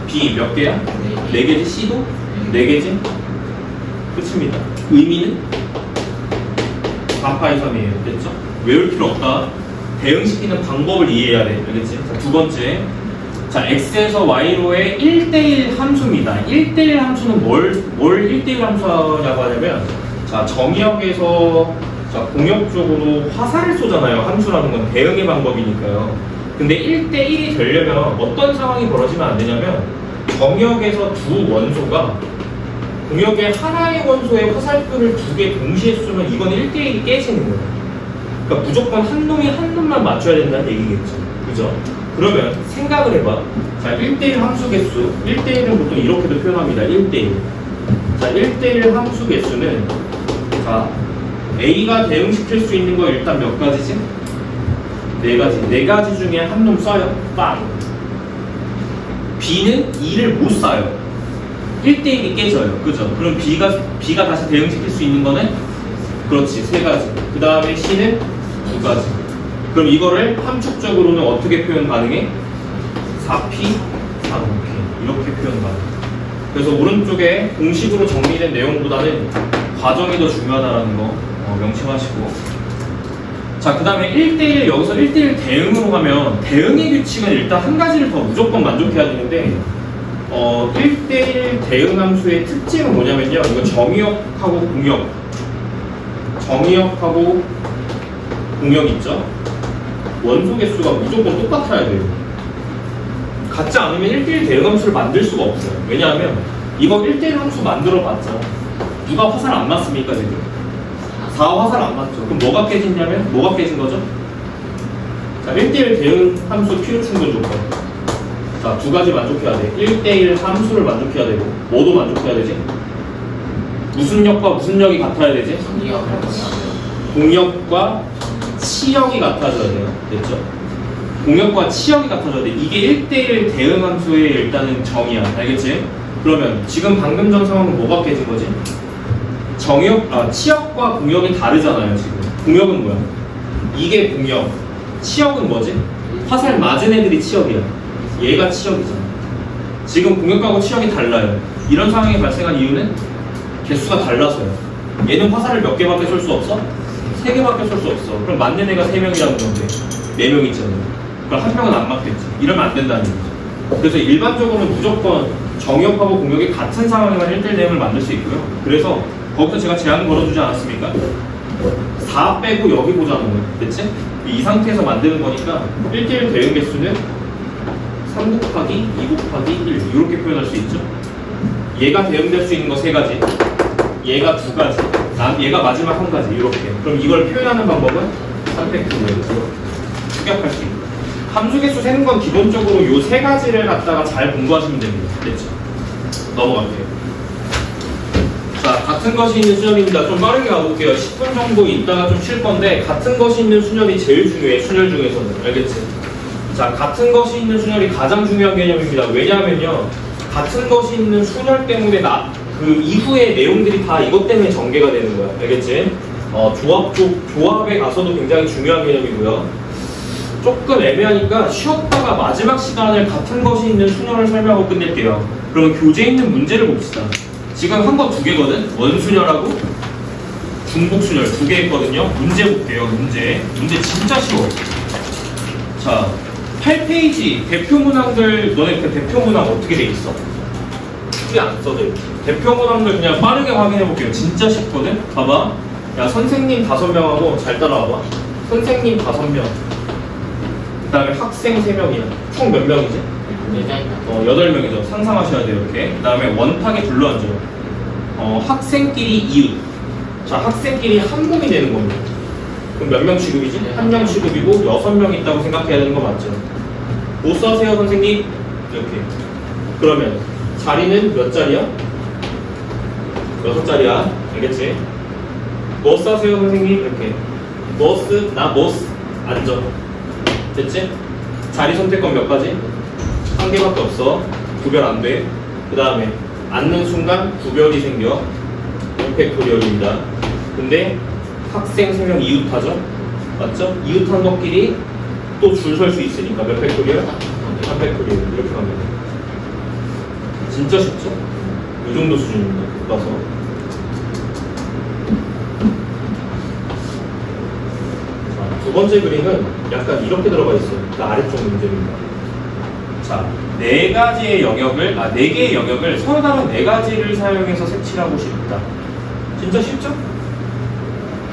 b 몇 개야? 4개지? c도? 4개지? 끝입니다. 의미는 4파이 3이에요. 됐죠? 외울 필요 없다. 대응시키는 방법을 이해해야 돼. 알겠지? 자, 두 번째. 자, x에서 y로의 1대1 함수입니다. 1대1 함수는 뭘 1대1 함수냐고 하냐면, 자, 정의역에서 자, 공역적으로 화살을 쏘잖아요. 함수라는 건 대응의 방법이니까요. 근데 1대1이 되려면 어떤 상황이 벌어지면 안 되냐면, 정역에서 두 원소가 공역의 하나의 원소의 화살표를 2개 동시에 쏘면 이건 1대1이 깨지는 거예요. 그러니까 무조건 한 놈이 한 놈만 맞춰야 된다는 얘기겠죠. 그죠? 그러면 생각을 해봐. 자, 1대1 함수 개수. 1대1은 보통 이렇게도 표현합니다. 1대1. 자, 1대1 함수 개수는 자, A가 대응시킬 수 있는 거 일단 몇 가지지? 4가지. 4가지 중에 한 놈 쏴요. 빵. B는 2를 못 쏴요. 1대1이 깨져요. 그죠? 그럼 B가 다시 대응시킬 수 있는 거는? 그렇지. 3가지. 그 다음에 C는 2가지. 그럼 이거를 함축적으로는 어떻게 표현 가능해? 4P, 3P. 이렇게 표현 가능. 그래서 오른쪽에 공식으로 정리된 내용보다는 과정이 더 중요하다는 거 명심하시고. 자, 그 다음에 1대1, 여기서 1대1 대응으로 가면 대응의 규칙은 일단 한 가지를 더 무조건 만족해야 되는데 1대1 대응 함수의 특징은 뭐냐면요. 이거 정의역하고 공역. 정의역하고 공역 있죠? 원소 개수가 무조건 똑같아야 돼요. 같지 않으면 1대1 대응 함수를 만들 수가 없어요. 왜냐하면 이거 1대1 함수 만들어봤자 누가 화살 안 맞습니까 지금? 4 화살 안 맞죠. 그럼 뭐가 깨지냐면 뭐가 깨진 거죠? 자, 1대1 대응 함수 필요 충분 조건. 자, 두 가지 만족해야 돼. 1대1 함수를 만족해야 되고 뭐도 만족해야 되지? 무슨 역과 무슨 역이 같아야 되지? 공역과 치역이 같아져야 돼요. 됐죠? 공역과 치역이 같아져야 돼. 이게 1대1 대응 함수의 일단은 정의야. 알겠지? 그러면 지금 방금 전 상황은 뭐가 깨진 거지? 치역과 공역이 다르잖아요, 지금. 공역은 뭐야? 이게 공역. 치역은 뭐지? 화살 맞은 애들이 치역이야. 얘가 치역이잖아. 지금 공역하고 치역이 달라요. 이런 상황이 발생한 이유는 개수가 달라서요. 얘는 화살을 몇 개밖에 쏠 수 없어? 3개밖에 쏠 수 없어. 그럼 맞는 애가 3명이라는 건데 4명 있잖아. 그럼 한 명은 안 맞겠지. 이러면 안 된다는 거죠. 그래서 일반적으로는 무조건 정역하고 공역이 같은 상황에만 1대1 대응을 만들 수 있고요. 그래서 거기서 제가 제한을 걸어주지 않았습니까? 4 빼고 여기 보자는 거예요. 됐지? 이 상태에서 만드는 거니까 1대1 대응 개수는 3 곱하기 2 곱하기 1 이렇게 표현할 수 있죠. 얘가 대응될 수 있는 거 3가지, 얘가 2가지, 얘가 마지막 1가지 이렇게. 그럼 이걸 표현하는 방법은 3팩토리얼 축약할 수 있고, 함수 개수 세는 건 기본적으로 이 3가지를 갖다가 잘 공부하시면 됩니다. 됐죠? 넘어갈게요. 자, 같은 것이 있는 수열입니다. 좀 빠르게 가볼게요. 10분 정도 있다가 좀 쉴 건데 같은 것이 있는 순열이 제일 중요해. 순열 중에서는. 알겠지? 자, 같은 것이 있는 순열이 가장 중요한 개념입니다. 왜냐하면요, 같은 것이 있는 순열 때문에 그 이후의 내용들이 다 이것 때문에 전개가 되는 거야. 알겠지? 조합에 가서도 굉장히 중요한 개념이고요. 조금 애매하니까 쉬었다가 마지막 시간을 같은 것이 있는 순열을 설명하고 끝낼게요. 그러면 교재에 있는 문제를 봅시다. 지금 한 거 2개거든? 원순열하고 중복순열 2개 있거든요. 문제 볼게요. 문제 진짜 쉬워. 자, 8페이지 대표 문항들, 너네 그 대표 문항 어떻게 돼 있어? 크게 안 써져. 대표 문항들 그냥 빠르게 확인해 볼게요. 진짜 쉽거든? 봐봐. 야, 선생님 5명하고 잘 따라와봐. 선생님 5명. 그 다음에 학생 3명이야. 총 몇 명이지? 8명이죠. 상상하셔야 돼요. 이렇게. 그 다음에 원탁에 둘러앉아요. 학생끼리 이웃. 자, 학생끼리 한 몸이 되는 겁니다. 그럼 몇 명 취급이지? 한 명 취급이고 6명 있다고 생각해야 되는 거 맞죠? 뭐 써세요, 선생님? 이렇게. 그러면 자리는 몇 자리야? 6자리야. 알겠지? 뭐 써세요, 선생님? 이렇게. 뭐스, 나 뭐스. 앉아. 됐지? 자리 선택권 몇 가지? 1개밖에 없어. 구별 안 돼. 그 다음에 앉는 순간 구별이 생겨. 6팩토리얼입니다. 근데 학생 3명 이웃하죠? 맞죠? 이웃한 것끼리 또 줄 설 수 있으니까 몇 팩토리얼? 3팩토리얼. 이렇게 하면 돼. 진짜 쉽죠? 이 정도 수준입니다. 교과서. 자, 두 번째 그림은 약간 이렇게 들어가 있어요. 그 아래쪽 문제입니다. 자, 4개의 영역을 서로 다른 4가지를 사용해서 색칠하고 싶다. 진짜 쉽죠?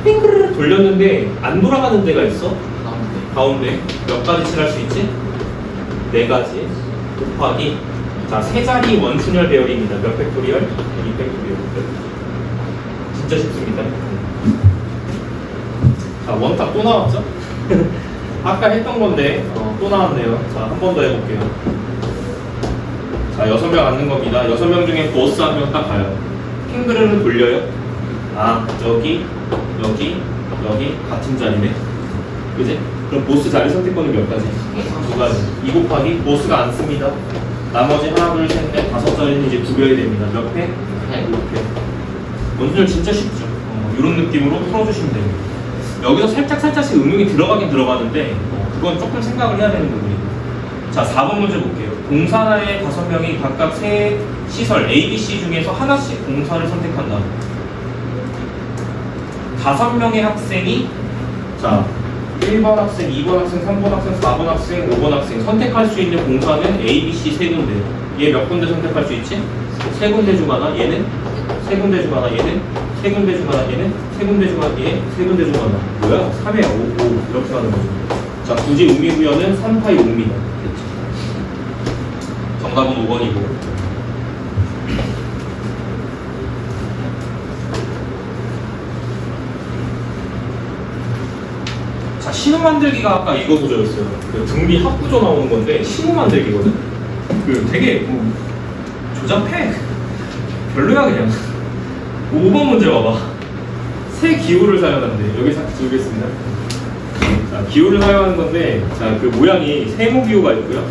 핑크를 돌렸는데 안 돌아가는 데가 있어? 가운데 몇 가지 칠할 수 있지? 4가지 곱하기, 자, 3자리 원순열 배열입니다. 몇 팩토리얼? 2팩토리얼. 진짜 쉽습니다. 자, 원탁 또 나왔죠? 아까 했던 건데 또 나왔네요. 자, 한 번 더 해볼게요. 자, 6명 앉는 겁니다. 6명 중에 보스 한 명 딱 가요. 핑그르를 돌려요. 아, 여기 같은 자리네. 그지? 그럼 보스 자리 선택권은 몇 가지? 2가지. 2 곱하기 보스가 안 씁니다. 나머지 하나, 둘, 셋, 넷, 5자리는 이제 구별이 됩니다. 몇 팩? 6팩. 원순열 진짜 쉽죠? 이런 느낌으로 풀어주시면 됩니다. 여기서 살짝씩 응용이 들어가긴 들어가는데 그건 조금 생각을 해야 되는 부분이에요. 자, 4번 문제 볼게요. 공사의 5명이 각각 세 시설 A, B, C 중에서 하나씩 공사를 선택한다. 5명의 학생이, 자, 1번 학생, 2번 학생, 3번 학생, 4번 학생, 5번 학생 선택할 수 있는 공사는 A, B, C 3군데. 얘 몇 군데 선택할 수 있지? 3군데 중 하나, 얘는 3군데 중 하나, 얘는 세 군데 중 하나, 얘는 세 군데 중 하나, 얘 세 군데 중 하나. 뭐야? 3에 5 이렇게 하는 거죠. 자, 굳이 의미부여는 3파이 5입니다. 됐죠? 정답은 5번이고. 자, 신호 만들기가 아까 이거 구조였어요. 그 등비 합구조 나오는 건데 신호 만들기거든. 그 되게 뭐 조잡해. 별로야 그냥. 5번 문제 봐봐. 세 기호를 사용하는데 여기 싹 지우겠습니다. 자, 기호를 사용하는 건데, 자, 그 모양이 세모 기호가 있고요,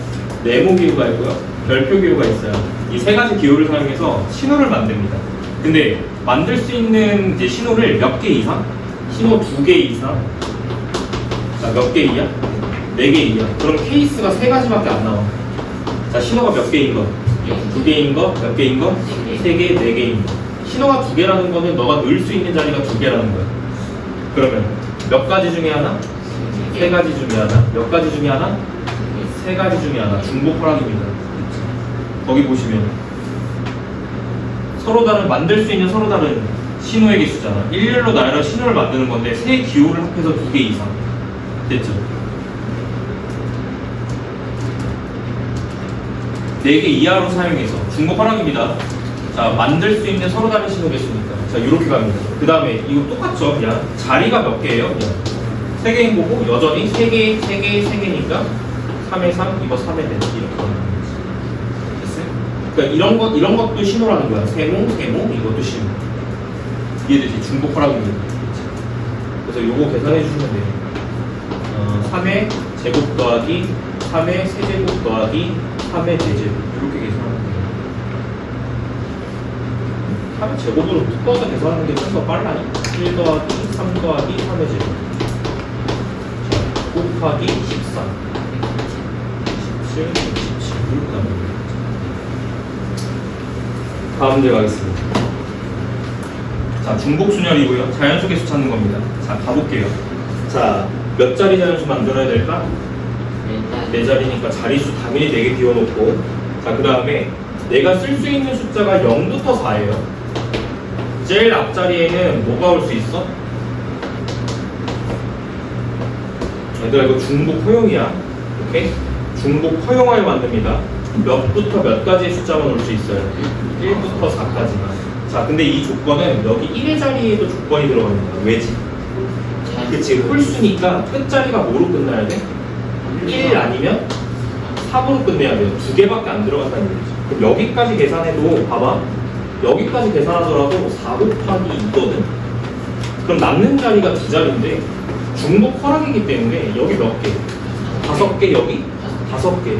네모 기호가 있고요, 별표 기호가 있어요. 이 세 가지 기호를 사용해서 신호를 만듭니다. 근데 만들 수 있는 이제 신호를 몇 개 이상? 신호 2개 이상? 자, 몇 개 이하? 4개 이하. 그럼 케이스가 3가지밖에 안 나와. 자, 신호가 몇 개인 거? 2개인 거? 몇 개인 거? 3개, 4개인 거. 신호가 2개라는 거는 너가 넣을 수 있는 자리가 2개라는 거야. 그러면 몇 가지 중에 하나? 3가지 중에 하나? 몇 가지 중에 하나? 3가지 중에 하나. 중복 허락입니다. 거기 보시면 서로 다른, 만들 수 있는 서로 다른 신호의 개수잖아. 일렬로 나열한 신호를 만드는 건데 세 기호를 합해서 2개 이상. 됐죠? 4개 이하로 사용해서 중복 허락입니다. 자, 만들 수 있는 서로 다른 신호 개수니까. 자, 이렇게 갑니다. 그 다음에 이거 똑같죠? 그냥 자리가 몇 개예요? 그냥 3개인 거고 여전히 3개, 3개, 3개니까 3에 3, 이거 3에 4 이렇게 가는 거지. 됐어요? 그러니까 이런 것도 신호라는 거야. 세모, 세모, 이것도 신호. 이해되지? 중복 허락입니다. 그래서 요거 계산해 주시면 돼요. 3의 제곱 더하기 3의 세제곱 더하기 3의 제제곱 이렇게 계산하면 돼요. 3의 제곱으로 묶어서 계산하는 게 좀 더 빨라요. 1 더하기 3 더하기 3의 제곱 곱하기 13 17, 17 이렇게 나옵니다. 다음 문제 가겠습니다. 자, 중복순열이고요. 자연수 개수 찾는 겁니다. 자, 가볼게요. 자, 몇 자리 자연수 만들어야 될까? 4자리니까 자리수 당연히 4개 비워놓고, 자, 그 다음에 내가 쓸 수 있는 숫자가 0부터 4예요. 제일 앞자리에는 뭐가 올 수 있어? 얘들아, 이거 중복 허용이야. 오케이? 중복 허용하여 만듭니다. 몇부터 몇 가지의 숫자만 올 수 있어요? 1부터 4까지만. 자, 근데 이 조건은 여기 1의 자리에도 조건이 들어갑니다. 왜지? 그치, 홀수니까 끝자리가 뭐로 끝나야 돼? 1 아니면 3으로 끝내야 돼요. 2개밖에 안 들어간다는 얘기죠. 그럼 여기까지 계산해도, 봐봐. 여기까지 계산하더라도 4 곱하기 2거든? 그럼 남는 자리가 2자리인데 중복 허락이기 때문에 여기 몇 개? 5개, 여기? 5개.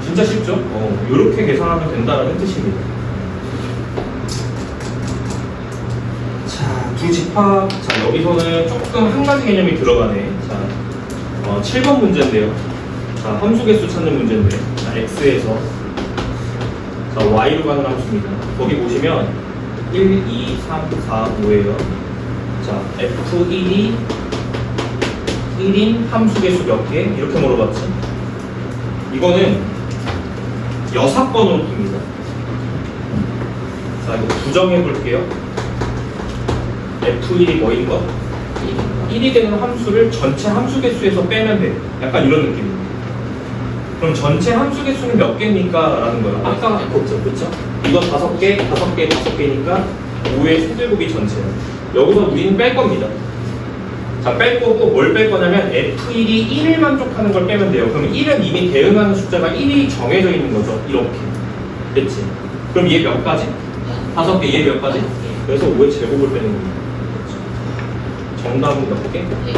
진짜 쉽죠? 이렇게 계산하면 된다는 뜻입니다. 자, 두 집합. 자, 여기서는 조금 한 가지 개념이 들어가네. 자, 7번 문제인데요. 자, 함수개수 찾는 문제인데, 자, x에서 자, y로 가는 함수입니다. 거기 보시면 1, 2, 3, 4, 5예요. 자, f1이 1인 함수개수 몇 개? 이렇게 물어봤지. 이거는 여사건으로 풉니다. 자, 이거 부정해 볼게요. F1이 뭐인 거? 1이 되는 함수를 전체 함수 개수에서 빼면 돼. 약간 이런 느낌입니다. 그럼 전체 함수 개수는 몇 개입니까? 라는 거예요. 아까 그렇죠, 그렇죠? 이거 5개, 5개, 5개니까 5의 세제곱이 전체예요. 여기서 우리는 뺄 겁니다. 자, 뺄 거고 뭘 뺄 거냐면 F1이 1을 만족하는 걸 빼면 돼요. 그러면 1은 이미 대응하는 숫자가 1이 정해져 있는 거죠. 이렇게. 됐지? 그럼 얘 몇 가지? 5개, 얘 몇 가지? 그래서 5의 제곱을 빼는 겁니다. 정답은 몇 개? 100개.